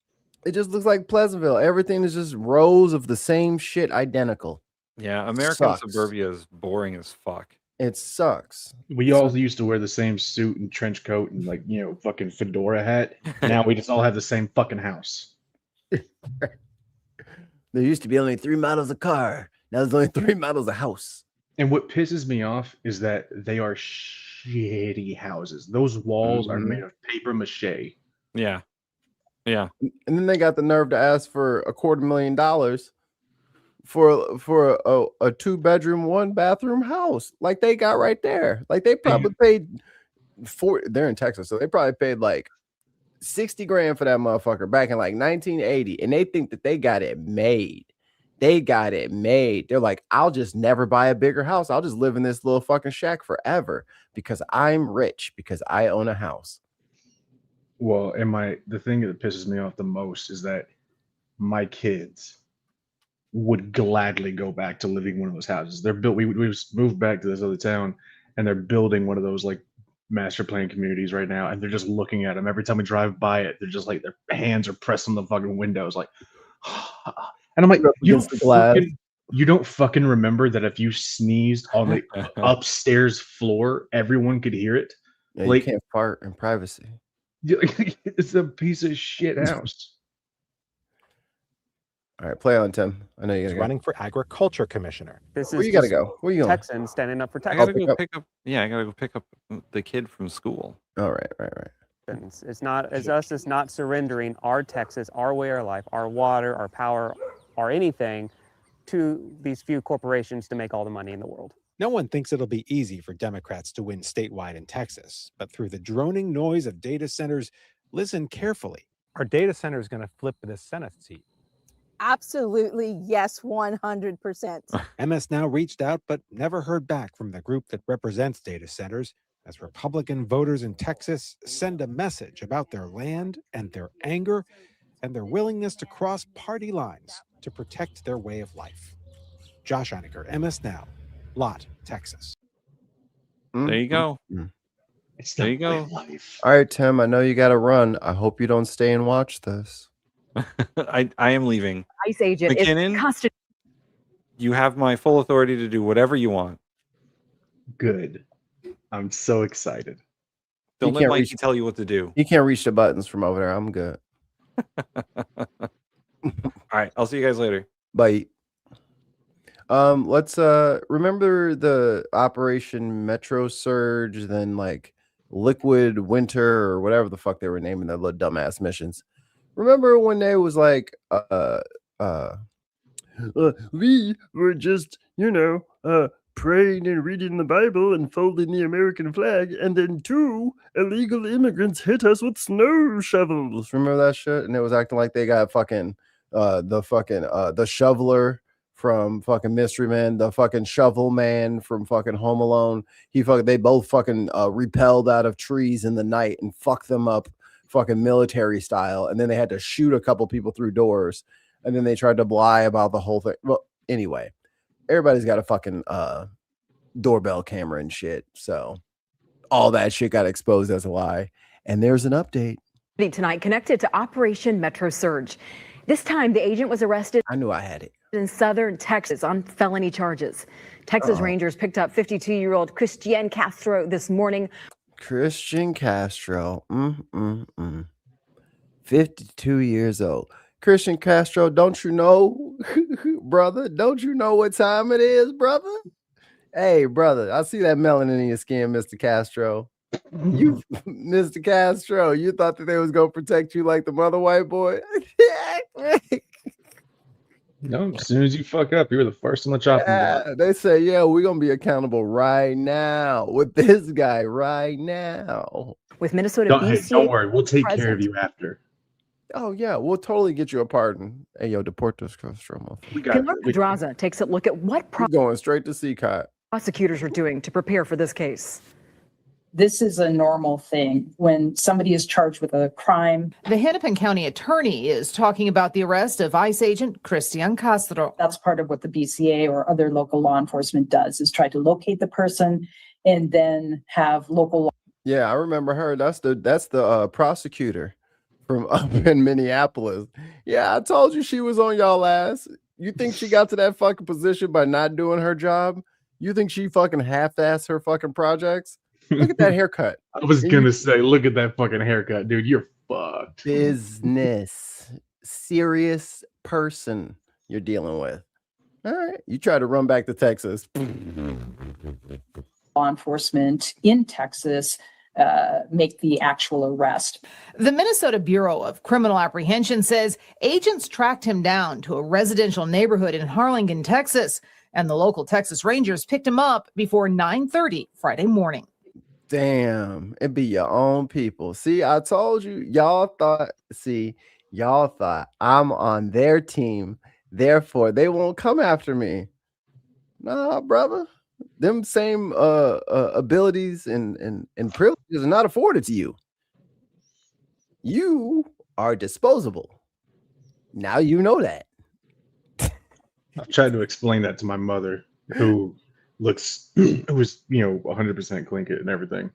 It just looks like Pleasantville. Everything is just rows of the same shit, identical. Yeah, American suburbia is boring as fuck. It sucks. We all used to wear the same suit and trench coat and like, you know, fucking fedora hat. Now we just all have the same fucking house. There used to be only 3 models of car. Now there's only 3 models of house. And what pisses me off is that they are shitty houses. Those walls are made of paper mache. Yeah. Yeah. And then they got the nerve to ask for $250,000 for a 2-bedroom, 1-bathroom house like they got right there. Like they probably paid they're in Texas, so they probably paid like 60 grand for that motherfucker back in like 1980, and they think that they got it made. They got it made. They're like, I'll just never buy a bigger house. I'll just live in this little fucking shack forever because I'm rich, because I own a house. Well, and the thing that pisses me off the most is that my kids would gladly go back to living in one of those houses. They're built. We moved back to this other town, and they're building one of those like master plan communities right now, and they're just looking at them every time we drive by it. They're just like their hands are pressed on the fucking windows, like. And I'm like, you don't fucking remember that if you sneezed on the upstairs floor, everyone could hear it. Yeah, like you can't fart in privacy. It's a piece of shit house. All right, play on, Tim. I know you He's gotta running for agriculture commissioner. Where you gotta go? Where you going? Texan standing up for I Texas. gotta go pick up. Yeah, I gotta go pick up the kid from school. All right. It's not as us is not surrendering our Texas, our way of life, our water, our power, or anything to these few corporations to make all the money in the world. No one thinks it'll be easy for Democrats to win statewide in Texas, but through the droning noise of data centers, listen carefully. Are data centers going to flip the Senate seat? Absolutely, yes, 100%. MS Now reached out but never heard back from the group that represents data centers as Republican voters in Texas send a message about their land and their anger and their willingness to cross party lines to protect their way of life. Josh Einiger, MS Now, Lott, Texas. There you go. There you go. All right, Tim, I know you got to run. I hope you don't stay and watch this. I am leaving. ICE agent McKinnon, you have my full authority to do whatever you want. Good. I'm so excited. Don't let Mikey tell you what to do. You can't reach the buttons from over there. I'm good. All right, I'll see you guys later. Bye. Let's remember the Operation Metro Surge, then like Liquid Winter or whatever the fuck they were naming their little dumbass missions. Remember when they was like we were just, praying and reading the Bible and folding the American flag, and then 2 illegal immigrants hit us with snow shovels. Remember that shit? And it was acting like they got fucking the shoveler from fucking Mystery Man, the fucking shovel man from fucking Home Alone. They both fucking repelled out of trees in the night and fucked them up fucking military style, and then they had to shoot a couple people through doors, and then they tried to lie about the whole thing. Well, anyway, everybody's got a fucking doorbell camera and shit, so all that shit got exposed as a lie. And there's an update tonight connected to Operation Metro Surge. This time the agent was arrested. I knew I had it. In southern Texas on felony charges. Texas Rangers picked up 52-year-old Christian Castro this morning. Christian Castro, 52 years old. Christian Castro, don't you know, brother? Don't you know what time it is, brother? Hey, brother, I see that melanin in your skin, Mr. Castro. You, Mr. Castro, you thought that they was gonna protect you like the mother white boy? No, as soon as you fuck up, you're the first on the chopping block. They say, yeah, we're gonna be accountable right now with this guy right now. With Minnesota Don't worry, we'll take care of you after. Oh yeah, we'll totally get you a pardon. Hey yo, deport this Castro. Pilar Pedraza takes a look at what You're going straight to CCOT. prosecutors are doing to prepare for this case. This is a normal thing when somebody is charged with a crime. The Hennepin County attorney is talking about the arrest of ICE agent Christian Castro. That's part of what the BCA or other local law enforcement does, is try to locate the person and then have local law. Yeah, I remember her. That's the prosecutor from up in Minneapolis. Yeah, I told you she was on y'all ass. You think she got to that fucking position by not doing her job? You think she fucking half-assed her fucking projects? Look at that haircut. I was gonna say, look at that fucking haircut, dude. You're fucked. Business, serious person you're dealing with. All right, you try to run back to Texas. Law enforcement in Texas make the actual arrest. The Minnesota Bureau of Criminal Apprehension says agents tracked him down to a residential neighborhood in Harlingen, Texas, and the local Texas Rangers picked him up before 9:30 Friday morning. Damn, it be your own people. See, I told you, y'all thought I'm on their team, therefore they won't come after me. Nah, brother. Them same abilities and privileges are not afforded to you. You are disposable. Now you know that. I've tried to explain that to my mother, who looks, who was 100% Tlingit and everything,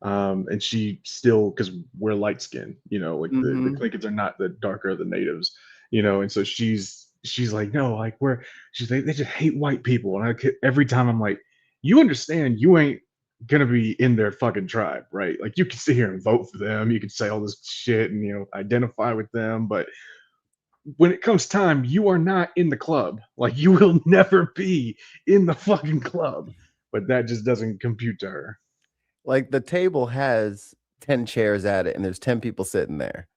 and she still, because we're light skinned, the Tlingits are not the darker of the natives, and so she's like, no, like they just hate white people, and every time I'm like, you understand, you ain't gonna be in their fucking tribe, right? Like, you can sit here and vote for them, you can say all this shit and identify with them, but when it comes time, you are not in the club. Like, you will never be in the fucking club. But that just doesn't compute to her. Like, the table has 10 chairs at it and there's 10 people sitting there.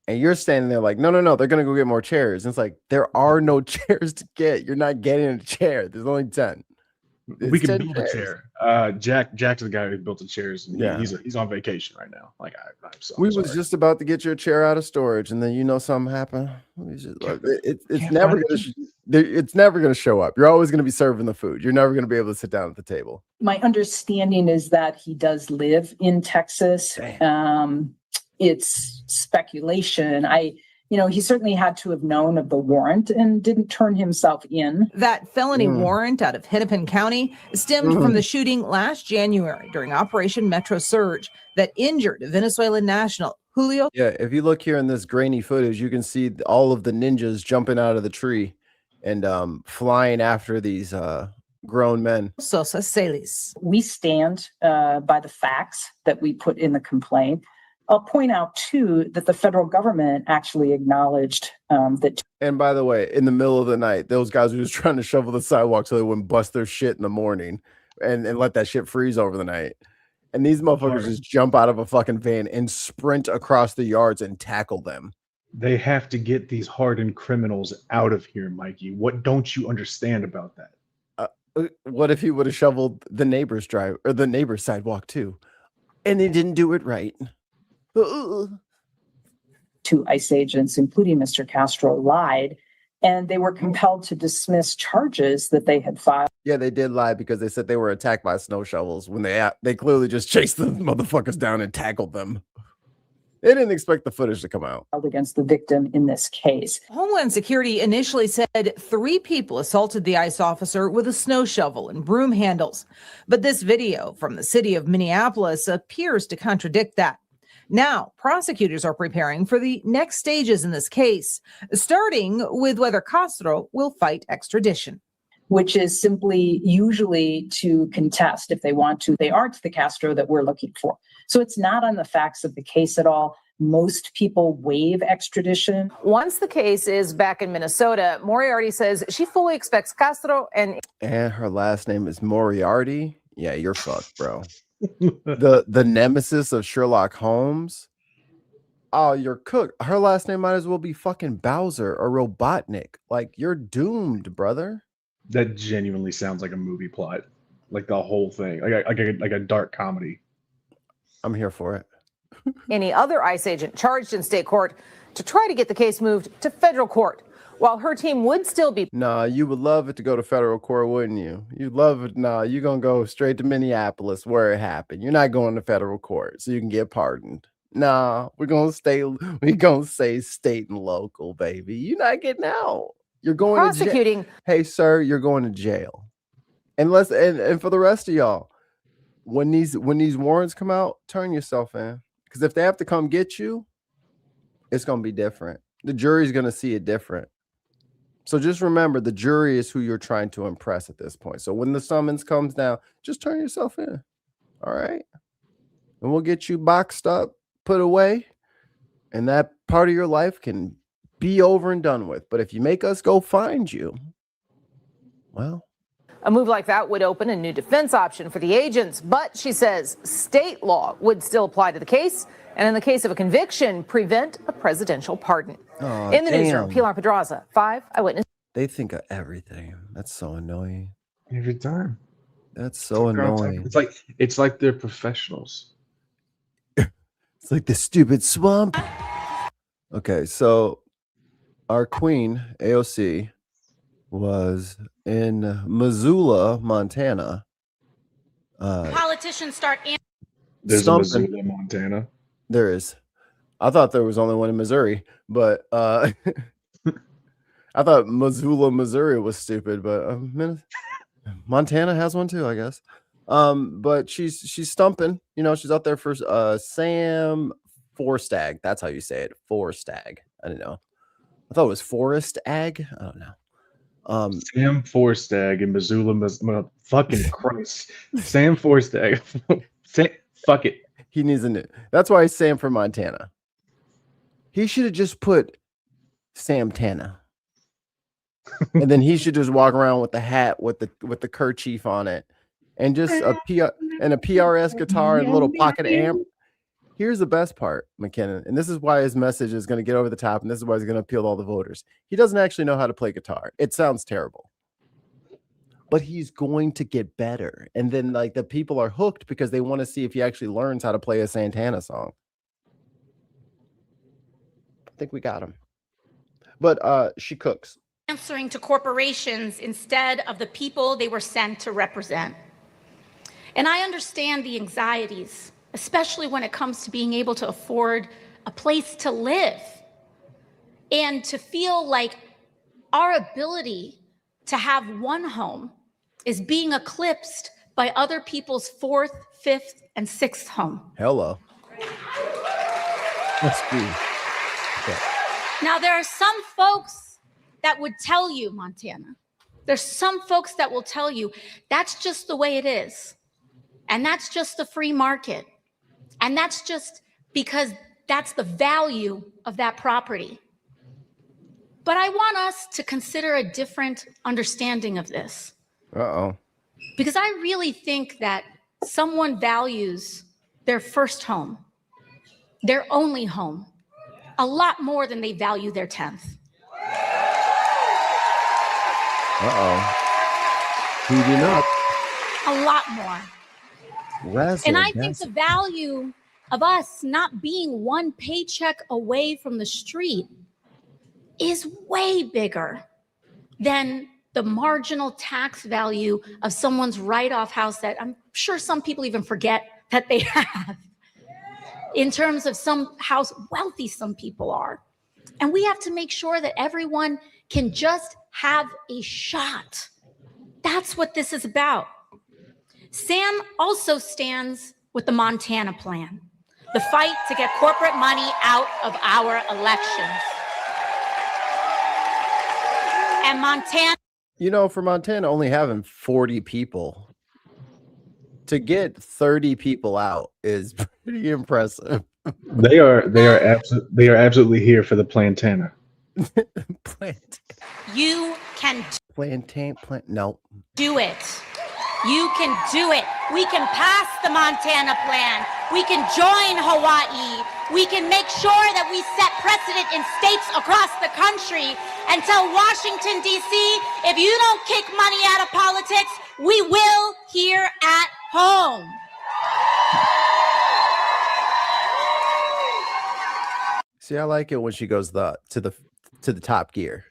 And you're standing there like, no, they're going to go get more chairs. And it's like, there are no chairs to get. You're not getting a chair. There's only 10. We can build a chair. Jack's the guy who built the chairs. And he's on vacation right now. Like, I'm sorry. We was just about to get your chair out of storage, and then something happened. It's never gonna show up. You're always gonna be serving the food. You're never gonna be able to sit down at the table. My understanding is that he does live in Texas. It's speculation. He certainly had to have known of the warrant and didn't turn himself in. That felony warrant out of Hennepin County stemmed from the shooting last January during Operation Metro Surge that injured a Venezuelan national, Julio. Yeah, if you look here in this grainy footage, you can see all of the ninjas jumping out of the tree and flying after these grown men. Sosa Celis. We stand by the facts that we put in the complaint. I'll point out, too, that the federal government actually acknowledged that. And by the way, in the middle of the night, those guys were just trying to shovel the sidewalk so they wouldn't bust their shit in the morning and let that shit freeze over the night. And these motherfuckers just jump out of a fucking van and sprint across the yards and tackle them. They have to get these hardened criminals out of here, Mikey. What don't you understand about that? What if he would have shoveled the neighbor's drive or the neighbor's sidewalk too, and he didn't do it right? Two ICE agents, including Mr. Castro, lied, and they were compelled to dismiss charges that they had filed. Yeah, they did lie because they said they were attacked by snow shovels when they clearly just chased the motherfuckers down and tackled them. They didn't expect the footage to come out. Against the victim in this case. Homeland Security initially said 3 people assaulted the ICE officer with a snow shovel and broom handles. But this video from the city of Minneapolis appears to contradict that. Now, prosecutors are preparing for the next stages in this case, starting with whether Castro will fight extradition. Which is simply usually to contest if they want to. They aren't the Castro that we're looking for. So it's not on the facts of the case at all. Most people waive extradition. Once the case is back in Minnesota, Moriarty says she fully expects Castro and her last name is Moriarty. Yeah, you're fucked, bro. the nemesis of Sherlock Holmes. Oh, you're cooked. Her last name might as well be fucking Bowser or Robotnik. Like, you're doomed, brother. That genuinely sounds like a movie plot, like the whole thing, like a dark comedy. I'm here for it. any other ICE agent charged in state court to try to get the case moved to federal court, while her team would still be. Nah, you would love it to go to federal court, wouldn't you? You'd love it. Nah, you're going to go straight to Minneapolis where it happened. You're not going to federal court so you can get pardoned. Nah, we're going to say state and local, baby. You're not getting out. You're going prosecuting. to jail. Hey, sir, you're going to jail. And for the rest of y'all, when these warrants come out, turn yourself in. Because if they have to come get you, it's going to be different. The jury's going to see it different. So just remember, the jury is who you're trying to impress at this point. So when the summons comes down, just turn yourself in. All right? And we'll get you boxed up, put away, and that part of your life can be over and done with. But if you make us go find you, well. A move like that would open a new defense option for the agents, but she says state law would still apply to the case, and in the case of a conviction, prevent a presidential pardon. Oh, in the newsroom, Pilar Pedraza, 5 Eyewitness. They think of everything. That's so annoying. Every time. That's so annoying. It's like they're professionals. It's like the stupid swamp. Okay, so our queen, AOC, was in Missoula, Montana. Politicians start. There's a Missoula, Montana. There is. I thought there was only one in Missouri, but I thought Missoula, Missouri was stupid, but Montana has one too, I guess. But she's stumping. You know, she's out there for Sam Forstag. That's how you say it. Forstag. I don't know. I thought it was Forest Ag. I don't know. Sam Forstag in Missoula, fucking Christ. Sam Forstag. Fuck it. He needs a new. That's why he's Sam from Montana. He should have just put Sam Tana. And then he should just walk around with the hat with the kerchief on it. And just a PRS guitar and a little pocket amp. Here's the best part, McKinnon, and this is why his message is going to get over the top, and this is why he's going to appeal to all the voters. He doesn't actually know how to play guitar. It sounds terrible. But he's going to get better. And then like the people are hooked because they want to see if he actually learns how to play a Santana song. I think we got him. But she cooks. Answering to corporations instead of the people they were sent to represent. And I understand the anxieties, especially when it comes to being able to afford a place to live and to feel like our ability to have one home is being eclipsed by other people's 4th, 5th, and 6th home. Hello. That's good. Okay. Now, there are some folks that would tell you, Montana, there's some folks that will tell you that's just the way it is. And that's just the free market. And that's just because that's the value of that property. But I want us to consider a different understanding of this. Uh-oh. Because I really think that someone values their first home, their only home, a lot more than they value their 10th. Uh-oh. Heating up. A lot more. And I think the value of us not being one paycheck away from the street is way bigger than the marginal tax value of someone's write-off house that I'm sure some people even forget that they have. In terms of how wealthy some people are. And we have to make sure that everyone can just have a shot. That's what this is about. Sam also stands with the Montana plan, the fight to get corporate money out of our elections. And Montana. You know, for Montana only having 40 people, to get 30 people out is pretty impressive. They are absolutely here for the Plantana. You can No. do it. You can do it. We can pass the Montana plan. We can join Hawaii. We can make sure that we set precedent in states across the country and tell Washington, D.C., if you don't kick money out of politics, we will here at home. See, I like it when she goes to the top gear.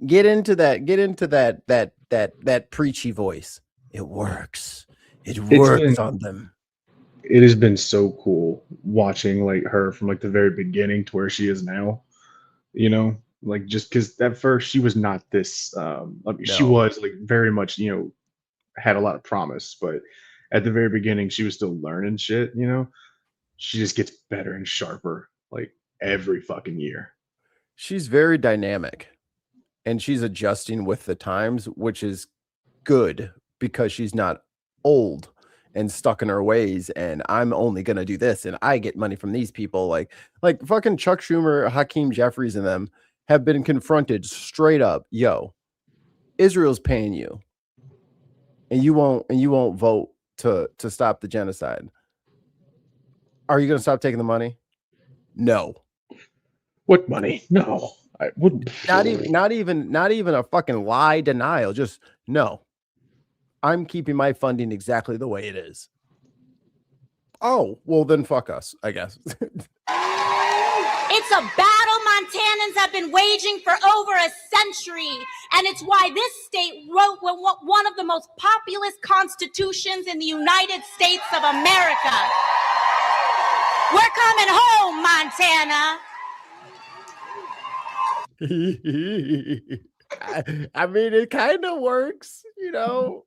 Get into that preachy voice. It works. It works on them. It has been so cool watching like her from like the very beginning to where she is now. You know, like just because at first she was not this. I mean, she No. was like very much, you know, had a lot of promise, but at the very beginning she was still learning shit. You know, she just gets better and sharper like every fucking year. She's very dynamic, and she's adjusting with the times, which is good because she's not old and stuck in her ways, and I'm only gonna do this and I get money from these people. Like fucking Chuck Schumer, Hakeem Jeffries, and them have been confronted straight up. Yo, Israel's paying you, and you won't vote to stop the genocide. Are you gonna stop taking the money? No. What money? No. I wouldn't. Not even a fucking lie denial. Just no. I'm keeping my funding exactly the way it is. Oh, well then fuck us, I guess. It's a battle Montanans have been waging for over a century, and it's why this state wrote one of the most populous constitutions in the United States of America. We're coming home, Montana. I mean, it kind of works, you know.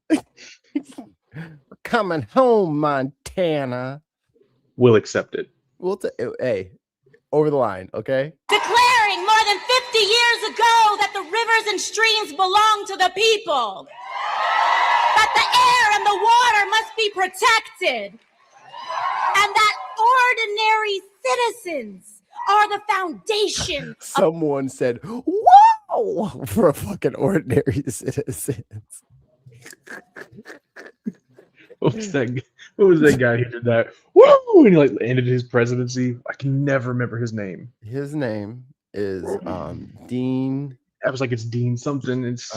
We're coming home, Montana. We'll accept it. Hey, over the line, okay? Declaring more than 50 years ago that the rivers and streams belong to the people. That the air and the water must be protected. And that ordinary citizens are the foundation. Someone said, "Wow!" for fucking ordinary citizens. What was that guy who did that? Woo! And he like ended his presidency. I can never remember his name. His name is Dean. I was like, it's Dean something. It's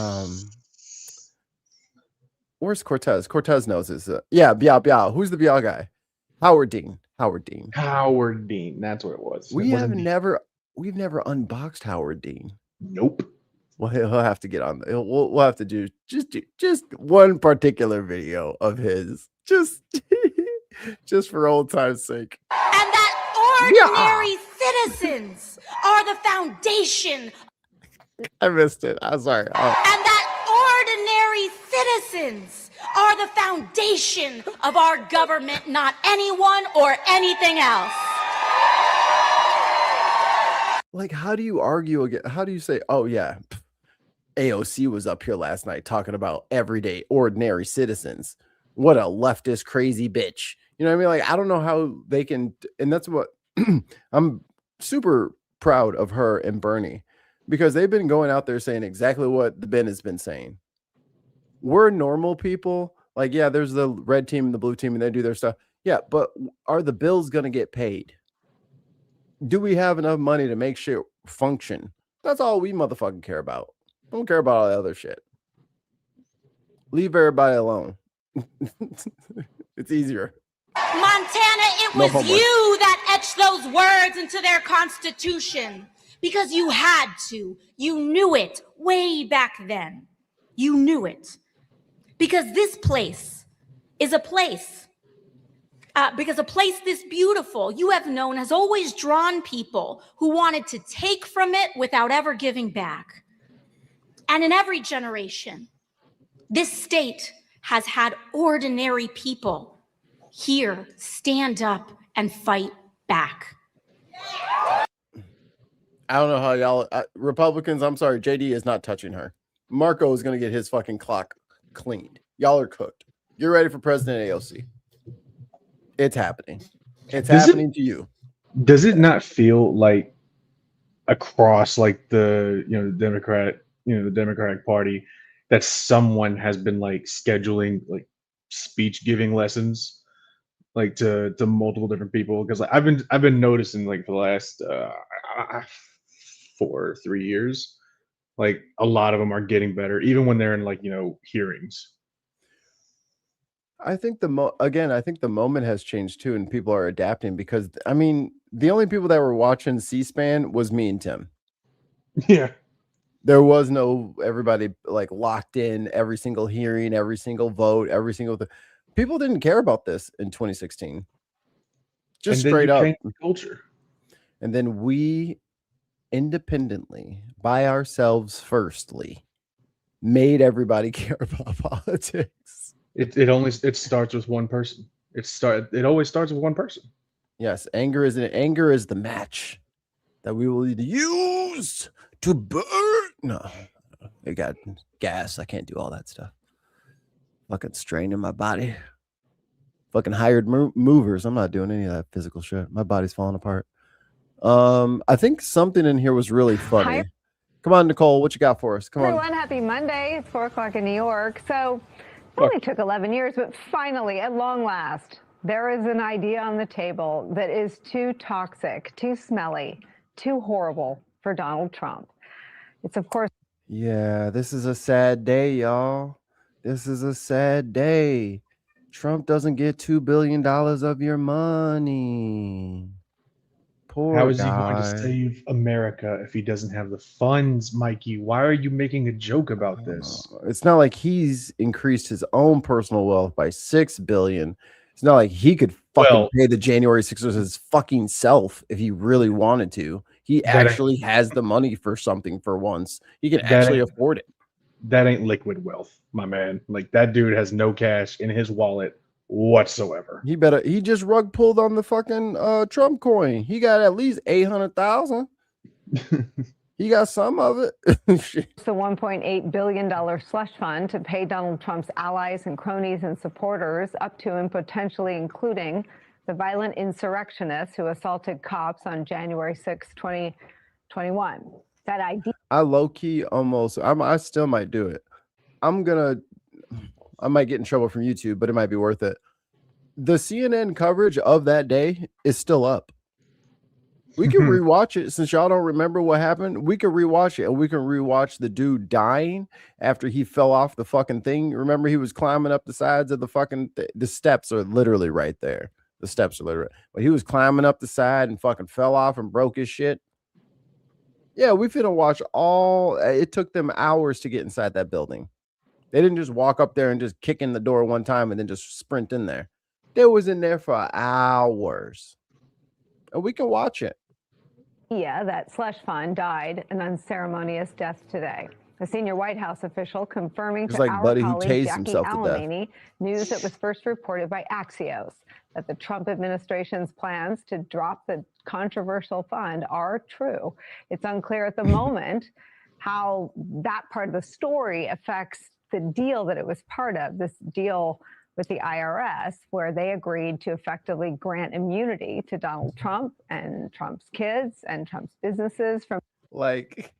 where's Cortez? Cortez knows his. Yeah, Biao. Who's the Biao guy? Howard Dean. Howard Dean. That's what it was. We've never unboxed Howard Dean. Nope. Well, he'll have to get on. We'll have to do just one particular video of his, just for old time's sake. And that ordinary citizens are the foundation. I missed it. I'm sorry. And that ordinary citizens are the foundation of our government, not anyone or anything else. Like, how do you argue again? How do you say, oh yeah, AOC was up here last night talking about everyday ordinary citizens? What a leftist crazy bitch. You know what I mean? Like, I don't know how they can, and that's what I'm super proud of her and Bernie, because they've been going out there saying exactly what the Ben has been saying. We're normal people. Like, yeah, there's the red team and the blue team, and they do their stuff. Yeah, but are the bills going to get paid? Do we have enough money to make shit function? That's all we motherfucking care about. Don't care about all the other shit. Leave everybody alone. It's easier. Montana, it was you that etched those words into their constitution because you had to. You knew it way back then. You knew it. Because this place is a place. Because a place this beautiful, you have known, has always drawn people who wanted to take from it without ever giving back. And in every generation, this state has had ordinary people here stand up and fight back. I don't know how y'all, Republicans, I'm sorry, JD is not touching her. Marco is going to get his fucking clock cleaned. Y'all are cooked. Get ready for President AOC. It's happening. It's happening to you. Does it not feel like across like the Democratic Party that someone has been like scheduling like speech giving lessons like to multiple different people? Because like I've been noticing like for the last 4 or 3 years, like a lot of them are getting better even when they're in like hearings. I think the moment has changed too, and people are adapting, because I mean, the only people that were watching C-SPAN was me and Tim. Yeah. There was no everybody like locked in every single hearing, every single vote, every single thing. People didn't care about this in 2016. Just straight up culture. And then we independently, by ourselves, firstly, made everybody care about politics. It starts with one person. It always starts with one person. Yes, anger is the match that we will use to burn. No, I got gas. I can't do all that stuff. Fucking strain in my body. Fucking hired movers. I'm not doing any of that physical shit. My body's falling apart. I think something in here was really funny. Come on, Nicole, what you got for us? Come on. Everyone, happy Monday. It's 4 o'clock in New York. So it only took 11 years, but finally, at long last, there is an idea on the table that is too toxic, too smelly, too horrible for Donald Trump. It's, of course. Yeah, this is a sad day, y'all. This is a sad day. Trump doesn't get $2 billion of your money. Poor How is guy. he going to save America if he doesn't have the funds, Mikey? Why are you making a joke about this? It's not like he's increased his own personal wealth by $6 billion. It's not like he could fucking pay the January 6th his fucking self if he really wanted to. He actually has the money for something for once. He can actually afford it. That ain't liquid wealth, my man. Like, that dude has no cash in his wallet whatsoever. He just rug pulled on the fucking Trump coin. He got at least 800,000. He got some of it. It's the $1.8 billion slush fund to pay Donald Trump's allies and cronies and supporters, up to and potentially including the violent insurrectionists who assaulted cops on January 6, 2021. That idea. I low-key almost, I still might do it. I might get in trouble from YouTube, but it might be worth it. The CNN coverage of that day is still up. We can rewatch it since y'all don't remember what happened. We can rewatch it, and we can rewatch the dude dying after he fell off the fucking thing. Remember, he was climbing up the sides of the fucking the steps are literally right there. The steps are literally, but he was climbing up the side and fucking fell off and broke his shit. Yeah, we finna watch all. It took them hours to get inside that building. They didn't just walk up there and just kick in the door one time and then just sprint in there. They was in there for hours. And we can watch it. Yeah, that slush fund died an unceremonious death today. A senior White House official confirming to our colleague Jackie Alamany news that was first reported by Axios that the Trump administration's plans to drop the controversial fund are true. It's unclear at the moment how that part of the story affects the deal that it was part of, this deal with the IRS, where they agreed to effectively grant immunity to Donald Trump and Trump's kids and Trump's businesses from. Like,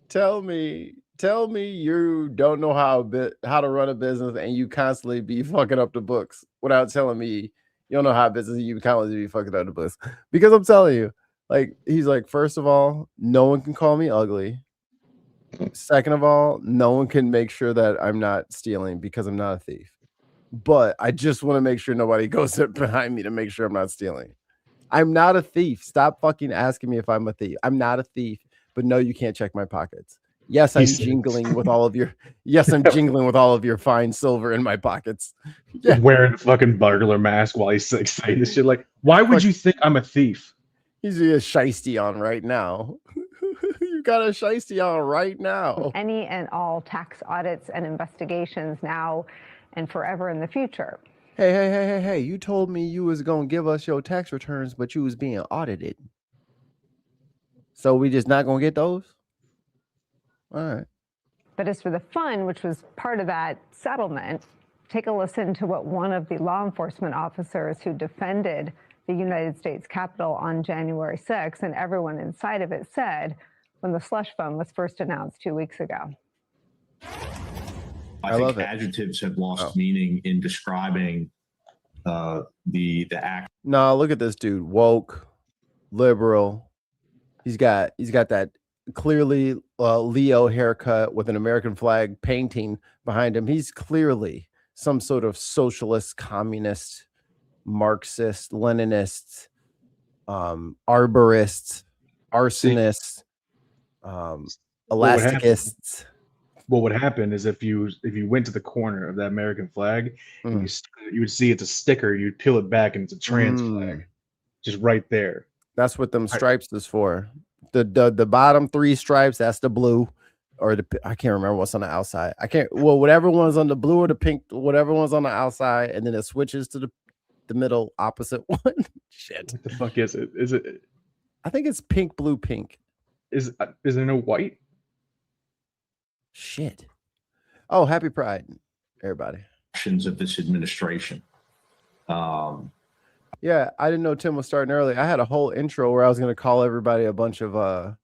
tell me you don't know how to run a business and you constantly be fucking up the books without telling me you don't know how business you constantly be fucking up the books. Because I'm telling you, like, he's like, first of all, no one can call me ugly. Second of all, no one can make sure that I'm not stealing because I'm not a thief. But I just want to make sure nobody goes up behind me to make sure I'm not stealing. I'm not a thief. Stop fucking asking me if I'm a thief. I'm not a thief. But no, you can't check my pockets. Yes, I'm jingling with all of your. Yes, I'm jingling with all of your fine silver in my pockets. Yeah. Wearing a fucking burglar mask while he's like saying this shit. Like, why would you think I'm a thief? He's a shiesty on right now. You got a shiesty on right now. Any and all tax audits and investigations now and forever in the future. Hey, you told me you was going to give us your tax returns, but you was being audited. So we just not going to get those? All right. But as for the fund, which was part of that settlement, take a listen to what one of the law enforcement officers who defended the United States Capitol on January 6th and everyone inside of it said when the slush fund was first announced 2 weeks ago. I think adjectives have lost meaning in describing the act. No, look at this dude. Woke, liberal. He's got that clearly Leo haircut with an American flag painting behind him. He's clearly some sort of socialist, communist, Marxist, Leninist, arborists, arsonists, elasticists. What would happen is if you went to the corner of that American flag, and you would see it's a sticker. You'd peel it back, and it's a trans flag, just right there. That's what them stripes is for. The bottom 3 stripes, that's the blue, or I can't remember what's on the outside. Whatever one's on the blue or the pink, whatever one's on the outside, and then it switches to the middle opposite one. Shit. What the fuck is it? Is it? I think it's pink, blue, pink. Is there no white? Shit. Oh, happy Pride, everybody. Of this administration. Yeah, I didn't know Tim was starting early. I had a whole intro where I was going to call everybody a bunch of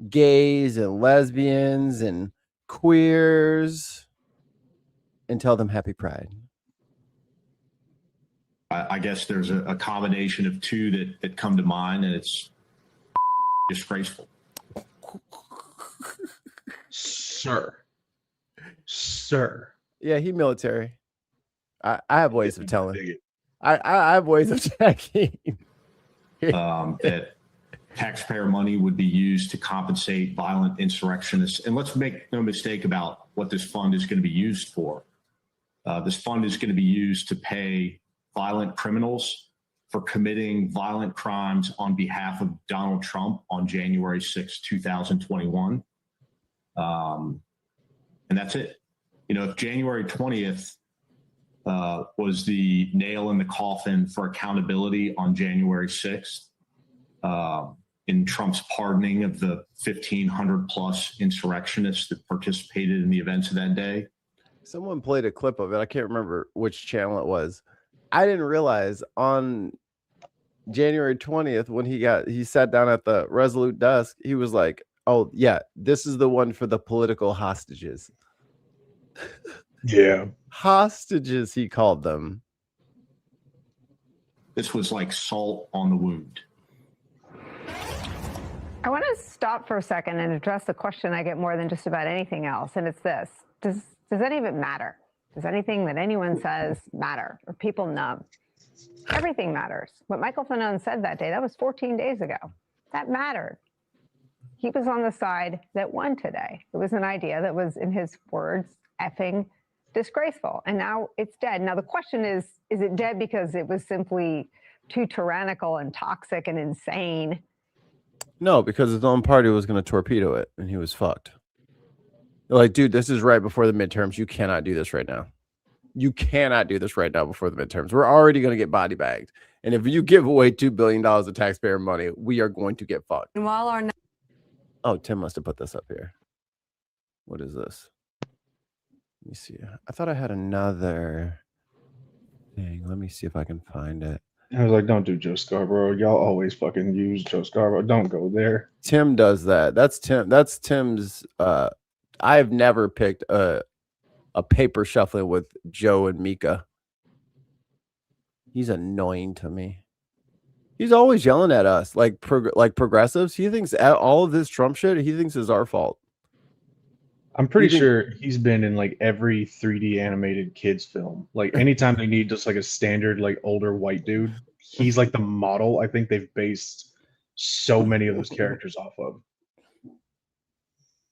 gays and lesbians and queers and tell them happy Pride. I guess there's a combination of two that come to mind, and it's disgraceful. Sir. Yeah, he military. I have ways of telling. I have ways of checking. That taxpayer money would be used to compensate violent insurrectionists. And let's make no mistake about what this fund is going to be used for. This fund is going to be used to pay violent criminals for committing violent crimes on behalf of Donald Trump on January 6, 2021. And that's it. If January 20th was the nail in the coffin for accountability on January 6th, in Trump's pardoning of the 1,500 plus insurrectionists that participated in the events of that day. Someone played a clip of it. I can't remember which channel it was. I didn't realize on January 20th when he sat down at the Resolute desk, he was like, "Oh yeah, this is the one for the political hostages." Yeah. Hostages, he called them. This was like salt on the wound. I want to stop for a second and address the question I get more than just about anything else. And it's this: Does any of it matter? Does anything that anyone says matter? Or people numb? Everything matters. What Michael Fanone said that day, that was 14 days ago. That mattered. He was on the side that won today. It was an idea that was, in his words, effing disgraceful. And now it's dead. Now the question is it dead because it was simply too tyrannical and toxic and insane? No, because his own party was going to torpedo it and he was fucked. They're like, dude, this is right before the midterms. You cannot do this right now. You cannot do this right now before the midterms. We're already going to get body bagged. And if you give away $2 billion of taxpayer money, we are going to get fucked. And while our Oh, Tim must have put this up here. What is this? Let me see. I thought I had another thing. Let me see if I can find it. I was like, don't do Joe Scarborough. Y'all always fucking use Joe Scarborough. Don't go there. Tim does that. That's Tim's. I've never picked a paper shuffling with Joe and Mika. He's annoying to me. He's always yelling at us like progressives. He thinks all of this Trump shit, he thinks is our fault. I'm pretty sure he's been in like every 3D animated kids film. Like anytime they need just like a standard like older white dude, he's like the model. I think they've based so many of those characters off of.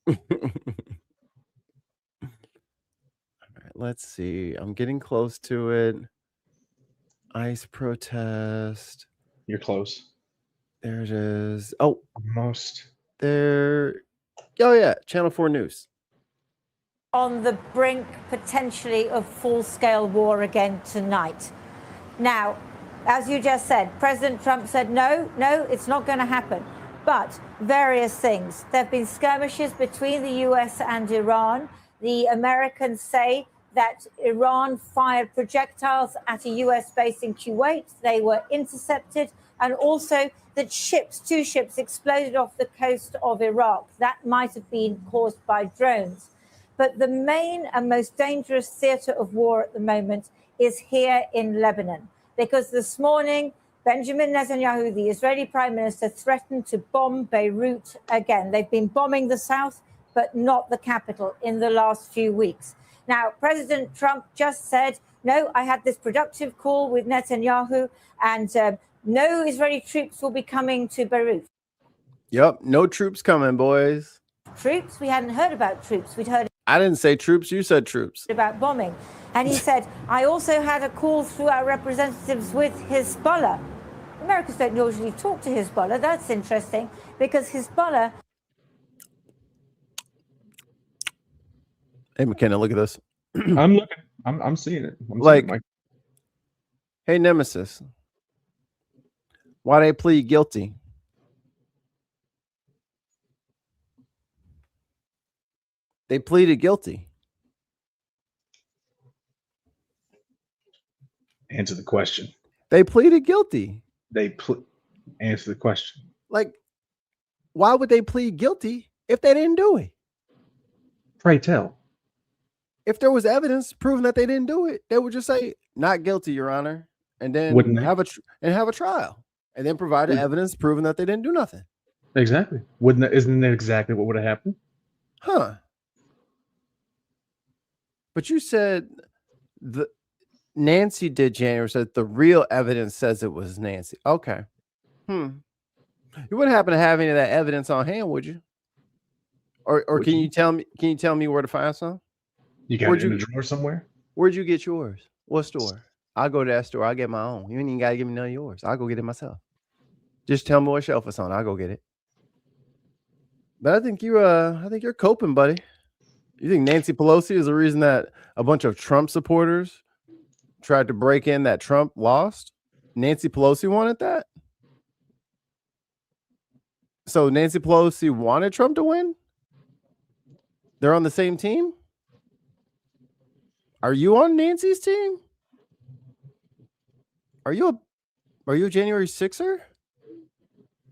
All right, let's see. I'm getting close to it. ICE protest. You're close. There it is. Oh, almost there. Oh yeah, Channel 4 News. On the brink, potentially, of full-scale war again tonight. Now, as you just said, President Trump said, no, it's not going to happen. But various things. There have been skirmishes between the U.S. and Iran. The Americans say that Iran fired projectiles at a U.S. base in Kuwait. They were intercepted. And also that two ships exploded off the coast of Iraq. That might have been caused by drones. But the main and most dangerous theater of war at the moment is here in Lebanon, because this morning, Benjamin Netanyahu, the Israeli prime minister, threatened to bomb Beirut again. They've been bombing the south, but not the capital in the last few weeks. Now, President Trump just said, no, I had this productive call with Netanyahu, and No Israeli troops will be coming to Beirut. Yep, no troops coming, boys. Troops? We hadn't heard about troops. We'd heard I didn't say troops, you said troops. about bombing. And he said, I also had a call through our representatives with Hezbollah. Americans don't usually talk to Hezbollah. That's interesting because Hezbollah. Hey, McKenna, look at this. I'm looking. I'm seeing it. Hey, Nemesis. Why they plead guilty? They pleaded guilty. Answer the question. They pleaded guilty. Answer the question. Like, why would they plead guilty if they didn't do it? Pray tell. If there was evidence proving that they didn't do it, they would just say not guilty, Your Honor, and then have a trial, and then provide evidence proving that they didn't do nothing. Exactly. Isn't that exactly what would have happened? Huh. But you said Nancy did. January said the real evidence says it was Nancy. Okay. You wouldn't happen to have any of that evidence on hand, would you? Or can you tell me? Can you tell me where to find some? You got it in a drawer somewhere? Where'd you get yours? What store? I'll go to that store. I'll get my own. You ain't even gotta give me none of yours. I'll go get it myself. Just tell me what shelf it's on. I'll go get it. But I think you're coping, buddy. You think Nancy Pelosi is the reason that a bunch of Trump supporters tried to break in that Trump lost? Nancy Pelosi wanted that? So Nancy Pelosi wanted Trump to win? They're on the same team? Are you on Nancy's team? Are you a January 6er?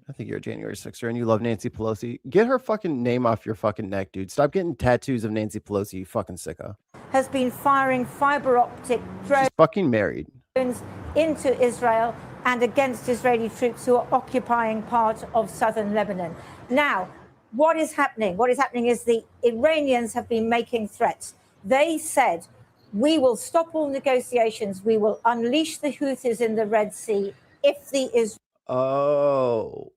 I think you're a January 6er and you love Nancy Pelosi. Get her fucking name off your fucking neck, dude. Stop getting tattoos of Nancy Pelosi, you fucking sicko. Has been firing fiber optic drones. She's fucking married. Into Israel and against Israeli troops who are occupying part of southern Lebanon. Now, what is happening? What is happening is the Iranians have been making threats. They said, we will stop all negotiations. We will unleash the Houthis in the Red Sea if the Israel. Oh.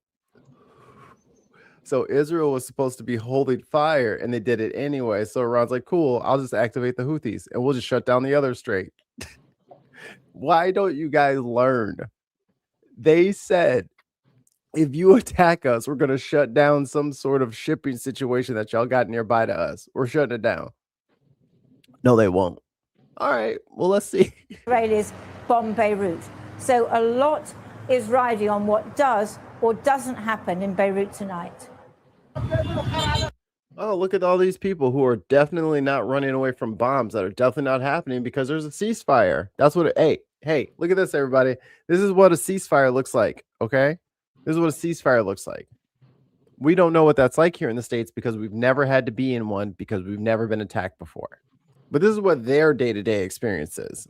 So Israel was supposed to be holding fire and they did it anyway. So Iran's like, cool, I'll just activate the Houthis and we'll just shut down the other strait. Why don't you guys learn? They said, if you attack us, we're going to shut down some sort of shipping situation that y'all got nearby to us. We're shutting it down. No, they won't. All right, well, let's see. Israelis bomb Beirut. So a lot is riding on what does or doesn't happen in Beirut tonight. Oh, look at all these people who are definitely not running away from bombs that are definitely not happening because there's a ceasefire. That's what hey, look at this, everybody. This is what a ceasefire looks like, okay? This is what a ceasefire looks like. We don't know what that's like here in the States because we've never had to be in one because we've never been attacked before. But this is what their day-to-day experience is.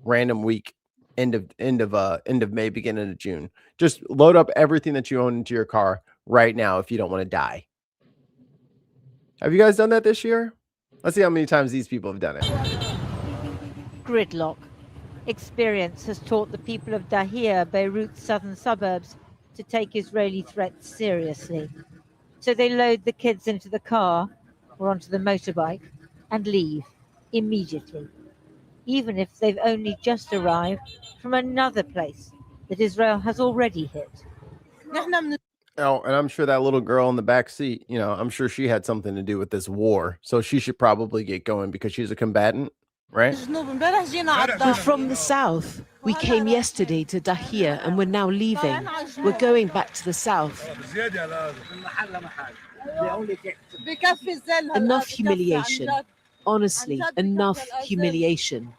Random week, end of May, beginning of June. Just load up everything that you own into your car right now if you don't want to die. Have you guys done that this year? Let's see how many times these people have done it. Gridlock. Experience has taught the people of Dahir, Beirut's southern suburbs, to take Israeli threats seriously. So they load the kids into the car or onto the motorbike and leave immediately, even if they've only just arrived from another place that Israel has already hit. Oh, and I'm sure that little girl in the back seat, you know, I'm sure she had something to do with this war. So she should probably get going because she's a combatant, right? We're from the south. We came yesterday to Dahir and we're now leaving. We're going back to the south. Enough humiliation. Honestly, enough humiliation.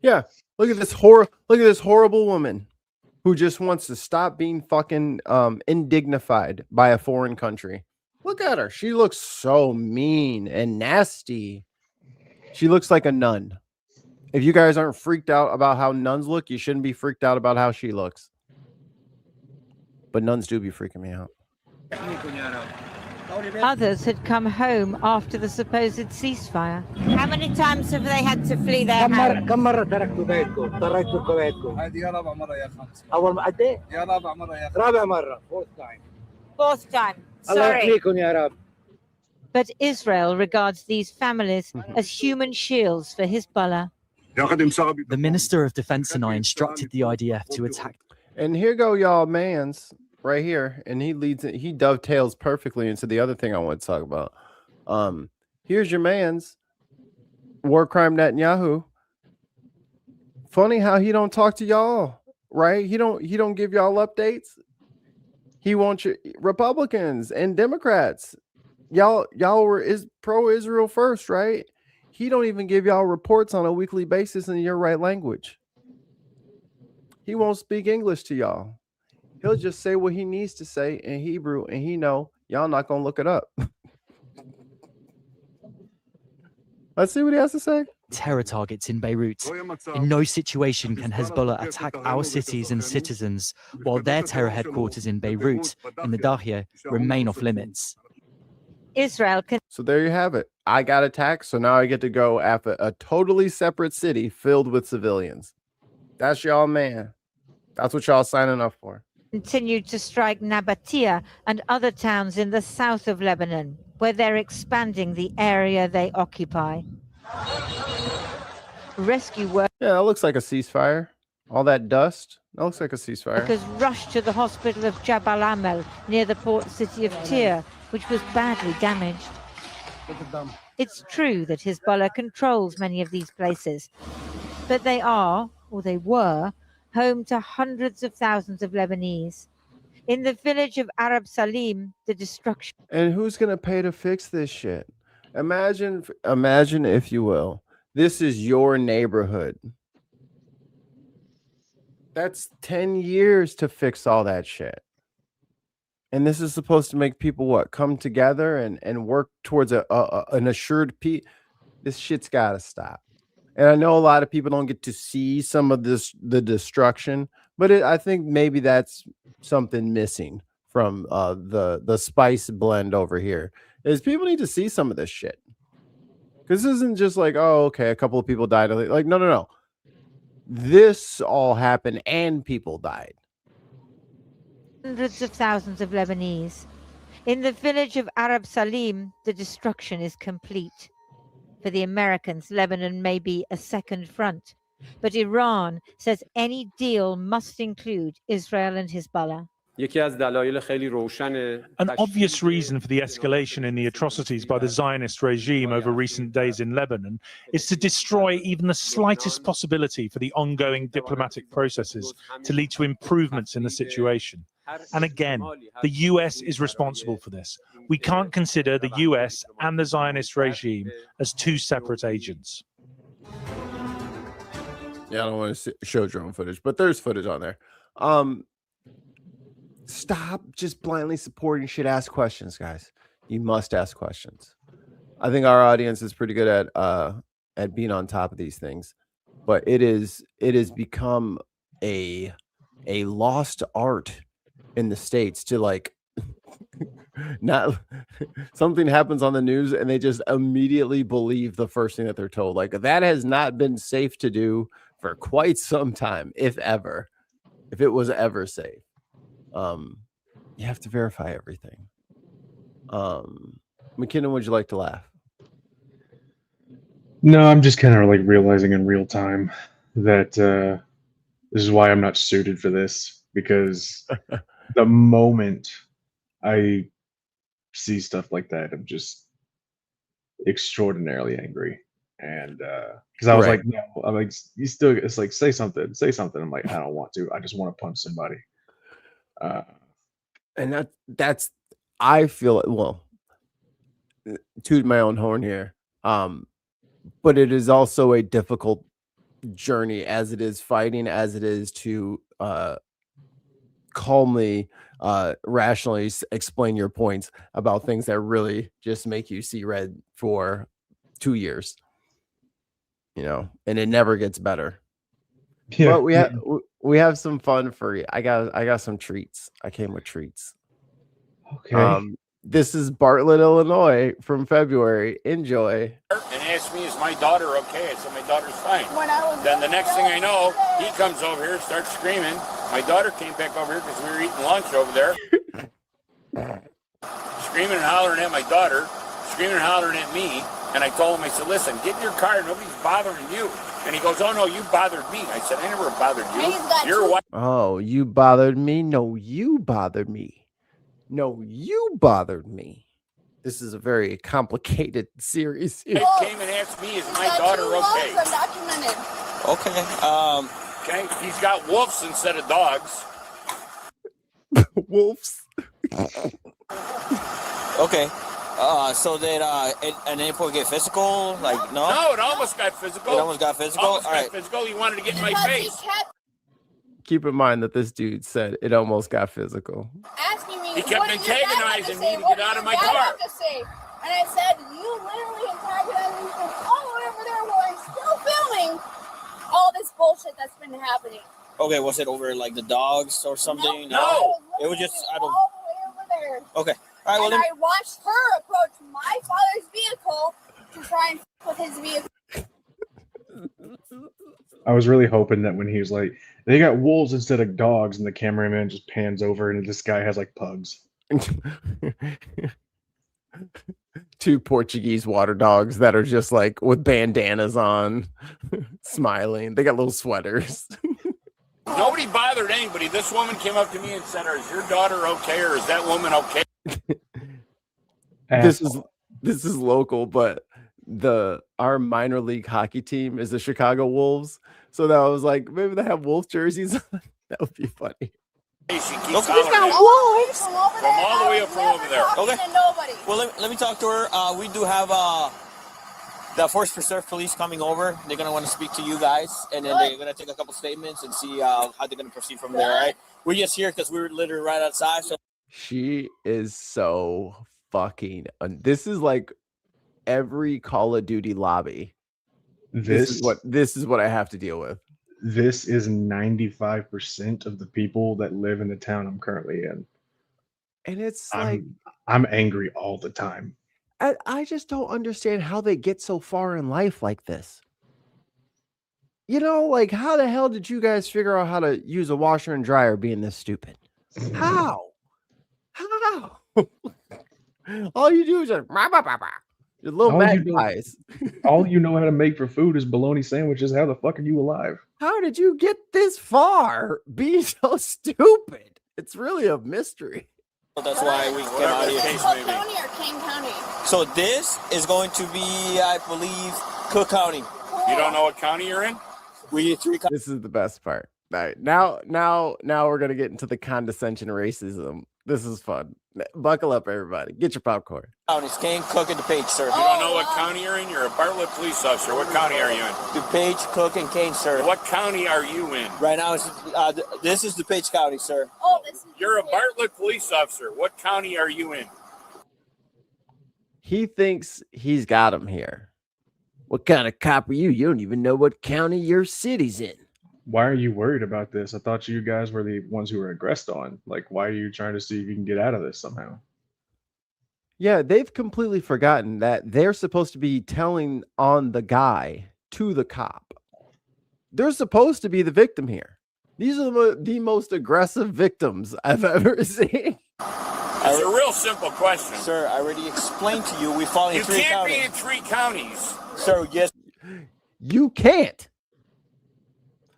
Yeah, look at this horrible woman who just wants to stop being fucking indignified by a foreign country. Look at her. She looks so mean and nasty. She looks like a nun. If you guys aren't freaked out about how nuns look, you shouldn't be freaked out about how she looks. But nuns do be freaking me out. Others had come home after the supposed ceasefire. How many times have they had to flee their homes? كم مرة تركتوا بيتكم؟ تركتوا كويتكم؟ هذه رابع مرة يا خمسة. أول قد إيه؟ يا رابع مرة يا خمسة. رابع مرة. Fourth time. Fourth time. Sorry. But Israel regards these families as human shields for Hezbollah. The Minister of Defense and I instructed the IDF to attack. And here go y'all mans right here, and he dovetails perfectly into the other thing I want to talk about. Here's your mans, war crime Netanyahu. Funny how he don't talk to y'all, right? He don't give y'all updates. He wants your Republicans and Democrats. Y'all were pro-Israel first, right? He don't even give y'all reports on a weekly basis in your right language. He won't speak English to y'all. He'll just say what he needs to say in Hebrew, and he know y'all not gonna look it up. Let's see what he has to say. Terror targets in Beirut. In no situation can Hezbollah attack our cities and citizens while their terror headquarters in Beirut and the Dahia remain off limits. Israel can. So there you have it. I got attacked, so now I get to go after a totally separate city filled with civilians. That's y'all, man. That's what y'all signing up for. Continued to strike Nabatea and other towns in the south of Lebanon, where they're expanding the area they occupy. Rescue workers. Yeah, that looks like a ceasefire. All that dust. That looks like a ceasefire. Rushed to the hospital of Jabal Amal near the port city of Tyre, which was badly damaged. It's true that Hezbollah controls many of these places, but they are, or they were, home to hundreds of thousands of Lebanese. In the village of Arab Salim, the destruction. And who's going to pay to fix this shit? Imagine, if you will, this is your neighborhood. That's 10 years to fix all that shit. And this is supposed to make people what? Come together and work towards an assured peace. This shit's got to stop. And I know a lot of people don't get to see some of the destruction, but I think maybe that's something missing from the spice blend over here. Is people need to see some of this shit. Because this isn't just like, oh, okay, a couple of people died. Like, no. This all happened and people died. Hundreds of thousands of Lebanese. In the village of Arab Salim, the destruction is complete. For the Americans, Lebanon may be a second front, but Iran says any deal must include Israel and Hezbollah. An obvious reason for the escalation in the atrocities by the Zionist regime over recent days in Lebanon is to destroy even the slightest possibility for the ongoing diplomatic processes to lead to improvements in the situation. And again, the US is responsible for this. We can't consider the US and the Zionist regime as two separate agents. Yeah, I don't want to show drone footage, but there's footage on there. Stop just blindly supporting shit. Ask questions, guys. You must ask questions. I think our audience is pretty good at being on top of these things, but it has become a lost art in the States to like not something happens on the news and they just immediately believe the first thing that they're told. Like that has not been safe to do for quite some time, if it was ever safe. You have to verify everything. McKinnon, would you like to laugh? No, I'm just kind of like realizing in real time that this is why I'm not suited for this, because the moment I see stuff like that, I'm just extraordinarily angry. And because I was like, no, I'm like, you still, it's like, say something. I'm like, I don't want to. I just want to punch somebody. And that's I feel well, toot my own horn here, but it is also a difficult journey, as it is fighting, as it is to calmly rationally explain your points about things that really just make you see red for 2 years, and it never gets better. But we have some fun for you. I got some treats. I came with treats. Okay. This is Bartlett, Illinois from February. Enjoy. And asked me, is my daughter okay? I said, my daughter's fine. Then the next thing I know, he comes over here and starts screaming. My daughter came back over here because we were eating lunch over there. Screaming and hollering at my daughter, screaming and hollering at me. And I told him, I said, listen, get in your car. Nobody's bothering you. And he goes, oh, no, you bothered me. I said, I never bothered you. You're what? Oh, you bothered me? No, you bothered me. No, you bothered me. This is a very complicated series. He came and asked me, is my daughter okay? Okay. Okay, he's got wolves instead of dogs. Wolves. Okay. So did an airport get physical? Like, no? No, it almost got physical. It almost got physical? Almost All got right. physical. He wanted to get in my face. Keep in mind that this dude said it almost got physical. Asking me, He kept antagonizing me to get out of my car. And I said, you literally antagonized me from all the way over there while I'm still filming all this bullshit that's been happening. Okay, was it over like the dogs or something? No. It was just I don't. All the way over there. Okay. All right. Well, And I watched her approach my father's vehicle to try and f with his vehicle. I was really hoping that when he was like, they got wolves instead of dogs, and the cameraman just pans over and this guy has like pugs. 2 Portuguese water dogs that are just like with bandanas on, smiling. They got little sweaters. Nobody bothered anybody. This woman came up to me and said, is your daughter okay or is that woman okay? This is local, but our minor league hockey team is the Chicago Wolves. So that was like, maybe they have wolf jerseys on. That would be funny. Hey, she keeps Look, hollering there's got at me. wolves. From all the way up from over there. Okay. Well, let me talk to her. We do have the Forest Preserve Police coming over. They're gonna want to speak to you guys, and then they're gonna take a couple statements and see how they're gonna proceed from there. Right? We're just here because we're literally right outside. So She is so fucking. This is like every Call of Duty lobby. This is what I have to deal with. This is 95% of the people that live in the town I'm currently in. And it's like I'm angry all the time. I just don't understand how they get so far in life like this. You know, like how the hell did you guys figure out how to use a washer and dryer being this stupid? How? All you do is just your little magpies. All you know how to make for food is bologna sandwiches. How the fuck are you alive? How did you get this far being so stupid? It's really a mystery. that's why we came out here. Cook County or King County? So this is going to be, I believe, Cook County. You don't know what county you're in? We need 3 counties. This is the best part. All right, now we're gonna get into the condescension racism. This is fun. Buckle up, everybody. Get your popcorn. Counties, Kane, Cook, and DuPage, sir. You don't know what county you're in? You're a Bartlett police officer. What county are you in? DuPage, Cook, and Kane, sir. What county are you in? Right now, this is DuPage County, sir. Oh, this is You're a Bartlett police officer. What county are you in? He thinks he's got him here. What kind of cop are you? You don't even know what county your city's in. Why are you worried about this? I thought you guys were the ones who were aggressed on. Like, why are you trying to see if you can get out of this somehow? Yeah, they've completely forgotten that they're supposed to be telling on the guy to the cop. They're supposed to be the victim here. These are the most aggressive victims I've ever seen. It's a real simple question. Sir, I already explained to you. We fall in 3 counties. You can't be in 3 counties. Sir, yes. You can't.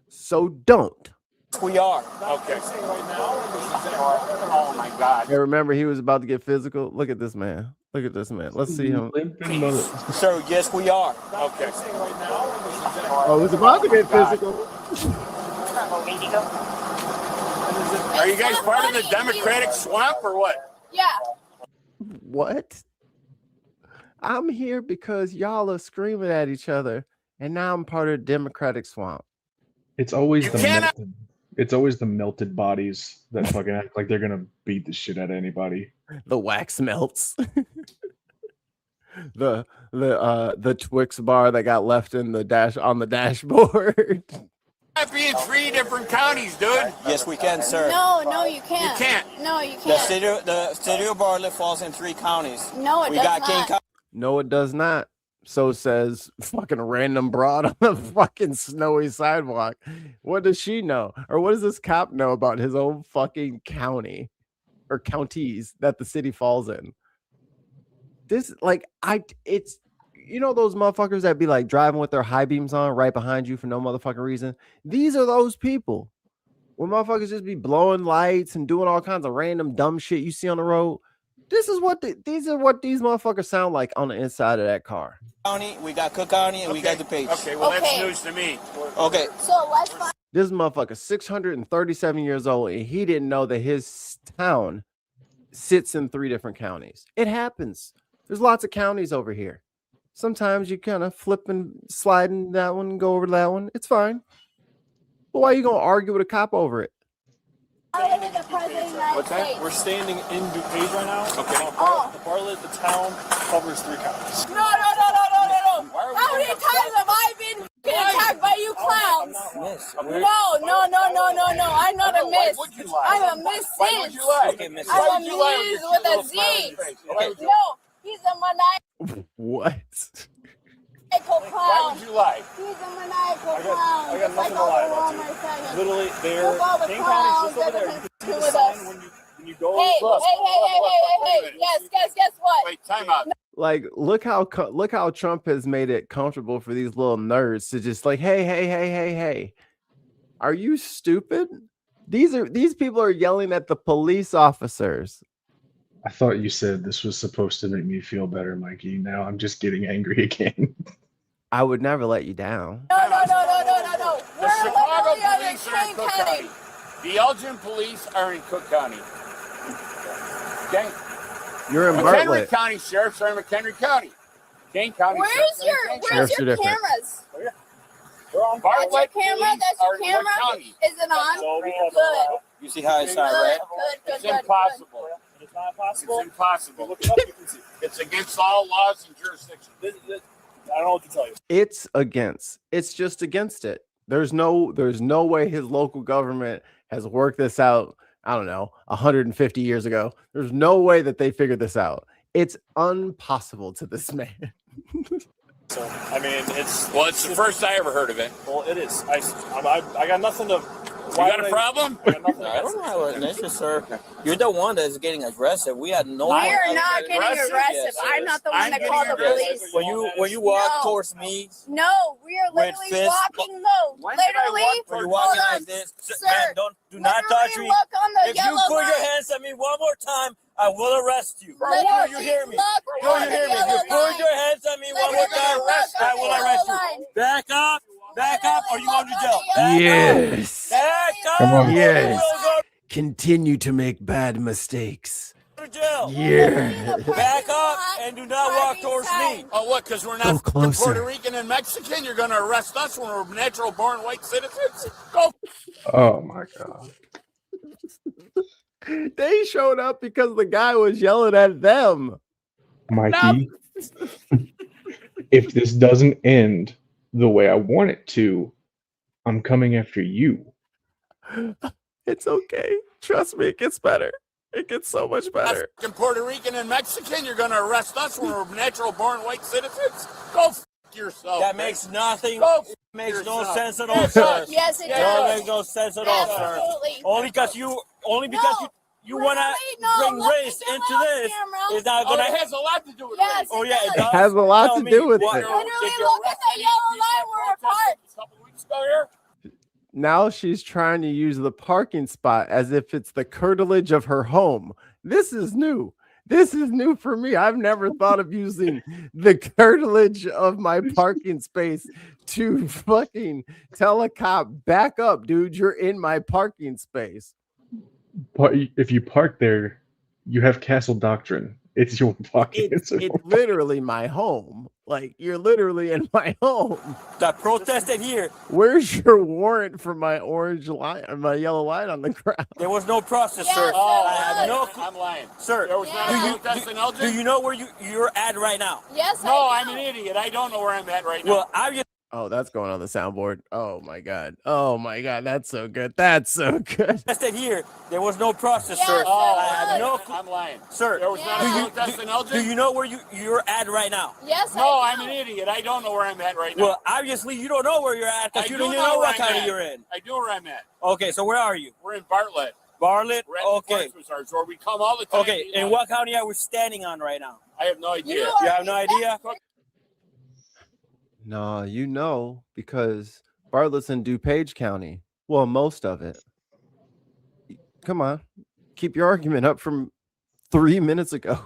So don't. We are. Okay. Oh my God. Hey, remember he was about to get physical? Look at this man. Look at this man. Let's see him. Sir, yes, we are. Okay. Oh, he's about to get physical. Are you guys part of the Democratic swamp or what? Yeah. What? I'm here because y'all are screaming at each other, and now I'm part of the Democratic swamp. It's always the melted bodies that fucking act like they're gonna beat the shit out of anybody. The wax melts. the Twix bar that got left in the dash on the dashboard. Can't be in 3 different counties, dude. Yes, we can, sir. No, you can't. You can't. No, you can't. The city of Bartlett falls in 3 counties. No, it we does got not. King County. No, it does not. So says fucking random broad on the fucking snowy sidewalk. What does she know? Or what does this cop know about his own fucking county or counties that the city falls in? This, like, it's, you know, those motherfuckers that be like driving with their high beams on right behind you for no motherfucking reason. These are those people. When motherfuckers just be blowing lights and doing all kinds of random dumb shit you see on the road. This is what these motherfuckers sound like on the inside of that car. County, we got Cook County, and we got DuPage. Okay, well, that's news to me. Okay. So let's find. This motherfucker, 637 years old, and he didn't know that his town sits in 3 different counties. It happens. There's lots of counties over here. Sometimes you kind of flip and slide in that one and go over to that one. It's fine. But why are you going to argue with a cop over it? What's that? We're standing in DuPage right now. Okay. The Bartlett, the town, covers 3 counties. No. How many times have I been attacked by you clowns? No. I'm not a miss. I'm a miss. I'm a miss with a Z. No, he's a maniacal. What? Clown. Why would you lie? He's a maniacal clown. I got nothing to lie about. Literally, there. King County's just over there. You can see the sign when you go. Hey. Guess what? Wait, time out. Like, look how Trump has made it comfortable for these little nerds to just like, hey. Are you stupid? These people are yelling at the police officers. I thought you said this was supposed to make me feel better, Mikey. Now I'm just getting angry again. I would never let you down. No. The Chicago police are in Cook County. The Elgin police are in Cook County. Okay? You're in McHenry Bartlett. County sheriffs are in McHenry County. Kane County. Where's your Sheriffs are different. cameras? They're on That's Bartlett. your camera? That's your camera? Is it on? Good. You see how it's not red? It's impossible. It's not possible. It's impossible. Look it up, you can see. It's against all laws and jurisdictions. I don't know what to tell you. It's just against it. There's no way his local government has worked this out. I don't know, 150 years ago. There's no way that they figured this out. It's impossible to this man. So, I mean, it's the first I ever heard of it. Well, it is. I got nothing to. You got a problem? I don't have an issue, sir. You're the one that's getting aggressive. We had no. We are not getting aggressive. Yes, I'm not the one that called the police. When you walk towards me. No, we are literally walking low. Literally. When you're walking like this, man, do not touch me. If you put your hands at me one more time, I will arrest you. Do you hear me? Do you hear me? If you put your hands at me one more time, I will arrest you. Back up. Back up, or you going to jail. Yes. Back up. Come on. Yes. Continue to make bad mistakes. Yeah. Back up and do not walk towards me. Oh, what? Because we're not Puerto Rican and Mexican? You're going to arrest us when we're natural born white citizens? Go. Oh my God. They showed up because the guy was yelling at them. Mikey, if this doesn't end the way I want it to, I'm coming after you. It's okay. Trust me, it gets better. It gets so much better. In Puerto Rican and Mexican, you're going to arrest us when we're natural born white citizens? Go yourself. That makes nothing. Makes no sense at all, Yes, sir. Yes, it That does. makes no sense at all, sir. Absolutely. Only because you want to bring race into this is not going it has a lot to do with Yes, race. Oh, yeah, it It does. has a lot Tell to me do with what- it. Literally, look at the yellow line. We're apart. A couple weeks ago here? Now she's trying to use the parking spot as if it's the curtilage of her home. This is new. This is new for me. I've never thought of using the curtilage of my parking space to fucking tell a cop, back up, dude. You're in my parking space. But if you park there, you have castle doctrine. It's your pocket. It's literally my home. Like, you're literally in my home. That protested here. Where's your warrant for my orange light, my yellow light on the ground? There was no process, sir. I'm lying. Sir, There was not a protest in Elgin? do you know where you're at right now? Yes, No, I'm an idiot. I don't know where I'm at right now. Well, I just Oh, that's going on the soundboard. Oh my god. Oh my god. That's so good. That's so good. Tested here. There was no process, sir. I'm lying. Sir, There was not a drug test in Elgin? do you know where you're at right now? Yes, No, I I'm do. an idiot. I don't know where I'm at right now. Well, obviously you don't know where you're at because you don't even know what county you're in. I do where I'm at. Okay, so where are you? We're in Bartlett. Bartlett? We're at the Okay. Christmas where we come all the time. Okay, and what county are we standing on right now? I have no idea. You have no idea? No, you know, because Bartlett's in DuPage County. Well, most of it. Come on. Keep your argument up from 3 minutes ago.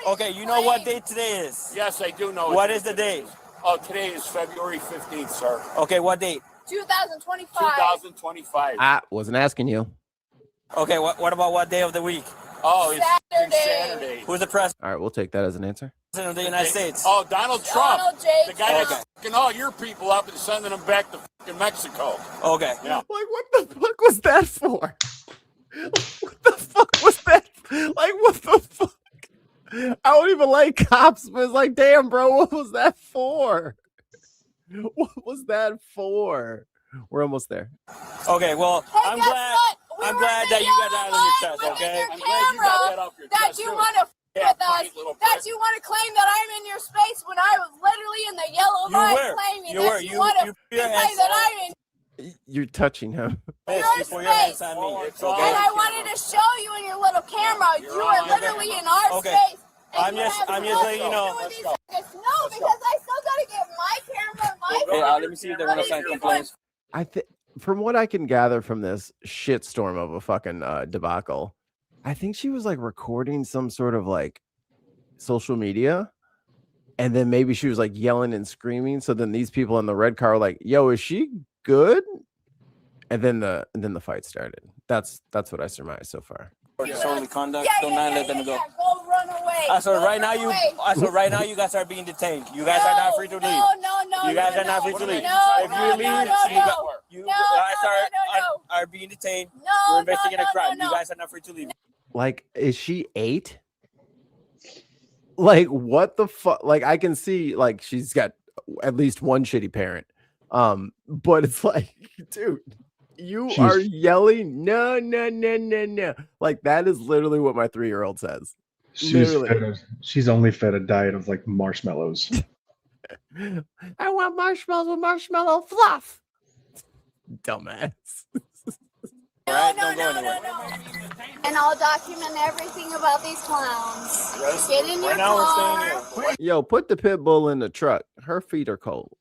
Okay, you know what date today is? Yes, I do know. What is the date? Oh, today is February 15th, sir. Okay, what date? 2025. 2025. I wasn't asking you. Okay, what about what day of the week? Oh, it's Saturday. Who's the president All right, we'll take that as an answer. of the United States? Oh, Donald Trump. Donald J. The guy that's fucking all your people up and sending them back to fucking Mexico. Okay. Yeah. Like, what the fuck was that for? What the fuck was that? Like, what the fuck? I don't even like cops, but it's like, damn, bro, what was that for? What was that for? We're almost there. Okay, well, I'm glad that you got that on your chest, okay? I'm glad you got that off your That chest, you too. want to Yeah, with us, that you want to claim that I'm in your space when I was literally in the yellow line claiming that you want to claim that I'm in You're touching him. your space. And I wanted to show you in your little camera, you are literally in our space. I'm just letting you know. No, because I still got to get my camera and my Okay, let me see if they want to sign complaints. I think, from what I can gather from this shitstorm of a fucking debacle, I think she was like recording some sort of like social media, and then maybe she was like yelling and screaming. So then these people in the red car were like, "Yo, is she good?" And then the fight started. That's what I surmise so far. Disorderly conduct. Don't let them go. Go run away. So right now you guys are being detained. You guys are not free to leave. No. You guys are not free to leave. If you leave, you guys are being detained. We're investigating a crime. You guys are not free to leave. Like, is she 8? Like, what the fuck? Like, I can see like she's got at least one shitty parent. But it's like, dude, you are yelling no. Like, that is literally what my 3-year-old says. She's only fed a diet of like marshmallows. I want marshmallows with marshmallow fluff. Dumbass. No. And I'll document everything about these clowns. Get in your car. Yo, put the pit bull in the truck. Her feet are cold.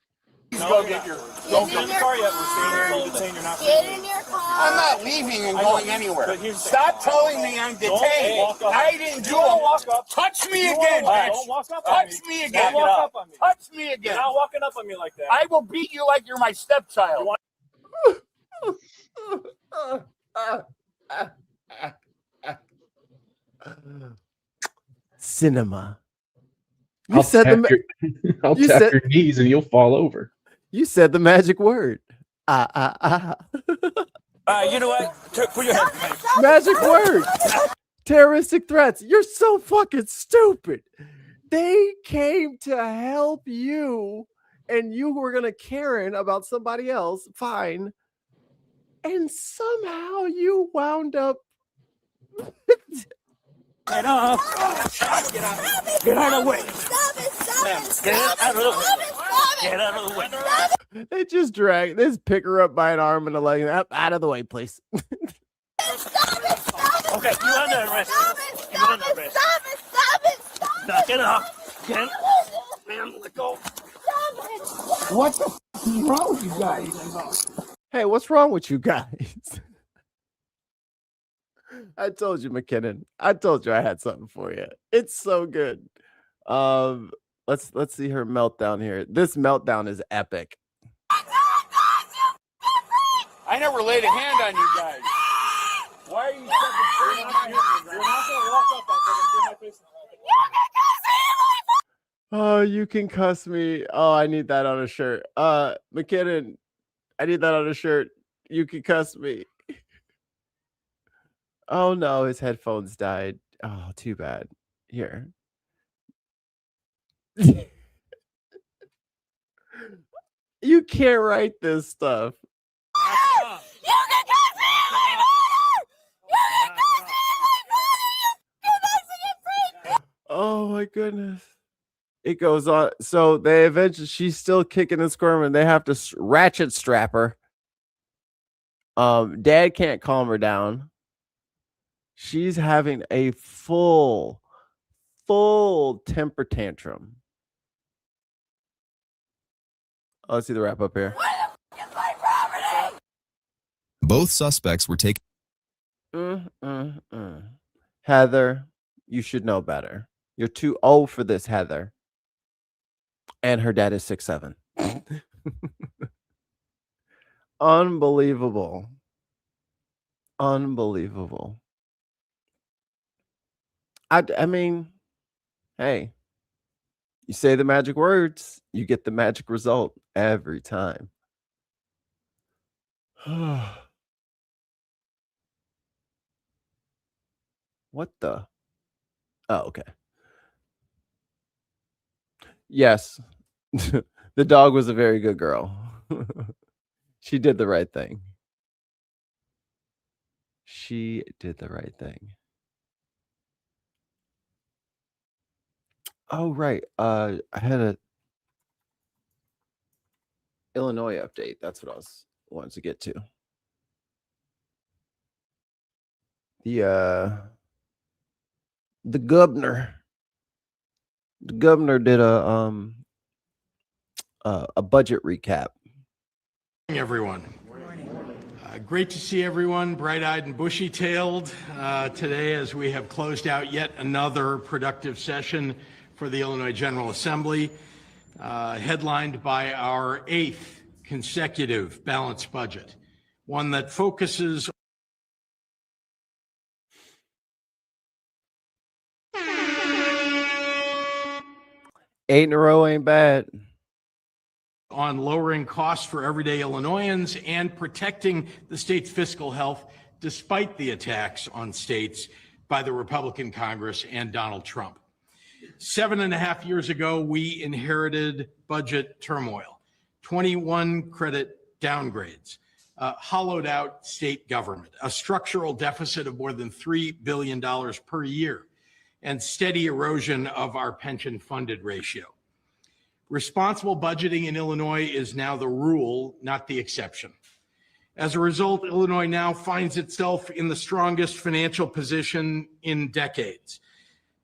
Go get your car yet. We're staying here. You're detained. You're not free. Get in your car. I'm not leaving and going anywhere. Stop telling me I'm detained. I didn't do it. Touch me again, bitch. Touch me again. Touch me again. You're not walking up on me like that. I will beat you like you're my stepchild. Cinema. I'll tap your knees and you'll fall over. You said the magic word. You know what? Put your head. Magic word. Terroristic threats. You're so fucking stupid. They came to help you, and you were gonna Karen about somebody else. Fine. And somehow you wound up. Get out of the way. Get out of the way. They just just pick her up by an arm and a leg. Out of the way, please. Okay, you're under arrest. You're under arrest. Knock it off. Get man, let go. What the f is wrong with you guys? Hey, what's wrong with you guys? I told you, McKinnon. I told you I had something for you. It's so good. Let's see her meltdown here. This meltdown is epic. I never laid a hand on you guys. Why are you You're not gonna walk up and my face. Oh, you can cuss me. Oh, I need that on a shirt. McKinnon, I need that on a shirt. You can cuss me. Oh no, his headphones died. Oh, too bad. Here. You can't write this stuff. Oh my goodness. It goes on. So they eventually, she's still kicking and squirming. They have to ratchet strap her. Dad can't calm her down. She's having a full temper tantrum. Oh, let's see the wrap up here. Both suspects were taken. Heather, you should know better. You're too old for this, Heather. And her dad is 6'7". Unbelievable. Unbelievable. I mean, hey, you say the magic words, you get the magic result every time. What the? Oh, okay. Yes, the dog was a very good girl. She did the right thing. She did the right thing. Oh, right. I had a Illinois update. That's what I wanted to get to. The governor did a budget recap. Everyone. Great to see everyone bright-eyed and bushy-tailed today as we have closed out yet another productive session for the Illinois General Assembly, headlined by our 8th consecutive balanced budget, one that focuses 8 in a row ain't bad. On lowering costs for everyday Illinoisans and protecting the state's fiscal health despite the attacks on states by the Republican Congress and Donald Trump. 7.5 years ago, we inherited budget turmoil, 21 credit downgrades, hollowed out state government, a structural deficit of more than $3 billion per year, and steady erosion of our pension funded ratio. Responsible budgeting in Illinois is now the rule, not the exception. As a result, Illinois now finds itself in the strongest financial position in decades.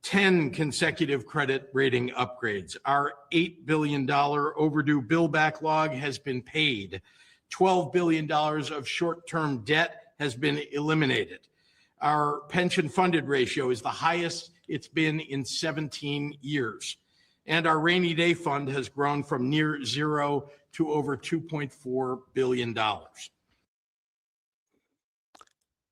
10 consecutive credit rating upgrades. Our $8 billion overdue bill backlog has been paid. $12 billion of short-term debt has been eliminated. Our pension funded ratio is the highest it's been in 17 years. And our rainy day fund has grown from near zero to over $2.4 billion.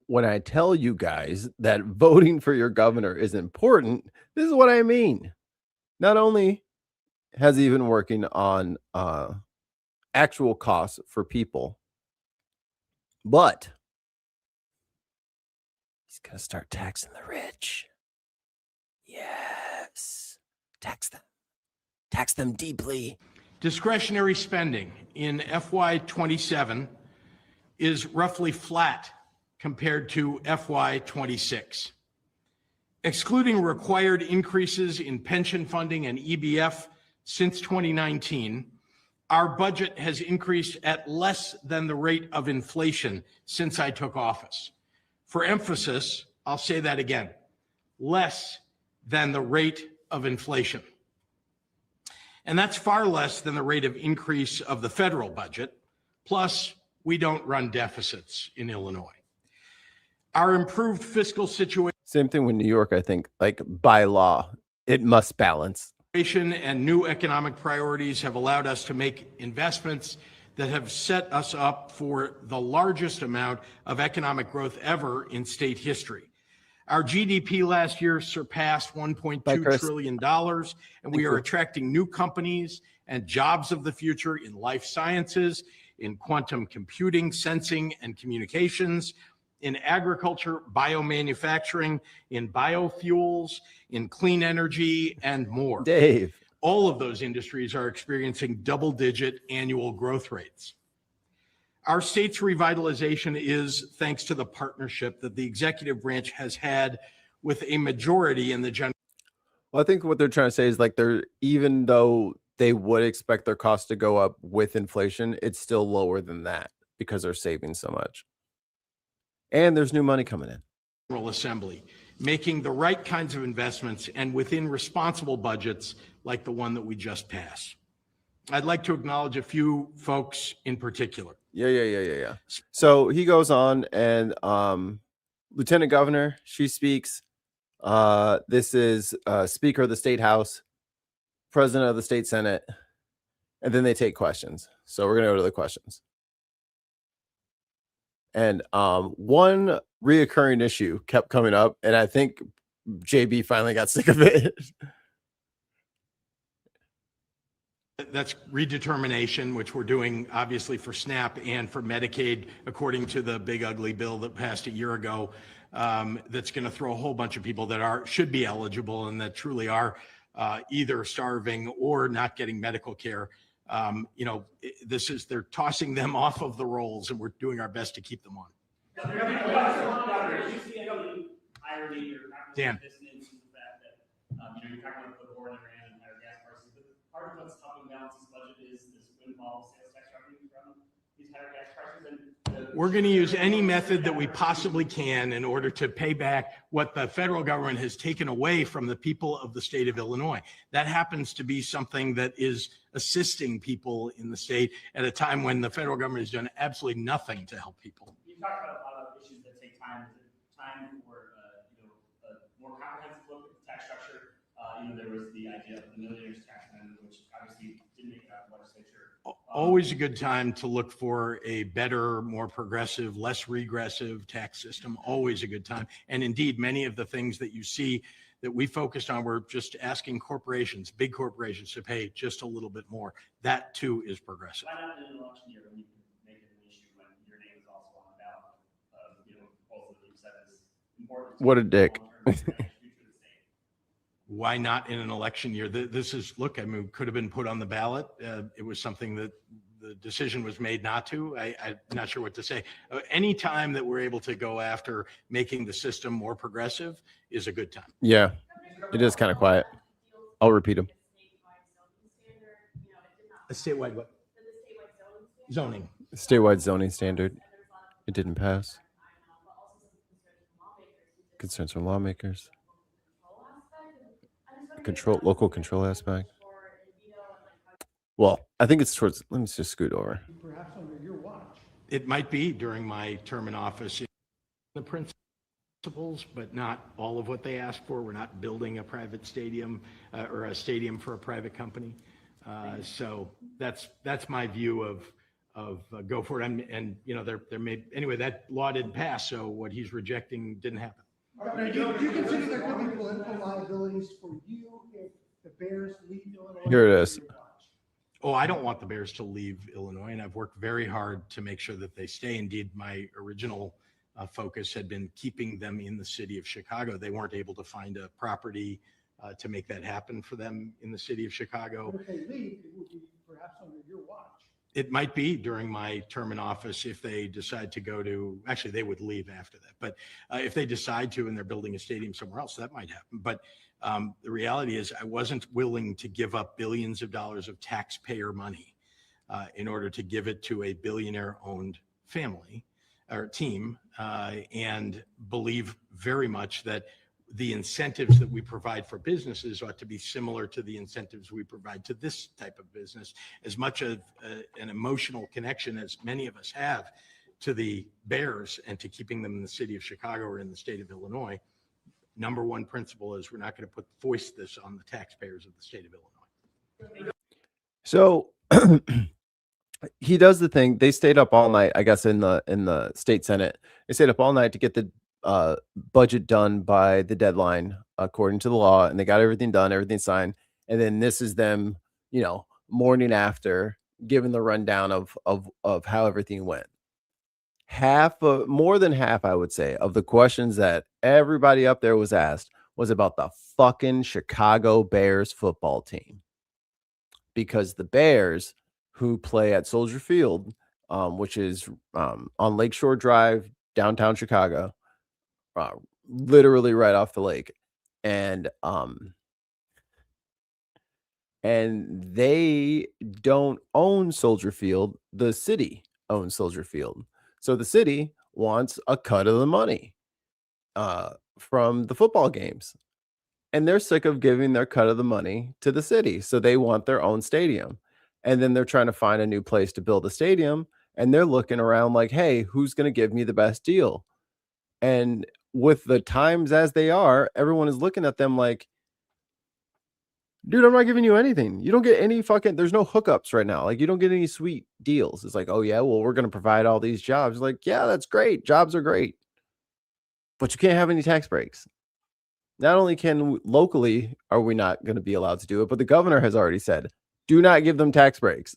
When I tell you guys that voting for your governor is important, this is what I mean. Not only has he been working on actual costs for people, but he's going to start taxing the rich. Yes. Tax them. Tax them deeply. Discretionary spending in FY27 is roughly flat compared to FY26. Excluding required increases in pension funding and EBF since 2019, our budget has increased at less than the rate of inflation since I took office. For emphasis, I'll say that again, less than the rate of inflation. And that's far less than the rate of increase of the federal budget. Plus, we don't run deficits in Illinois. Our improved fiscal situation. Same thing with New York, I think, like by law, it must balance. And new economic priorities have allowed us to make investments that have set us up for the largest amount of economic growth ever in state history. Our GDP last year surpassed $1.2 trillion, and we are attracting new companies and jobs of the future in life sciences, in quantum computing, sensing and communications, in agriculture, biomanufacturing, in biofuels, in clean energy, and more. Dave. all of those industries are experiencing double-digit annual growth rates. Our state's revitalization is thanks to the partnership that the executive branch has had with a majority in the general. Well, I think what they're trying to say is like even though they would expect their costs to go up with inflation, it's still lower than that because they're saving so much. And there's new money coming in. General Assembly, making the right kinds of investments and within responsible budgets like the one that we just passed. I'd like to acknowledge a few folks in particular. Yeah. So he goes on and Lieutenant Governor, she speaks. This is Speaker of the State House, President of the State Senate, and then they take questions. So we're going to go to the questions. And one reoccurring issue kept coming up, and I think JB finally got sick of it. That's redetermination, which we're doing obviously for SNAP and for Medicaid, according to the big ugly bill that passed a year ago. That's going to throw a whole bunch of people that should be eligible and that truly are either starving or not getting medical care. They're tossing them off of the rolls, and we're doing our best to keep them on. Dan. You're talking about the war in Iran and higher gas prices, but part of what's helping balance this budget is this windfall sales tax revenue from these higher gas prices. We're going to use any method that we possibly can in order to pay back what the federal government has taken away from the people of the state of Illinois. That happens to be something that is assisting people in the state at a time when the federal government has done absolutely nothing to help people. You talked about a lot of issues that take time. Is it time for a more comprehensive look at the tax structure? There was the idea of the millionaire's tax amendment, which obviously didn't make it out of the legislature. Always a good time to look for a better, more progressive, less regressive tax system. Always a good time. And indeed, many of the things that you see that we focused on were just asking corporations, big corporations, to pay just a little bit more. That too is progressive. Why not in an election year when you can make it an issue when your name is also on the ballot? Proposal that you said is important. What a dick. Why not in an election year? This is, look, I mean, could have been put on the ballot. It was something that the decision was made not to. I'm not sure what to say. Any time that we're able to go after making the system more progressive is a good time. Yeah, it is kind of quiet. I'll repeat them. A statewide what? Zoning. Statewide zoning standard. It didn't pass. Concerns from lawmakers. Local control aspect. Well, I think it's towards, let me just scoot over. Perhaps under your watch. It might be during my term in office. The principles, but not all of what they asked for. We're not building a private stadium or a stadium for a private company. So that's my view of go for it. And there may, anyway, that law didn't pass. So what he's rejecting didn't happen. Do you consider there could be political liabilities for you if the Bears leave Illinois? Here it is. Oh, I don't want the Bears to leave Illinois, and I've worked very hard to make sure that they stay. Indeed, my original focus had been keeping them in the city of Chicago. They weren't able to find a property to make that happen for them in the city of Chicago. But if they leave, it would be perhaps under your watch. It might be during my term in office if they decide to go to, actually they would leave after that, but if they decide to and they're building a stadium somewhere else, that might happen. But the reality is I wasn't willing to give up billions of dollars of taxpayer money in order to give it to a billionaire-owned family or team and believe very much that the incentives that we provide for businesses ought to be similar to the incentives we provide to this type of business. As much of an emotional connection as many of us have to the Bears and to keeping them in the city of Chicago or in the state of Illinois, number one principle is we're not going to foist this on the taxpayers of the state of Illinois. So he does the thing. They stayed up all night, I guess, in the state Senate. They stayed up all night to get the budget done by the deadline according to the law, and they got everything done, everything signed. And then this is them, morning after giving the rundown of how everything went. More than half, I would say, of the questions that everybody up there was asked was about the fucking Chicago Bears football team. because the Bears, who play at Soldier Field, which is on Lakeshore Drive, downtown Chicago, literally right off the lake, and they don't own Soldier Field. The city owns Soldier Field, so the city wants a cut of the money from the football games, and they're sick of giving their cut of the money to the city, so they want their own stadium. And then they're trying to find a new place to build a stadium, and they're looking around like, hey, who's going to give me the best deal? And with the times as they are, everyone is looking at them like, dude, I'm not giving you anything. You don't get any there's no hookups right now. Like, you don't get any sweet deals. It's like, oh yeah, well, we're going to provide all these jobs. Like, yeah, that's great. Jobs are great, but you can't have any tax breaks. Not only locally are we not going to be allowed to do it, but the governor has already said, do not give them tax breaks.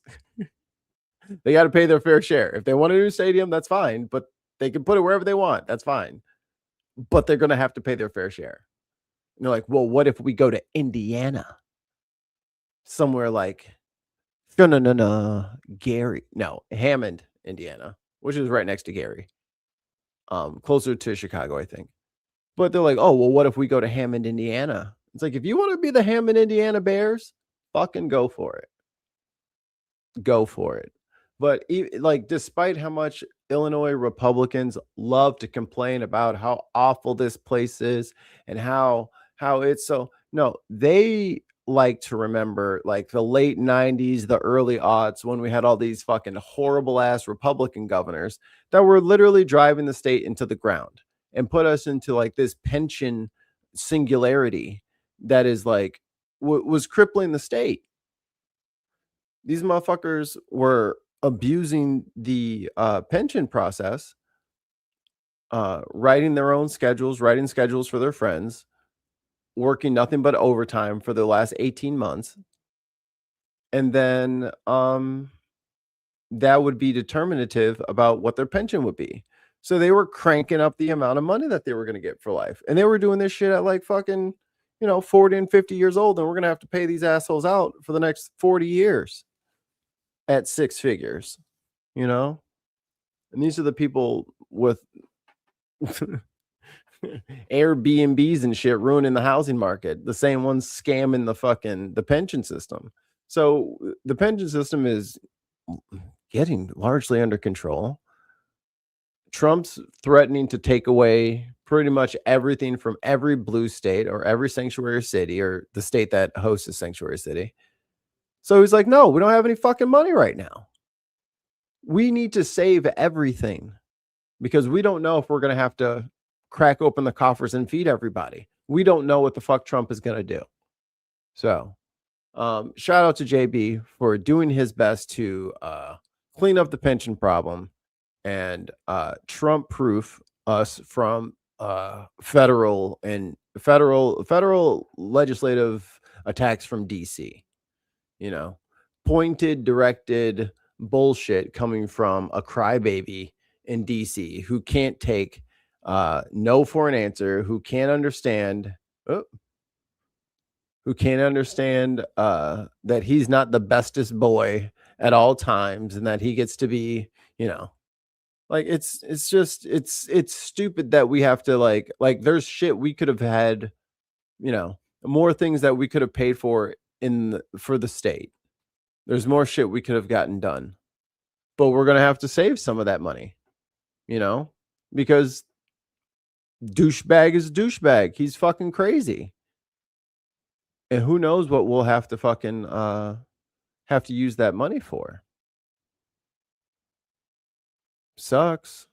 They got to pay their fair share. If they want a new stadium, that's fine, but they can put it wherever they want. That's fine. But they're going to have to pay their fair share. And they're like, well, what if we go to Indiana? Somewhere like, Hammond, Indiana, which is right next to Gary. Closer to Chicago, I think. But they're like, oh, well, what if we go to Hammond, Indiana? It's like, if you want to be the Hammond, Indiana Bears, fucking go for it. Go for it. But like, despite how much Illinois Republicans love to complain about how awful this place is and how it's so, no, they like to remember like the late 90s, the early aughts, when we had all these fucking horrible ass Republican governors that were literally driving the state into the ground and put us into like this pension singularity that is like was crippling the state. These motherfuckers were abusing the pension process, writing their own schedules, writing schedules for their friends, working nothing but overtime for the last 18 months. And then that would be determinative about what their pension would be. So they were cranking up the amount of money that they were going to get for life. And they were doing this shit at like fucking, 40 and 50 years old. And we're going to have to pay these assholes out for the next 40 years at 6 figures, And these are the people with Airbnbs and shit ruining the housing market. The same ones scamming the pension system. So the pension system is getting largely under control. Trump's threatening to take away pretty much everything from every blue state or every sanctuary city or the state that hosts a sanctuary city. So he's like, no, we don't have any fucking money right now. We need to save everything because we don't know if we're going to have to crack open the coffers and feed everybody. We don't know what the fuck Trump is going to do. So shout out to JB for doing his best to clean up the pension problem and Trump proof us from federal legislative attacks from DC. Pointed, directed bullshit coming from a crybaby in DC who can't take no for an answer, who can't understand that he's not the bestest boy at all times and that he gets to be, like it's stupid that we have to like there's shit we could have had, more things that we could have paid for for the state. There's more shit we could have gotten done, but we're going to have to save some of that money, because douchebag is douchebag. He's fucking crazy. And who knows what we'll have to fucking have to use that money for. Sucks.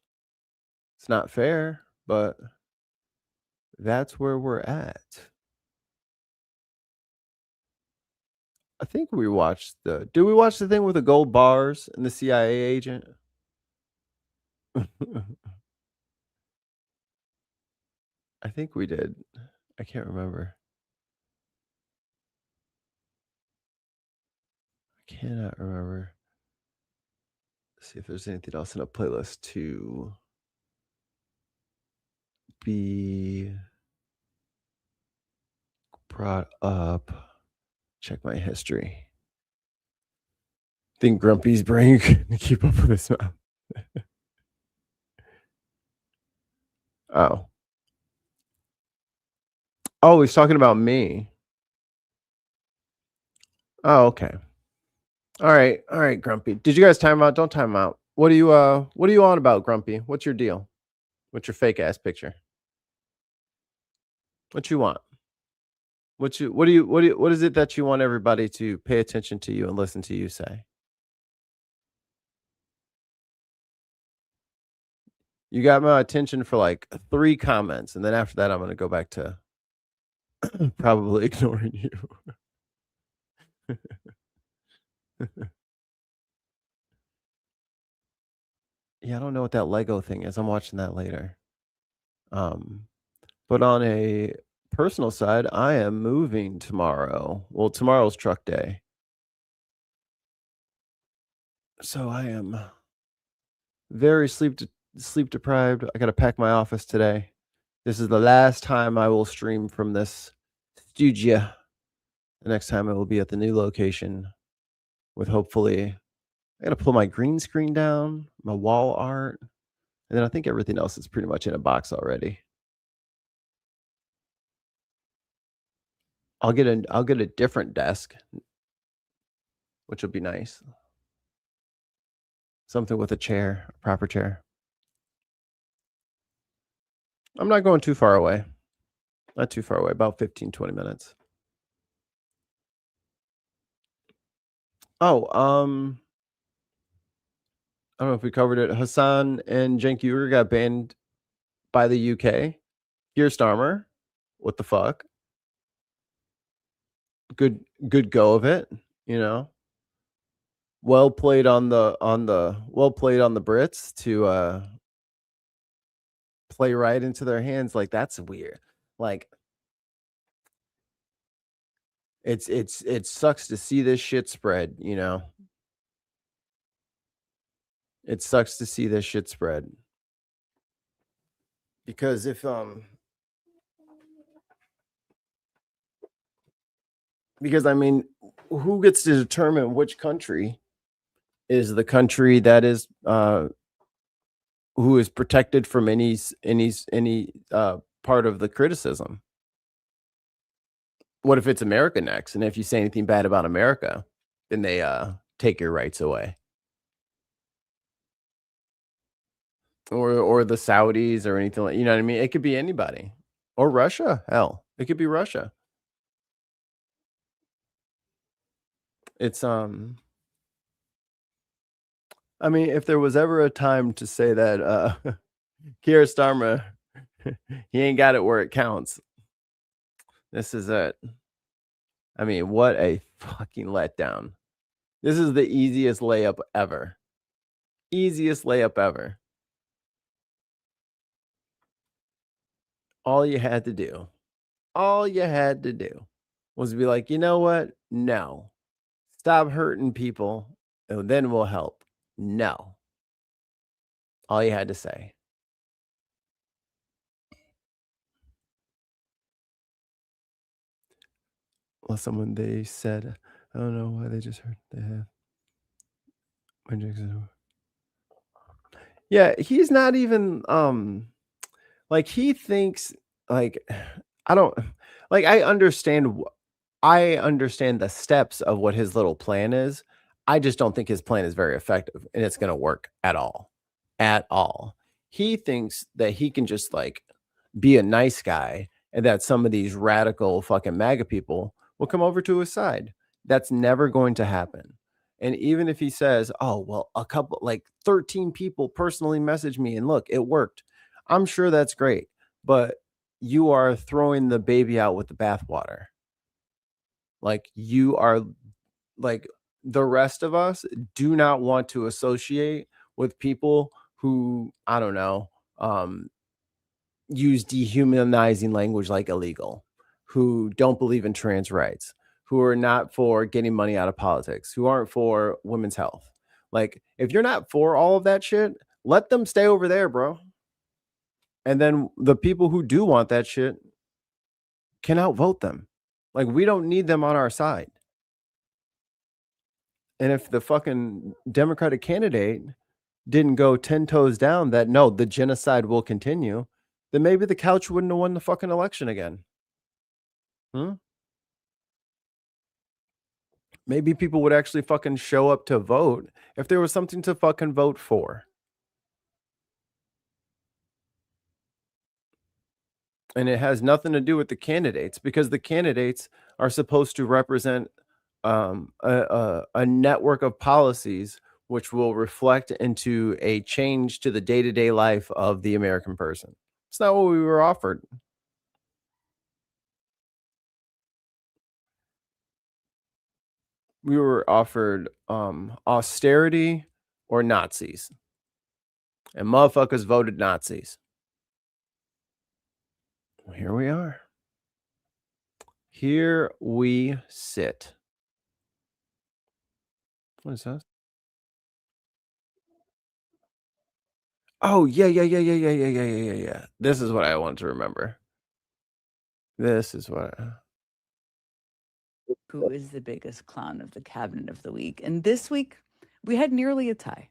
It's not fair, but that's where we're at. I think we watched did we watch the thing with the gold bars and the CIA agent? I think we did. I can't remember. I cannot remember. Let's see if there's anything else in a playlist to be brought up. Check my history. think Grumpy's brain can keep up with this mouth. Oh. Oh, he's talking about me. Oh, okay. All right, Grumpy. Did you guys time out? Don't time out. What are you on about, Grumpy? What's your deal? What's your fake ass picture? What you want? What is it that you want everybody to pay attention to you and listen to you say? You got my attention for like 3 comments, and then after that, I'm going to go back to probably ignoring you. Yeah, I don't know what that Lego thing is. I'm watching that later. But on a personal side, I am moving tomorrow. Well, tomorrow's truck day. So I am very sleep deprived. I got to pack my office today. This is the last time I will stream from this studio. The next time I will be at the new location with hopefully, I got to pull my green screen down, my wall art, and then I think everything else is pretty much in a box already. I'll get a different desk, which will be nice. Something with a chair, a proper chair. I'm not going too far away. Not too far away, about 15, 20 minutes. Oh, I don't know if we covered it. Hassan and Cenk Uygur got banned by the UK. Keir Starmer, what the fuck? Good go of it, you know. Well played on the Brits to play right into their hands. Like, that's weird. Like, it sucks to see this shit spread, you know. It sucks to see this shit spread. Because if because I mean, who gets to determine which country is the country that is who is protected from any part of the criticism? What if it's America next? And if you say anything bad about America, then they take your rights away. Or the Saudis or anything like, you know what I mean? It could be anybody. Or Russia. Hell, it could be Russia. It's I mean, if there was ever a time to say that Keir Starmer, he ain't got it where it counts, this is it. I mean, what a fucking letdown. This is the easiest layup ever. Easiest layup ever. All you had to do was be like, you know what? No. Stop hurting people, and then we'll help. No. All you had to say. Well, someone, they said, I don't know why they just heard they have. Yeah, he's not even like, he thinks like, I don't like, I understand the steps of what his little plan is. I just don't think his plan is very effective, and it's going to work at all. At all. He thinks that he can just like be a nice guy, and that some of these radical fucking MAGA people will come over to his side. That's never going to happen. And even if he says, oh, well, a couple, like 13 people personally messaged me and look, it worked. I'm sure that's great, but you are throwing the baby out with the bathwater. Like, you are, like, the rest of us do not want to associate with people who, I don't know, use dehumanizing language like illegal, who don't believe in trans rights, who are not for getting money out of politics, who aren't for women's health. Like, if you're not for all of that shit, let them stay over there, bro. And then the people who do want that shit can outvote them. Like, we don't need them on our side. And if the fucking Democratic candidate didn't go 10 toes down that no, the genocide will continue, then maybe the couch wouldn't have won the fucking election again. Maybe people would actually fucking show up to vote if there was something to fucking vote for. And it has nothing to do with the candidates, because the candidates are supposed to represent a network of policies which will reflect into a change to the day-to-day life of the American person. It's not what we were offered. We were offered austerity or Nazis. And motherfuckers voted Nazis. Well, here we are. Here we sit. What is that? Oh, yeah. This is what I want to remember. This is what who is the biggest clown of the cabinet of the week. And this week, we had nearly a tie,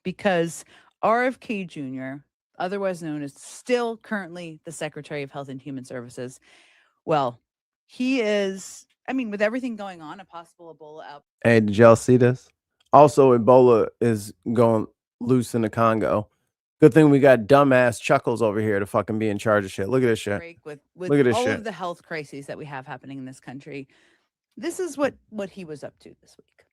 because RFK Jr., otherwise known as still currently the Secretary of Health and Human Services, well, he is, I mean, with everything going on, a possible Ebola outbreak. Hey, did y'all see this? Also, Ebola is going loose in the Congo. Good thing we got dumbass Chuckles over here to fucking be in charge of shit. Look at this shit. With Look at this all shit. of the health crises that we have happening in this country, this is what he was up to this week.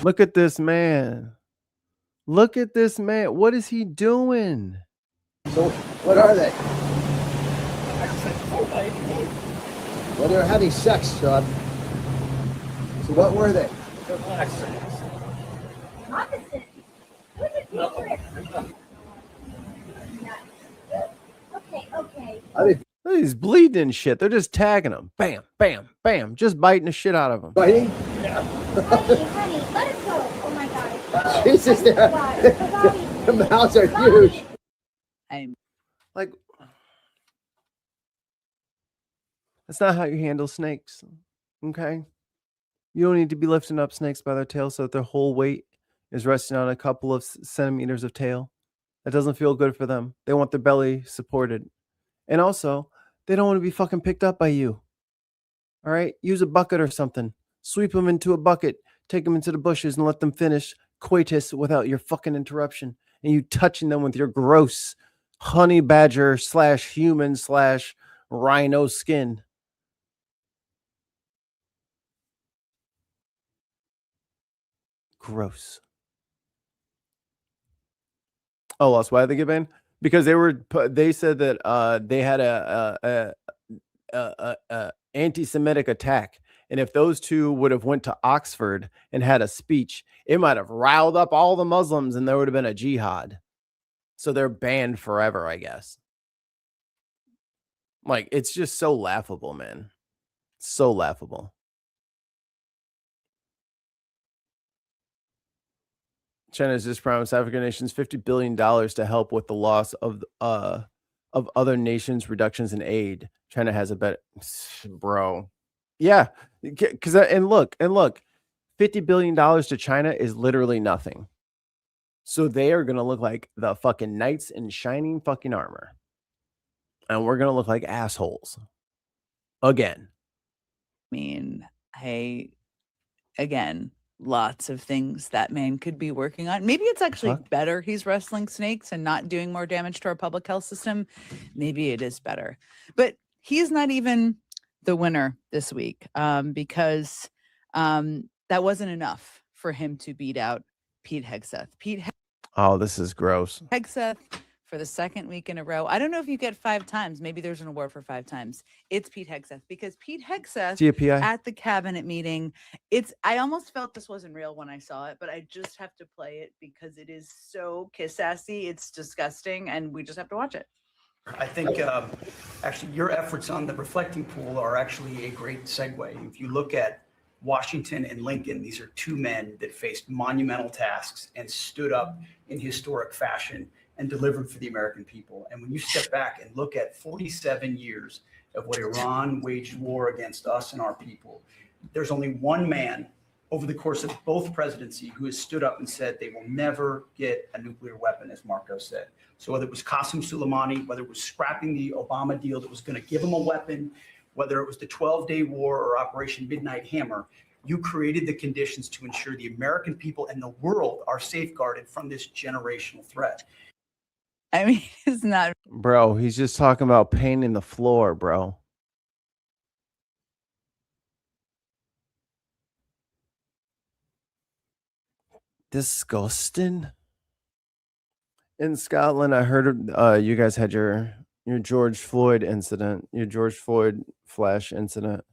Look at this man. Look at this man. What is he doing? So, what are they? Well, they're having sex, Sean. So what were they? Okay. He's bleeding and shit. They're just tagging him. Bam, bam, bam. Just biting the shit out of him. Fighting? Yeah. honey, let us go. Oh my God. Jesus, the mouths are huge. I'm like, that's not how you handle snakes. Okay? You don't need to be lifting up snakes by their tail so that their whole weight is resting on a couple of centimeters of tail. That doesn't feel good for them. They want their belly supported. And also, they don't want to be fucking picked up by you. All right? Use a bucket or something. Sweep them into a bucket. Take them into the bushes and let them finish coitus without your fucking interruption. And you touching them with your gross honey badger / human / rhino skin. Gross. Oh, lost. Why did they get banned? Because they said that they had a anti-Semitic attack, and if those two would have went to Oxford and had a speech, it might have riled up all the Muslims, and there would have been a jihad. So they're banned forever, I guess. Like, it's just so laughable, man. So laughable. China has just promised African nations $50 billion to help with the loss of other nations' reductions in aid. China has a bet, bro. Yeah, because and look, $50 billion to China is literally nothing. So they are gonna look like the fucking knights in shining fucking armor, and we're gonna look like assholes again. I mean, hey, again, lots of things that man could be working on. Maybe it's actually better he's wrestling snakes and not doing more damage to our public health system. Maybe it is better. But he's not even the winner this week because that wasn't enough for him to beat out Pete Hegseth. Oh, this is gross. Hegseth for the second week in a row. I don't know if you get 5 times. Maybe there's an award for 5 times. It's Pete Hegseth because Pete Hegseth at the cabinet meeting. I almost felt this wasn't real when I saw it, but I just have to play it because it is so kiss-assy. It's disgusting, and we just have to watch it. I think actually your efforts on the reflecting pool are actually a great segue. If you look at Washington and Lincoln, these are 2 men that faced monumental tasks and stood up in historic fashion and delivered for the American people. And when you step back and look at 47 years of what Iran waged war against us and our people, there's only one man over the course of both presidency who has stood up and said they will never get a nuclear weapon, as Marco said. So whether it was Qasem Soleimani, whether it was scrapping the Obama deal that was going to give him a weapon, whether it was the 12-day war or Operation Midnight Hammer, you created the conditions to ensure the American people and the world are safeguarded from this generational threat. I mean, it's not. Bro, he's just talking about painting the floor, bro. Disgusting. In Scotland, I heard you guys had your George Floyd incident, your George Floyd flash incident.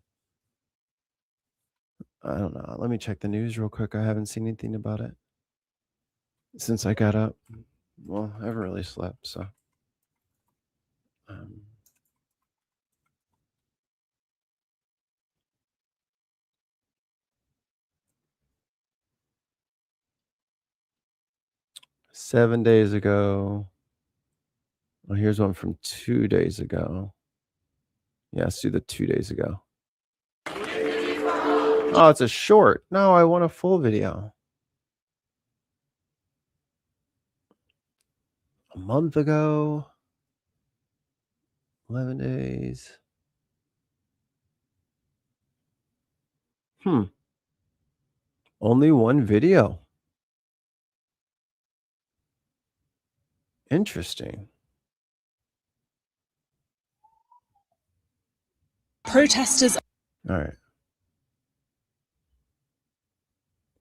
I don't know. Let me check the news real quick. I haven't seen anything about it since I got up. Well, I haven't really slept, so. 7 days ago. Well, here's one from 2 days ago. Yeah, let's do the 2 days ago. Oh, it's a short. No, I want a full video. A month ago. 11 days. Only one video. Interesting. Protesters All right.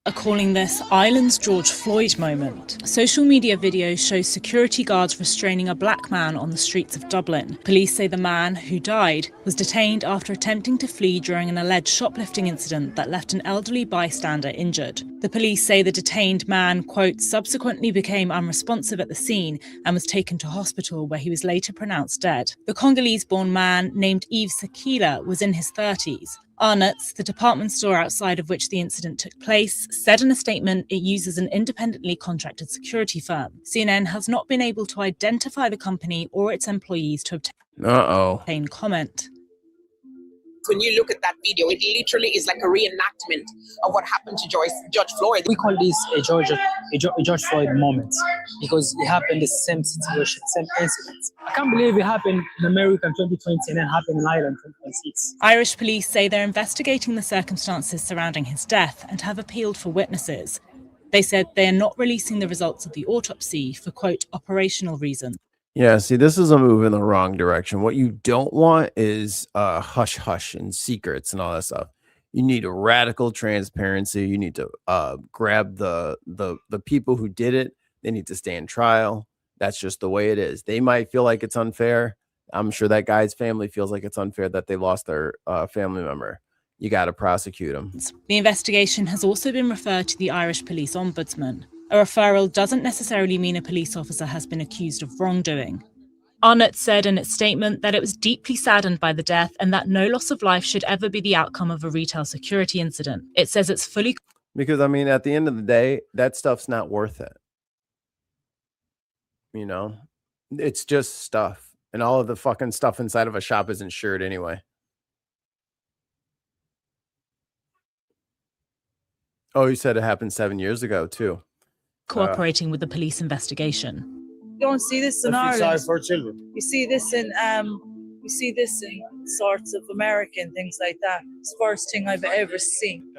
are calling this Ireland's George Floyd moment. Social media videos show security guards restraining a black man on the streets of Dublin. Police say the man, who died, was detained after attempting to flee during an alleged shoplifting incident that left an elderly bystander injured. The police say the detained man, quote, subsequently became unresponsive at the scene and was taken to hospital where he was later pronounced dead. The Congolese-born man, named Yves Sakila, was in his 30s. Arnott's, the department store outside of which the incident took place, said in a statement it uses an independently contracted security firm. CNN has not been able to identify the company or its employees to obtain comment. When you look at that video, it literally is like a reenactment of what happened to George Floyd. We call this a George Floyd moment because it happened the same situation, same incident. I can't believe it happened in America in 2020 and then happened in Ireland in 2026. Irish police say they're investigating the circumstances surrounding his death and have appealed for witnesses. They said they are not releasing the results of the autopsy for, quote, operational reasons. Yeah, see, this is a move in the wrong direction. What you don't want is hush hush and secrets and all that stuff. You need a radical transparency. You need to grab the people who did it. They need to stand trial. That's just the way it is. They might feel like it's unfair. I'm sure that guy's family feels like it's unfair that they lost their family member. You got to prosecute them. The investigation has also been referred to the Irish Police Ombudsman. A referral doesn't necessarily mean a police officer has been accused of wrongdoing. Arnott said in its statement that it was deeply saddened by the death and that no loss of life should ever be the outcome of a retail security incident. It says it's fully... Because, I mean, at the end of the day, that stuff's not worth it. You know? It's just stuff. And all of the fucking stuff inside of a shop is insured anyway. Oh, you said it happened 7 years ago, too. Cooperating with the police investigation. You don't see this in Ireland. For children. You see this in sorts of American things like that. It's the first thing I've ever seen.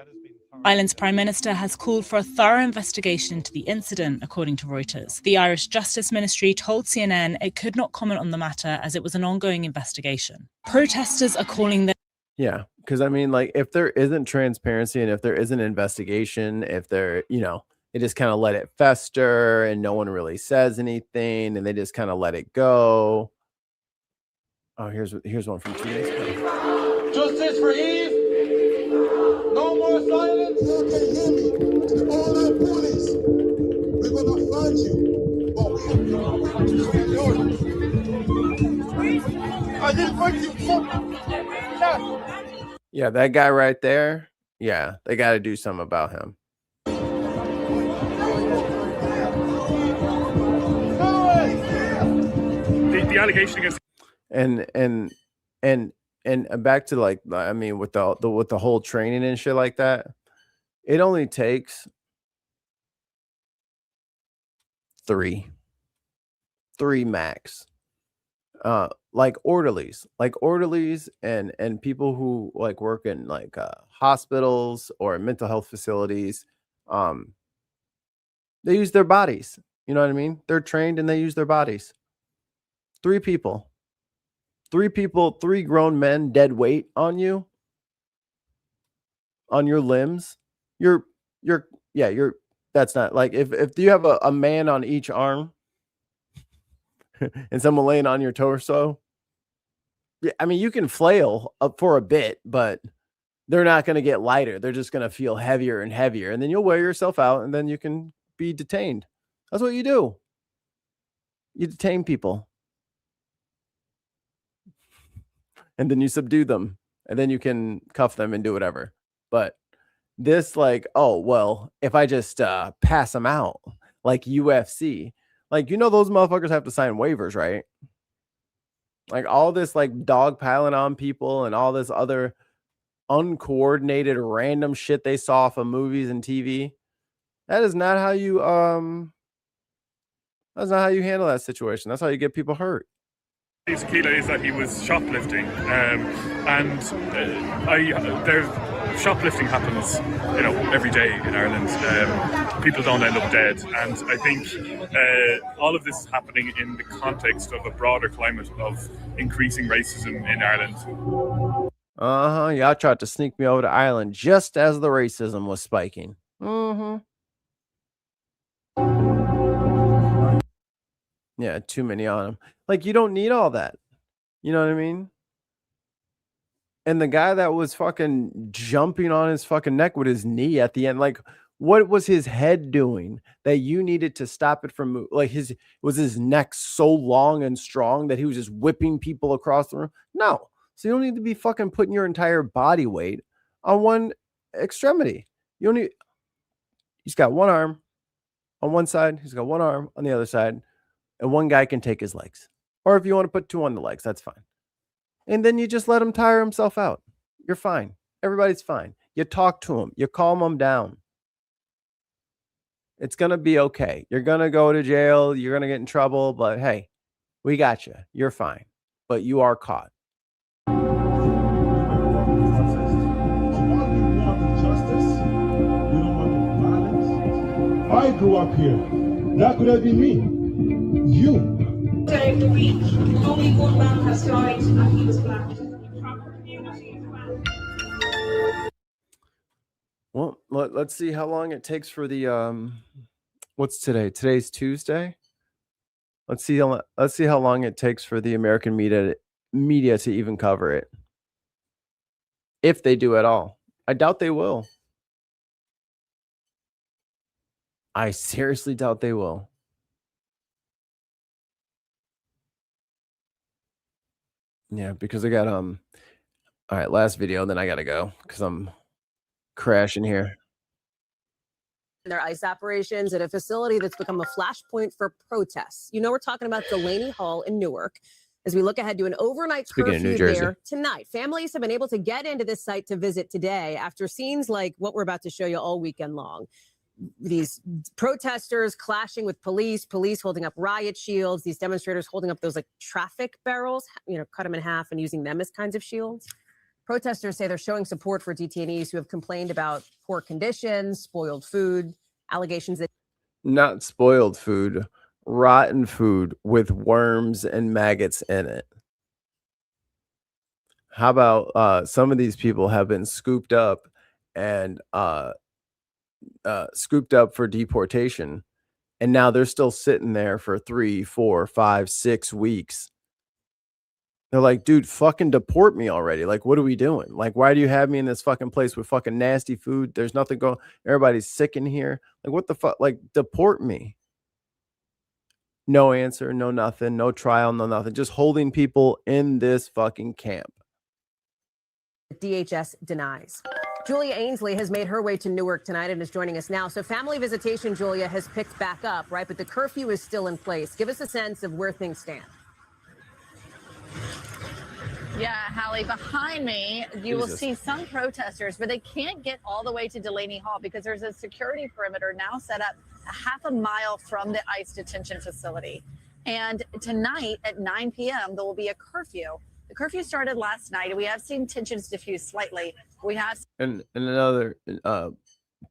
Ireland's Prime Minister has called for a thorough investigation into the incident, according to Reuters. The Irish Justice Ministry told CNN it could not comment on the matter as it was an ongoing investigation. Protesters are calling the... Yeah, because I mean, like, if there isn't transparency and if there isn't investigation, if there, you know, they just kind of let it fester and no one really says anything and they just kind of let it go. Oh, here's one from 2 days ago. Justice for Eve. No more silence. All our police. We're gonna find you. I didn't find you. Yeah, that guy right there. Yeah, they got to do something about him. the allegation against and back to like, I mean, with the whole training and shit like that, it only takes three max. Like orderlies and people who like work in like hospitals or mental health facilities. They use their bodies. You know what I mean? They're trained and they use their bodies. 3 people, 3 grown men, dead weight on you, on your limbs. That's not like if you have a man on each arm and someone laying on your torso. Yeah, I mean, you can flail up for a bit, but they're not going to get lighter. They're just going to feel heavier and heavier. And then you'll wear yourself out and then you can be detained. That's what you do. You detain people. And then you subdue them. And then you can cuff them and do whatever. But this like, oh, well, if I just pass them out like UFC, like, you know, those motherfuckers have to sign waivers, right? Like all this like dog piling on people and all this other uncoordinated random shit they saw from movies and TV. That is not how you that's not how you handle that situation. That's how you get people hurt. Tequila is that he was shoplifting, and there's shoplifting happens, you know, every day in Ireland. People don't end up dead, and I think all of this is happening in the context of a broader climate of increasing racism in Ireland. Y'all tried to sneak me over to Ireland just as the racism was spiking. Yeah, too many on them. Like, you don't need all that. You know what I mean? And the guy that was fucking jumping on his fucking neck with his knee at the end, like, what was his head doing that you needed to stop it from moving? Like, was his neck so long and strong that he was just whipping people across the room? No. So you don't need to be fucking putting your entire body weight on one extremity. You don't need. He's got one arm on one side. He's got one arm on the other side. And one guy can take his legs. Or if you want to put 2 on the legs, that's fine. And then you just let him tire himself out. You're fine. Everybody's fine. You talk to him. You calm him down. It's going to be okay. You're going to go to jail. You're going to get in trouble. But hey, we got you. You're fine. But you are caught. I grew up here. That could have been me. You. Only one man has died and he was black. Well, let's see how long it takes for the what's today? Today's Tuesday. Let's see how long it takes for the American media to even cover it. If they do at all. I doubt they will. I seriously doubt they will. Yeah, because I got all right, last video, then I gotta go because I'm crashing here. Their ICE operations at a facility that's become a flashpoint for protests. You know, we're talking about Delaney Hall in Newark. As we look ahead to an overnight curfew there tonight, families have been able to get into this site to visit today after scenes like what we're about to show you all weekend long. These protesters clashing with police holding up riot shields, these demonstrators holding up those like traffic barrels, you know, cut them in half and using them as kinds of shields. Protesters say they're showing support for detainees who have complained about poor conditions, spoiled food, allegations that Not spoiled food, rotten food with worms and maggots in it. How about some of these people have been scooped up and scooped up for deportation, and now they're still sitting there for 3, 4, 5, 6 weeks. They're like, dude, fucking deport me already. Like, what are we doing? Like, why do you have me in this fucking place with fucking nasty food? There's nothing going. Everybody's sick in here. Like, what the fuck? Like, deport me. No answer, no nothing, no trial, no nothing. Just holding people in this fucking camp. DHS denies. Julia Ainsley has made her way to Newark tonight and is joining us now. So family visitation, Julia, has picked back up, right? But the curfew is still in place. Give us a sense of where things stand. Yeah, Hallie, behind me, you will Jesus. see some protesters, but they can't get all the way to Delaney Hall because there's a security perimeter now set up a half a mile from the ICE detention facility. And tonight at 9 p.m., there will be a curfew. The curfew started last night, and we have seen tensions diffuse slightly. We have. And another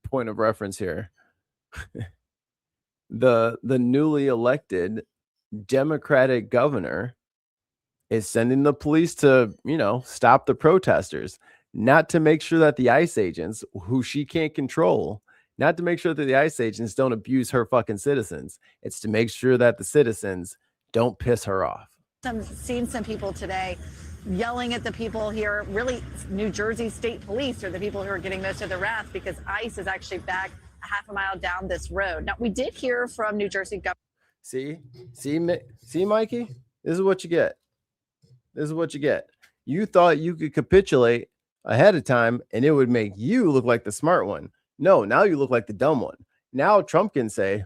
point of reference here. The newly elected Democratic governor is sending the police to, stop the protesters, not to make sure that the ICE agents, who she can't control, not to make sure that the ICE agents don't abuse her fucking citizens. It's to make sure that the citizens don't piss her off. Seen some people today yelling at the people here. Really, New Jersey State Police are the people who are getting most of the wrath because ICE is actually back a half a mile down this road. Now, we did hear from New Jersey Governor. See, Mikey? This is what you get. This is what you get. You thought you could capitulate ahead of time and it would make you look like the smart one. No, now you look like the dumb one. Now Trump can say,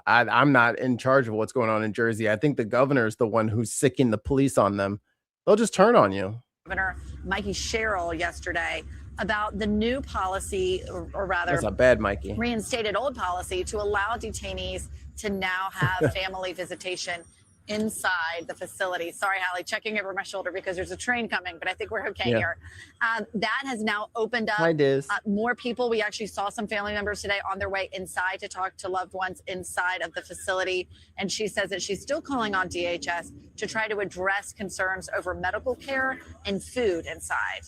I'm not in charge of what's going on in Jersey. I think the governor is the one who's sicking the police on them. They'll just turn on you. Governor Mikey Sherrill yesterday about the new policy, or rather, that's not bad, Mikey. Reinstated old policy to allow detainees to now have family visitation inside the facility. Sorry, Hallie, checking over my shoulder because there's a train coming, but I think we're okay here. That has now opened up. Hi, Diz. More people. We actually saw some family members today on their way inside to talk to loved ones inside of the facility. And she says that she's still calling on DHS to try to address concerns over medical care and food inside.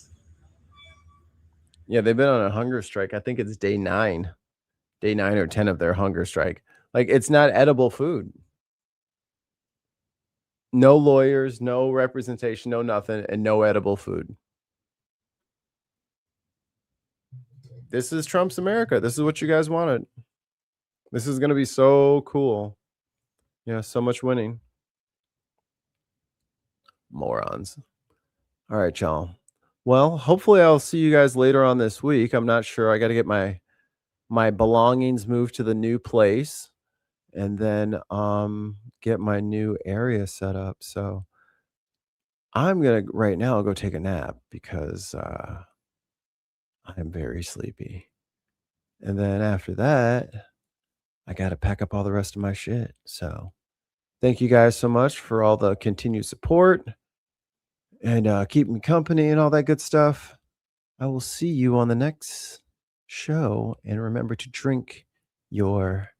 Yeah, they've been on a hunger strike. I think it's day 9 or 10 of their hunger strike. Like, it's not edible food. No lawyers, no representation, no nothing, and no edible food. This is Trump's America. This is what you guys wanted. This is going to be so cool. Yeah, so much winning. Morons. All right, y'all. Well, hopefully I'll see you guys later on this week. I'm not sure. I got to get my belongings moved to the new place and then get my new area set up. So I'm going to right now go take a nap because I'm very sleepy. And then after that, I got to pack up all the rest of my shit. So thank you guys so much for all the continued support and keep me company and all that good stuff. I will see you on the next show. And remember to drink your